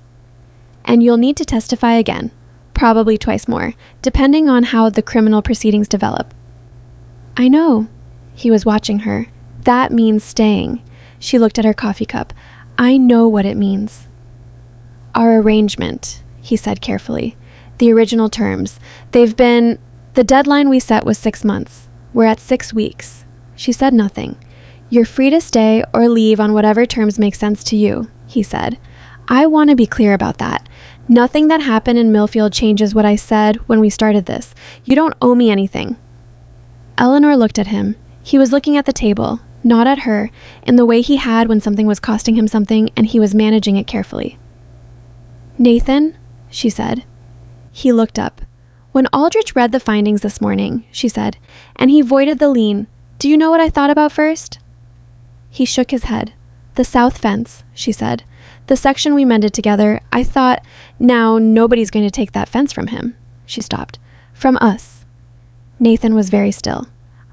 A: And you'll need to testify again. Probably twice more, depending on how the criminal proceedings develop. I know. He was watching her. That means staying. She looked at her coffee cup. I know what it means. Our arrangement, he said carefully. The original terms. They've been... The deadline we set was 6 months. We're at 6 weeks. She said nothing. You're free to stay or leave on whatever terms make sense to you, he said. I want to be clear about that. Nothing that happened in Millfield changes what I said when we started this. You don't owe me anything. Eleanor looked at him. He was looking at the table, not at her, in the way he had when something was costing him something and he was managing it carefully. Nathan, she said. He looked up. When Aldrich read the findings this morning, she said, and he voided the lien, do you know what I thought about first? He shook his head. The south fence, she said. The section we mended together, I thought, now nobody's going to take that fence from him. She stopped. From us. Nathan was very still.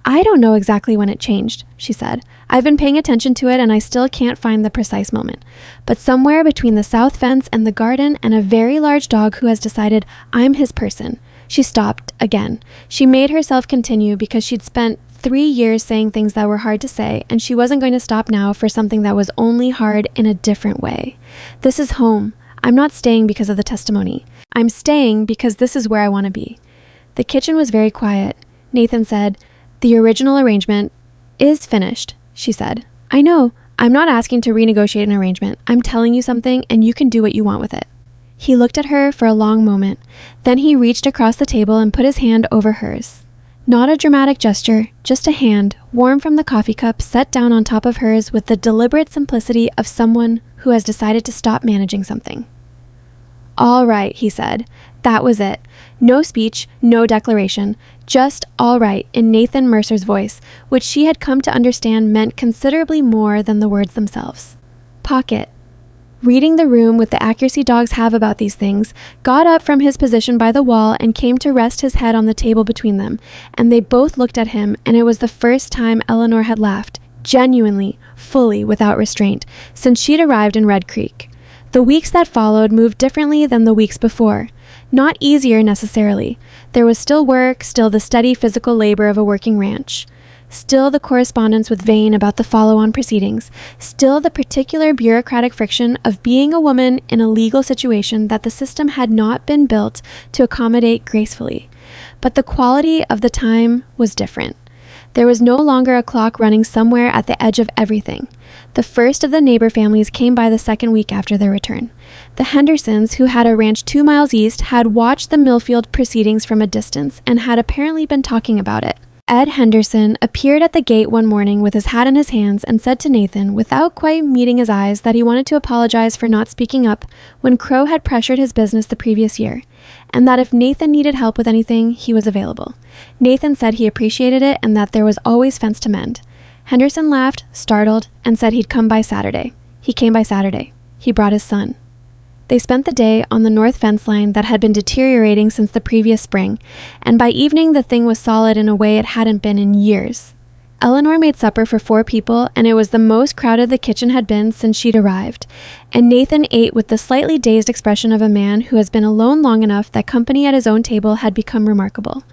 A: I don't know exactly when it changed, she said. I've been paying attention to it and I still can't find the precise moment. But somewhere between the south fence and the garden and a very large dog who has decided I'm his person. She stopped again. She made herself continue because she'd spent 3 years saying things that were hard to say, and she wasn't going to stop now for something that was only hard in a different way. This is home. I'm not staying because of the testimony. I'm staying because this is where I want to be. The kitchen was very quiet. Nathan said, the original arrangement is finished, she said. I know. I'm not asking to renegotiate an arrangement. I'm telling you something, and you can do what you want with it. He looked at her for a long moment. Then he reached across the table and put his hand over hers. Not a dramatic gesture, just a hand, warm from the coffee cup, set down on top of hers with the deliberate simplicity of someone who has decided to stop managing something. All right, he said. That was it. No speech, no declaration, just all right in Nathan Mercer's voice, which she had come to understand meant considerably more than the words themselves. Pocket. Reading the room with the accuracy dogs have about these things, got up from his position by the wall and came to rest his head on the table between them, and they both looked at him, and it was the first time Eleanor had laughed, genuinely, fully, without restraint, since she'd arrived in Red Creek. The weeks that followed moved differently than the weeks before. Not easier necessarily. There was still work, still the steady physical labor of a working ranch. Still the correspondence with Vane about the follow-on proceedings. Still the particular bureaucratic friction of being a woman in a legal situation that the system had not been built to accommodate gracefully. But the quality of the time was different. There was no longer a clock running somewhere at the edge of everything. The first of the neighbor families came by the second week after their return. The Hendersons, who had a ranch 2 miles east, had watched the Millfield proceedings from a distance and had apparently been talking about it. Ed Henderson appeared at the gate one morning with his hat in his hands and said to Nathan, without quite meeting his eyes, that he wanted to apologize for not speaking up when Crow had pressured his business the previous year, and that if Nathan needed help with anything, he was available. Nathan said he appreciated it and that there was always fence to mend. Henderson laughed, startled, and said he'd come by Saturday. He came by Saturday. He brought his son. They spent the day on the north fence line that had been deteriorating since the previous spring, and by evening the thing was solid in a way it hadn't been in years. Eleanor made supper for 4 people, and it was the most crowded the kitchen had been since she'd arrived, and Nathan ate with the slightly dazed expression of a man who has been alone long enough that company at his own table had become remarkable.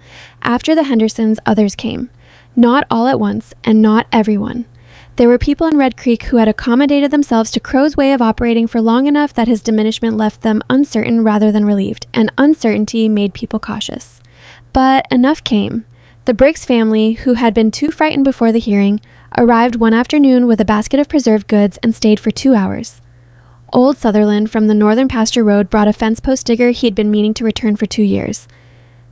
A: After the Hendersons, others came. Not all at once, and not everyone. There were people in Red Creek who had accommodated themselves to Crow's way of operating for long enough that his diminishment left them uncertain rather than relieved, and uncertainty made people cautious. But enough came. The Briggs family, who had been too frightened before the hearing, arrived one afternoon with a basket of preserved goods and stayed for 2 hours. Old Sutherland from the northern pasture road brought a fence post digger he had been meaning to return for 2 years.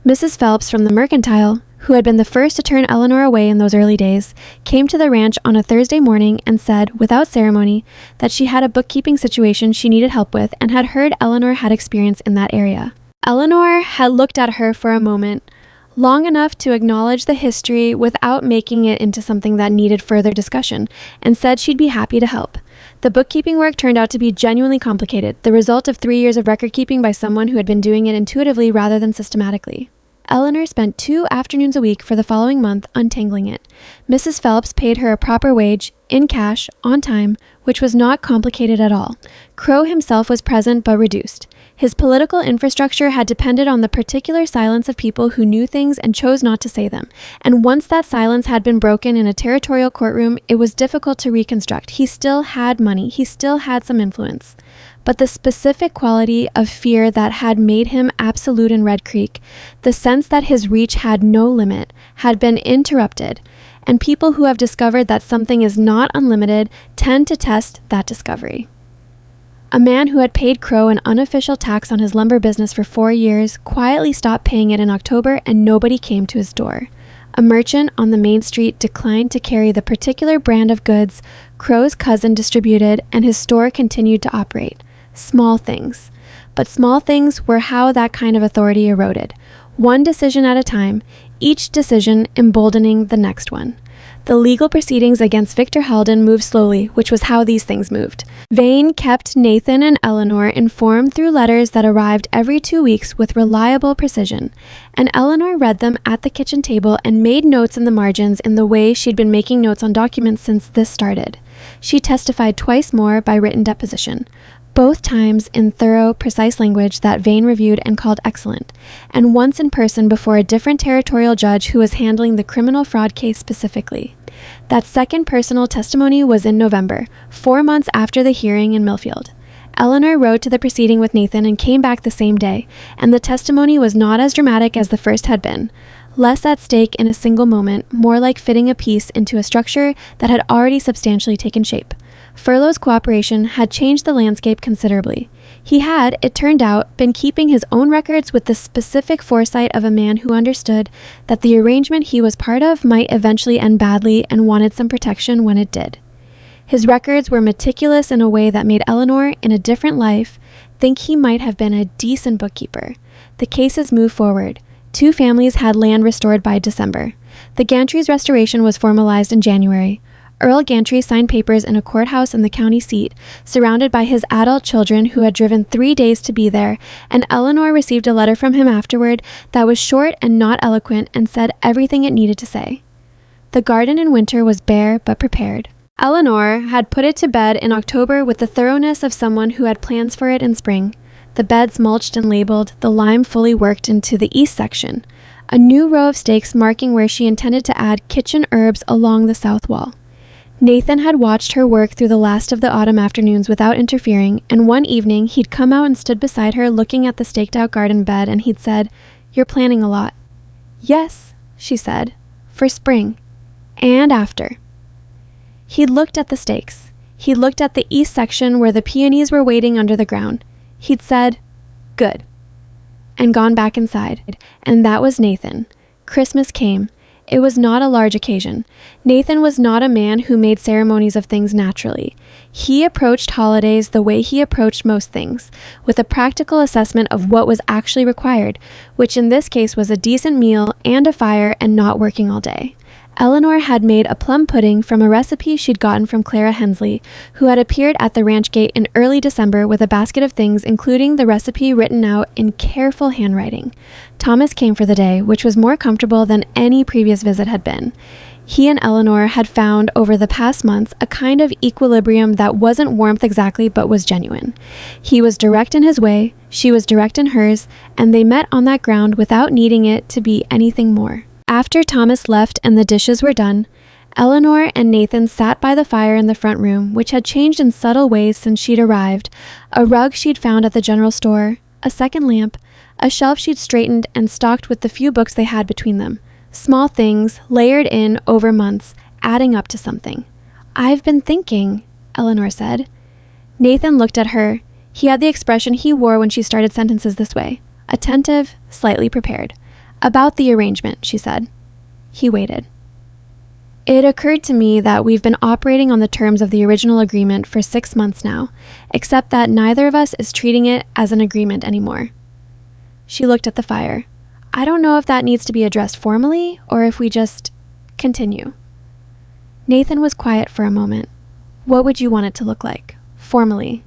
A: Mrs. Phelps from the Mercantile, who had been the first to turn Eleanor away in those early days, came to the ranch on a Thursday morning and said, without ceremony, that she had a bookkeeping situation she needed help with and had heard Eleanor had experience in that area. Eleanor had looked at her for a moment, long enough to acknowledge the history without making it into something that needed further discussion, and said she'd be happy to help. The bookkeeping work turned out to be genuinely complicated, the result of 3 years of record keeping by someone who had been doing it intuitively rather than systematically. Eleanor spent 2 afternoons a week for the following month untangling it. Mrs. Phelps paid her a proper wage, in cash, on time, which was not complicated at all. Crow himself was present but reduced. His political infrastructure had depended on the particular silence of people who knew things and chose not to say them. And once that silence had been broken in a territorial courtroom, it was difficult to reconstruct. He still had money. He still had some influence. But the specific quality of fear that had made him absolute in Red Creek, the sense that his reach had no limit, had been interrupted, and people who have discovered that something is not unlimited tend to test that discovery. A man who had paid Crow an unofficial tax on his lumber business for 4 years quietly stopped paying it in October and nobody came to his door. A merchant on the main street declined to carry the particular brand of goods Crow's cousin distributed and his store continued to operate. Small things. But small things were how that kind of authority eroded. One decision at a time, each decision emboldening the next one. The legal proceedings against Victor Halden moved slowly, which was how these things moved. Vane kept Nathan and Eleanor informed through letters that arrived every 2 weeks with reliable precision, and Eleanor read them at the kitchen table and made notes in the margins in the way she'd been making notes on documents since this started. She testified twice more by written deposition, both times in thorough, precise language that Vane reviewed and called excellent, and once in person before a different territorial judge who was handling the criminal fraud case specifically. That second personal testimony was in November, 4 months after the hearing in Millfield. Eleanor rode to the proceeding with Nathan and came back the same day, and the testimony was not as dramatic as the first had been. Less at stake in a single moment, more like fitting a piece into a structure that had already substantially taken shape. Furlough's cooperation had changed the landscape considerably. He had, it turned out, been keeping his own records with the specific foresight of a man who understood that the arrangement he was part of might eventually end badly and wanted some protection when it did. His records were meticulous in a way that made Eleanor, in a different life, think he might have been a decent bookkeeper. The cases moved forward. 2 families had land restored by December. The Gantry's restoration was formalized in January. Earl Gantry signed papers in a courthouse in the county seat, surrounded by his adult children who had driven 3 days to be there, and Eleanor received a letter from him afterward that was short and not eloquent and said everything it needed to say. The garden in winter was bare but prepared. Eleanor had put it to bed in October with the thoroughness of someone who had plans for it in spring. The beds mulched and labeled, the lime fully worked into the east section, a new row of stakes marking where she intended to add kitchen herbs along the south wall. Nathan had watched her work through the last of the autumn afternoons without interfering, and one evening he'd come out and stood beside her looking at the staked-out garden bed, and he'd said, "You're planning a lot." "Yes," she said, "for spring. And after." He'd looked at the stakes. He'd looked at the east section where the peonies were waiting under the ground. He'd said, "Good," and gone back inside. And that was Nathan. Christmas came. It was not a large occasion. Nathan was not a man who made ceremonies of things naturally. He approached holidays the way he approached most things, with a practical assessment of what was actually required, which in this case was a decent meal and a fire and not working all day. Eleanor had made a plum pudding from a recipe she'd gotten from Clara Hensley, who had appeared at the ranch gate in early December with a basket of things, including the recipe written out in careful handwriting. Thomas came for the day, which was more comfortable than any previous visit had been. He and Eleanor had found over the past months a kind of equilibrium that wasn't warmth exactly, but was genuine. He was direct in his way, she was direct in hers, and they met on that ground without needing it to be anything more. After Thomas left and the dishes were done, Eleanor and Nathan sat by the fire in the front room, which had changed in subtle ways since she'd arrived. A rug she'd found at the general store, a second lamp, a shelf she'd straightened and stocked with the few books they had between them. Small things, layered in over months, adding up to something. "I've been thinking," Eleanor said. Nathan looked at her. He had the expression he wore when she started sentences this way. Attentive, slightly prepared. "About the arrangement," she said. He waited. "It occurred to me that we've been operating on the terms of the original agreement for 6 months now, except that neither of us is treating it as an agreement anymore." She looked at the fire. "I don't know if that needs to be addressed formally, or if we just continue." Nathan was quiet for a moment. "What would you want it to look like, formally?"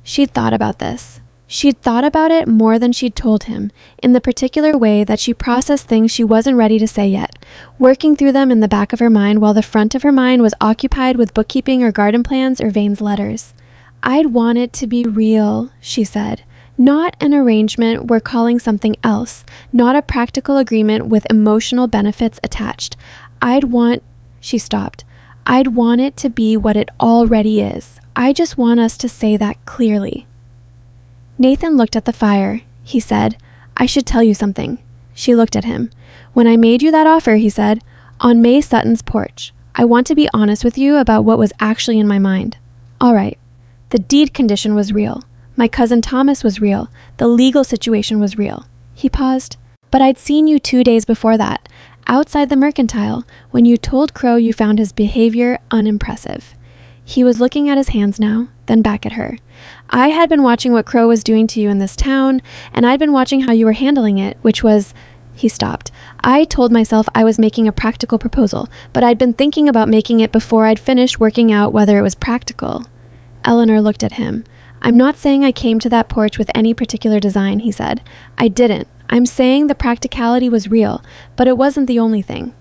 A: She'd thought about this. She'd thought about it more than she'd told him, in the particular way that she processed things she wasn't ready to say yet, working through them in the back of her mind while the front of her mind was occupied with bookkeeping or garden plans or Vane's letters. "I'd want it to be real," she said. "Not an arrangement we're calling something else, not a practical agreement with emotional benefits attached. She stopped. "I'd want it to be what it already is. I just want us to say that clearly." Nathan looked at the fire. He said, "I should tell you something." She looked at him. "When I made you that offer," he said, "on May Sutton's porch, I want to be honest with you about what was actually in my mind. All right. The deed condition was real. My cousin Thomas was real. The legal situation was real." He paused. "But I'd seen you 2 days before that, outside the mercantile, when you told Crow you found his behavior unimpressive." He was looking at his hands now, then back at her. "I had been watching what Crow was doing to you in this town, and I'd been watching how you were handling it, which was..." He stopped. "I told myself I was making a practical proposal, but I'd been thinking about making it before I'd finished working out whether it was practical." Eleanor looked at him. "I'm not saying I came to that porch with any particular design," he said. "I didn't. I'm saying the practicality was real, but it wasn't the only thing."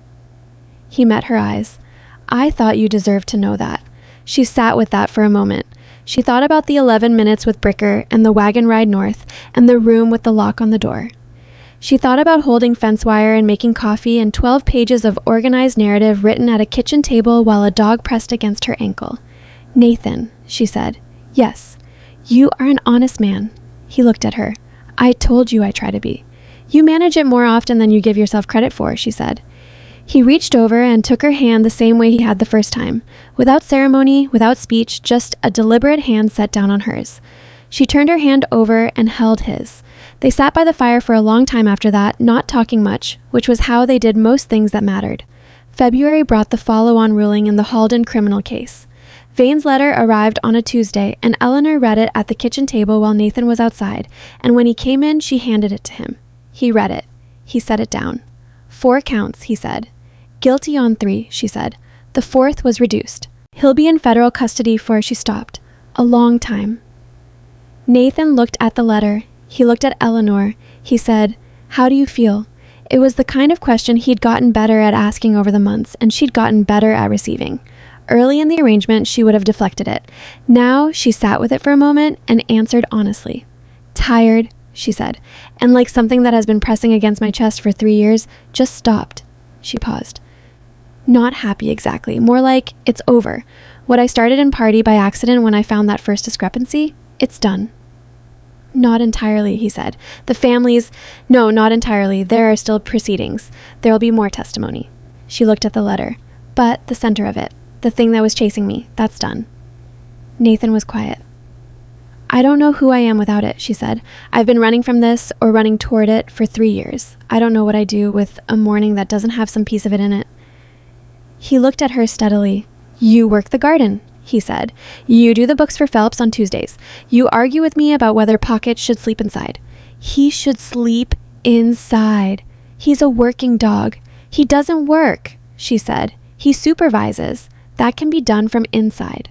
A: He met her eyes. "I thought you deserved to know that." She sat with that for a moment. She thought about the 11 minutes with Bricker and the wagon ride north and the room with the lock on the door. She thought about holding fence wire and making coffee and 12 pages of organized narrative written at a kitchen table while a dog pressed against her ankle. "Nathan," she said. "Yes, you are an honest man." He looked at her. "I told you I try to be. You manage it more often than you give yourself credit for, she said. He reached over and took her hand the same way he had the first time, without ceremony, without speech, just a deliberate hand set down on hers. She turned her hand over and held his. They sat by the fire for a long time after that, not talking much, which was how they did most things that mattered. February brought the follow-on ruling in the Halden criminal case. Vane's letter arrived on a Tuesday, and Eleanor read it at the kitchen table while Nathan was outside, and when he came in, she handed it to him. He read it. He set it down. 4 counts, he said. Guilty on 3, she said. The 4th was reduced. He'll be in federal custody for, she stopped. A long time. Nathan looked at the letter. He looked at Eleanor. He said, "How do you feel?" It was the kind of question he'd gotten better at asking over the months, and she'd gotten better at receiving. Early in the arrangement, she would have deflected it. Now, she sat with it for a moment and answered honestly. "Tired," she said, "and like something that has been pressing against my chest for 3 years, just stopped." She paused. "Not happy exactly, more like it's over. What I started in party by accident when I found that first discrepancy, it's done." "Not entirely," he said. No, not entirely. There are still proceedings. There'll be more testimony." She looked at the letter. "But the center of it, the thing that was chasing me, that's done." Nathan was quiet. "I don't know who I am without it," she said. "I've been running from this, or running toward it, for 3 years. I don't know what I do with a morning that doesn't have some piece of it in it." He looked at her steadily. "You work the garden," he said. "You do the books for Phelps on Tuesdays. You argue with me about whether Pocket should sleep inside." "He should sleep inside. He's a working dog." "He doesn't work," she said. "He supervises. That can be done from inside."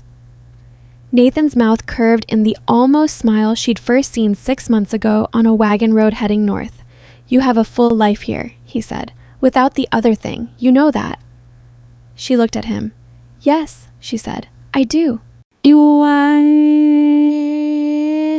A: Nathan's mouth curved in the almost smile she'd first seen 6 months ago on a wagon road heading north. "You have a full life here," he said. "Without the other thing. You know that." She looked at him. "Yes," she said. "I do."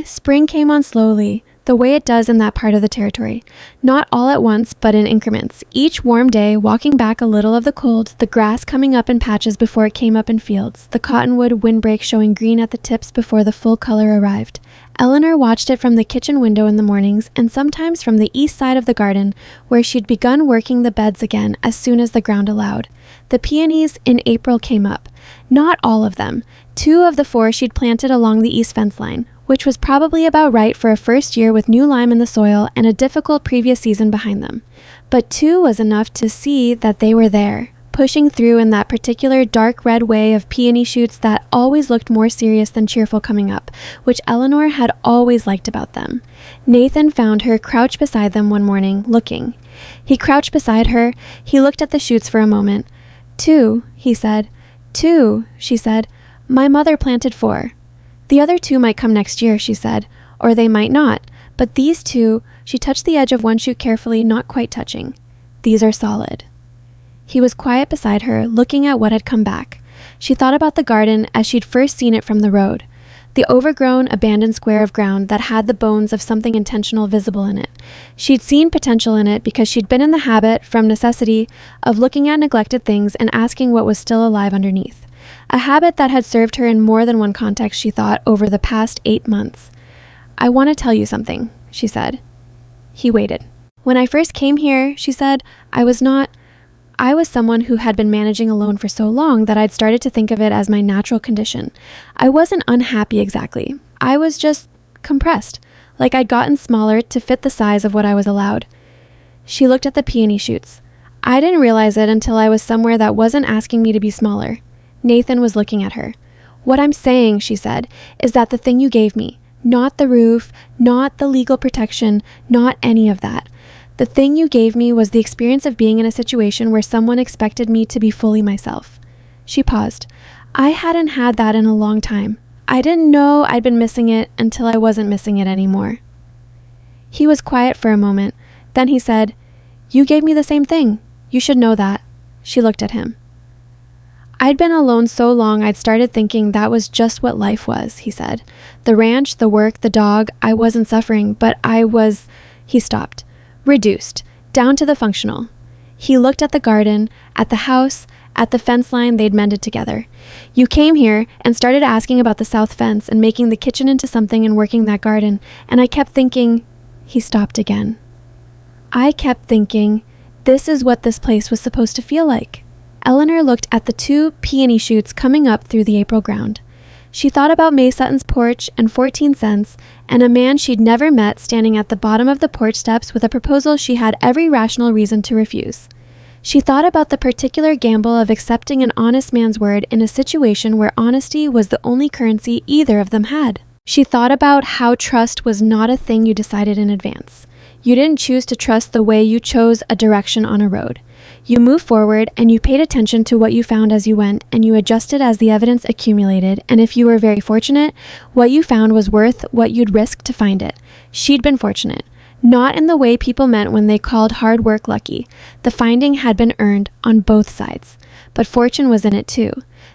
A: Spring came on slowly, the way it does in that part of the territory. Not all at once, but in increments. Each warm day, walking back a little of the cold, the grass coming up in patches before it came up in fields, the cottonwood windbreak showing green at the tips before the full color arrived. Eleanor watched it from the kitchen window in the mornings, and sometimes from the east side of the garden, where she'd begun working the beds again as soon as the ground allowed. The peonies in April came up. Not all of them. 2 of the 4 she'd planted along the east fence line, which was probably about right for a first year with new lime in the soil and a difficult previous season behind them. But 2 was enough to see that they were there, pushing through in that particular dark red way of peony shoots that always looked more serious than cheerful coming up, which Eleanor had always liked about them. Nathan found her crouched beside them one morning, looking. He crouched beside her. He looked at the shoots for a moment. 2, he said. 2, she said. My mother planted 4. The other 2 might come next year, she said, or they might not. But these 2, she touched the edge of one shoot carefully, not quite touching. These are solid. He was quiet beside her, looking at what had come back. She thought about the garden as she'd first seen it from the road. The overgrown, abandoned square of ground that had the bones of something intentional visible in it. She'd seen potential in it because she'd been in the habit, from necessity, of looking at neglected things and asking what was still alive underneath. A habit that had served her in more than one context, she thought, over the past 8 months. I want to tell you something, she said. He waited. When I first came here, she said, I was someone who had been managing alone for so long that I'd started to think of it as my natural condition. I wasn't unhappy exactly. I was just compressed, like I'd gotten smaller to fit the size of what I was allowed. She looked at the peony shoots. I didn't realize it until I was somewhere that wasn't asking me to be smaller. Nathan was looking at her. What I'm saying, she said, is that the thing you gave me, not the roof, not the legal protection, not any of that. The thing you gave me was the experience of being in a situation where someone expected me to be fully myself. She paused. I hadn't had that in a long time. I didn't know I'd been missing it until I wasn't missing it anymore. He was quiet for a moment. Then he said, You gave me the same thing. You should know that. She looked at him. I'd been alone so long I'd started thinking that was just what life was, he said. The ranch, the work, the dog, I wasn't suffering, but I was... He stopped. Reduced, down to the functional. He looked at the garden, at the house, at the fence line they'd mended together. You came here and started asking about the south fence and making the kitchen into something and working that garden, and I kept thinking... He stopped again. I kept thinking, this is what this place was supposed to feel like. Eleanor looked at the 2 peony shoots coming up through the April ground. She thought about May Sutton's porch and 14 cents, and a man she'd never met standing at the bottom of the porch steps with a proposal she had every rational reason to refuse. She thought about the particular gamble of accepting an honest man's word in a situation where honesty was the only currency either of them had. She thought about how trust was not a thing you decided in advance. You didn't choose to trust the way you chose a direction on a road. You moved forward and you paid attention to what you found as you went, and you adjusted as the evidence accumulated, and if you were very fortunate, what you found was worth what you'd risk to find it. She'd been fortunate. Not in the way people meant when they called hard work lucky. The finding had been earned on both sides. But fortune was in it too.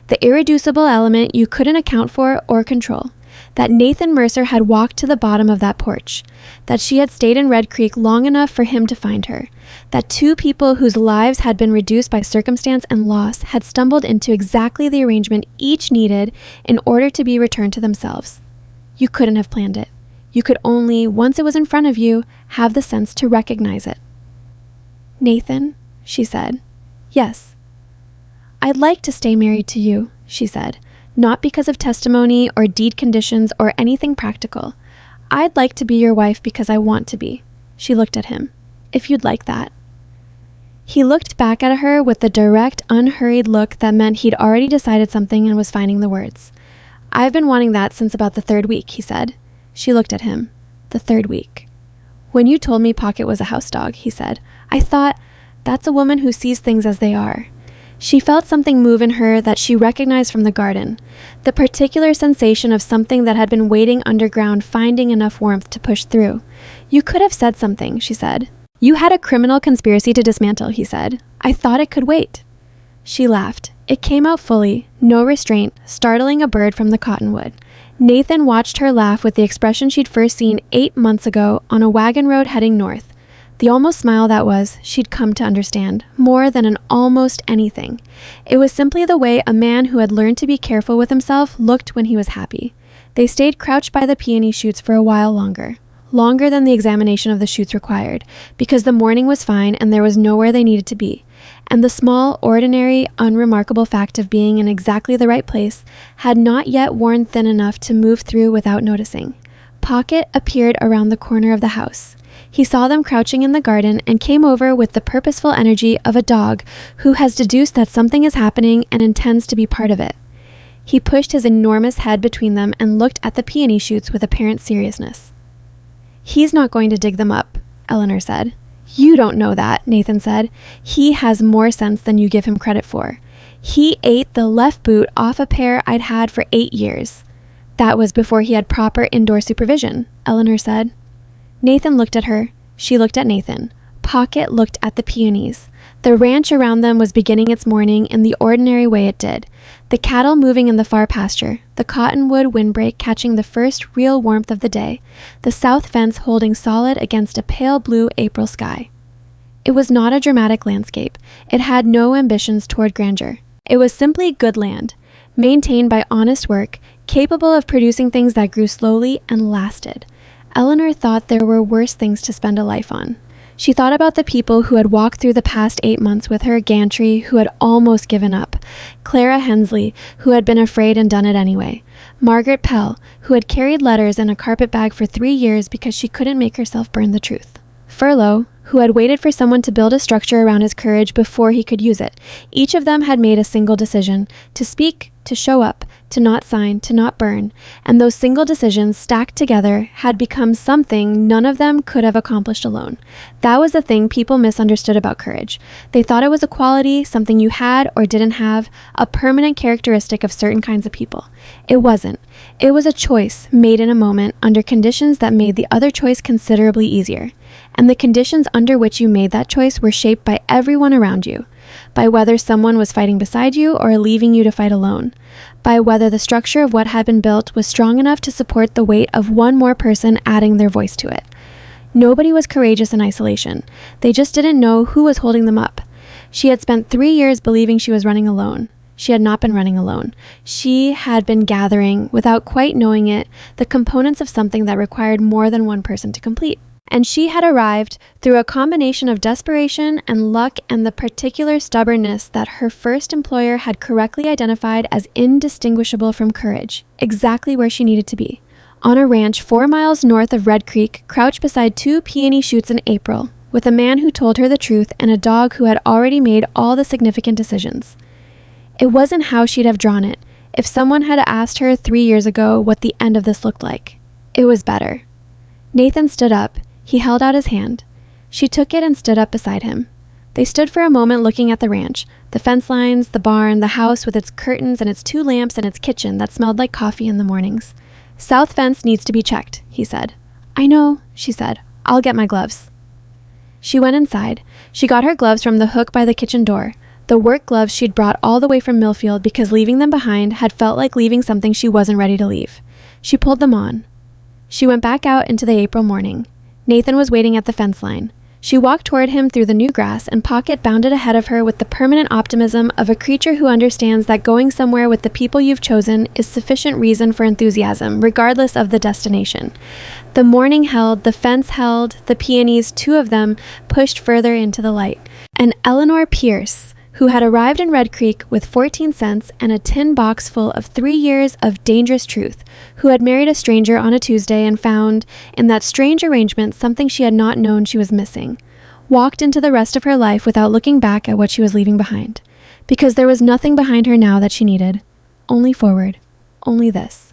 A: The irreducible element you couldn't account for or control. That Nathan Mercer had walked to the bottom of that porch. That she had stayed in Red Creek long enough for him to find her. That 2 people whose lives had been reduced by circumstance and loss had stumbled into exactly the arrangement each needed in order to be returned to themselves. You couldn't have planned it. You could only, once it was in front of you, have the sense to recognize it. Nathan, she said. Yes. I'd like to stay married to you, she said. Not because of testimony or deed conditions or anything practical. I'd like to be your wife because I want to be. She looked at him. If you'd like that. He looked back at her with the direct, unhurried look that meant he'd already decided something and was finding the words. I've been wanting that since about the 3rd week, he said. She looked at him. The 3rd week. When you told me Pocket was a house dog, he said, I thought, that's a woman who sees things as they are. She felt something move in her that she recognized from the garden, the particular sensation of something that had been waiting underground finding enough warmth to push through. You could have said something, she said. You had a criminal conspiracy to dismantle, he said. I thought it could wait. She laughed. It came out fully, no restraint, startling a bird from the cottonwood. Nathan watched her laugh with the expression she'd first seen 8 months ago on a wagon road heading north. The almost smile that was, she'd come to understand, more than an almost anything. It was simply the way a man who had learned to be careful with himself looked when he was happy. They stayed crouched by the peony shoots for a while longer. Longer than the examination of the shoots required, because the morning was fine and there was nowhere they needed to be. And the small, ordinary, unremarkable fact of being in exactly the right place had not yet worn thin enough to move through without noticing. Pocket appeared around the corner of the house. He saw them crouching in the garden and came over with the purposeful energy of a dog who has deduced that something is happening and intends to be part of it. He pushed his enormous head between them and looked at the peony shoots with apparent seriousness. He's not going to dig them up, Eleanor said. You don't know that, Nathan said. He has more sense than you give him credit for. He ate the left boot off a pair I'd had for 8 years. That was before he had proper indoor supervision, Eleanor said. Nathan looked at her. She looked at Nathan. Pocket looked at the peonies. The ranch around them was beginning its morning in the ordinary way it did. The cattle moving in the far pasture, the cottonwood windbreak catching the first real warmth of the day, the south fence holding solid against a pale blue April sky. It was not a dramatic landscape. It had no ambitions toward grandeur. It was simply good land, maintained by honest work, capable of producing things that grew slowly and lasted. Eleanor thought there were worse things to spend a life on. She thought about the people who had walked through the past 8 months with her, Gantry, who had almost given up, Clara Hensley, who had been afraid and done it anyway, Margaret Pell, who had carried letters in a carpet bag for 3 years because she couldn't make herself burn the truth, Furlow, who had waited for someone to build a structure around his courage before he could use it. Each of them had made a single decision, to speak, to show up, to not sign, to not burn, and those single decisions stacked together had become something none of them could have accomplished alone. That was the thing people misunderstood about courage. They thought it was a quality, something you had or didn't have, a permanent characteristic of certain kinds of people. It wasn't. It was a choice made in a moment under conditions that made the other choice considerably easier. And the conditions under which you made that choice were shaped by everyone around you, by whether someone was fighting beside you or leaving you to fight alone, by whether the structure of what had been built was strong enough to support the weight of one more person adding their voice to it. Nobody was courageous in isolation. They just didn't know who was holding them up. She had spent 3 years believing she was running alone. She had not been running alone. She had been gathering, without quite knowing it, the components of something that required more than one person to complete. And she had arrived through a combination of desperation and luck and the particular stubbornness that her first employer had correctly identified as indistinguishable from courage, exactly where she needed to be, on a ranch 4 miles north of Red Creek, crouched beside 2 peony shoots in April, with a man who told her the truth and a dog who had already made all the significant decisions. It wasn't how she'd have drawn it if someone had asked her 3 years ago what the end of this looked like. It was better. Nathan stood up. He held out his hand. She took it and stood up beside him. They stood for a moment looking at the ranch, the fence lines, the barn, the house with its curtains and its 2 lamps and its kitchen that smelled like coffee in the mornings. "South fence needs to be checked," he said. "I know," she said. "I'll get my gloves." She went inside. She got her gloves from the hook by the kitchen door, the work gloves she'd brought all the way from Millfield because leaving them behind had felt like leaving something she wasn't ready to leave. She pulled them on. She went back out into the April morning. Nathan was waiting at the fence line. She walked toward him through the new grass, and Pocket bounded ahead of her with the permanent optimism of a creature who understands that going somewhere with the people you've chosen is sufficient reason for enthusiasm, regardless of the destination. The morning held, the fence held, the peonies, 2 of them, pushed further into the light. And Eleanor Pierce, who had arrived in Red Creek with 14 cents and a tin box full of 3 years of dangerous truth, who had married a stranger on a Tuesday and found, in that strange arrangement, something she had not known she was missing, walked into the rest of her life without looking back at what she was leaving behind. Because there was nothing behind her now that she needed. Only forward. Only this.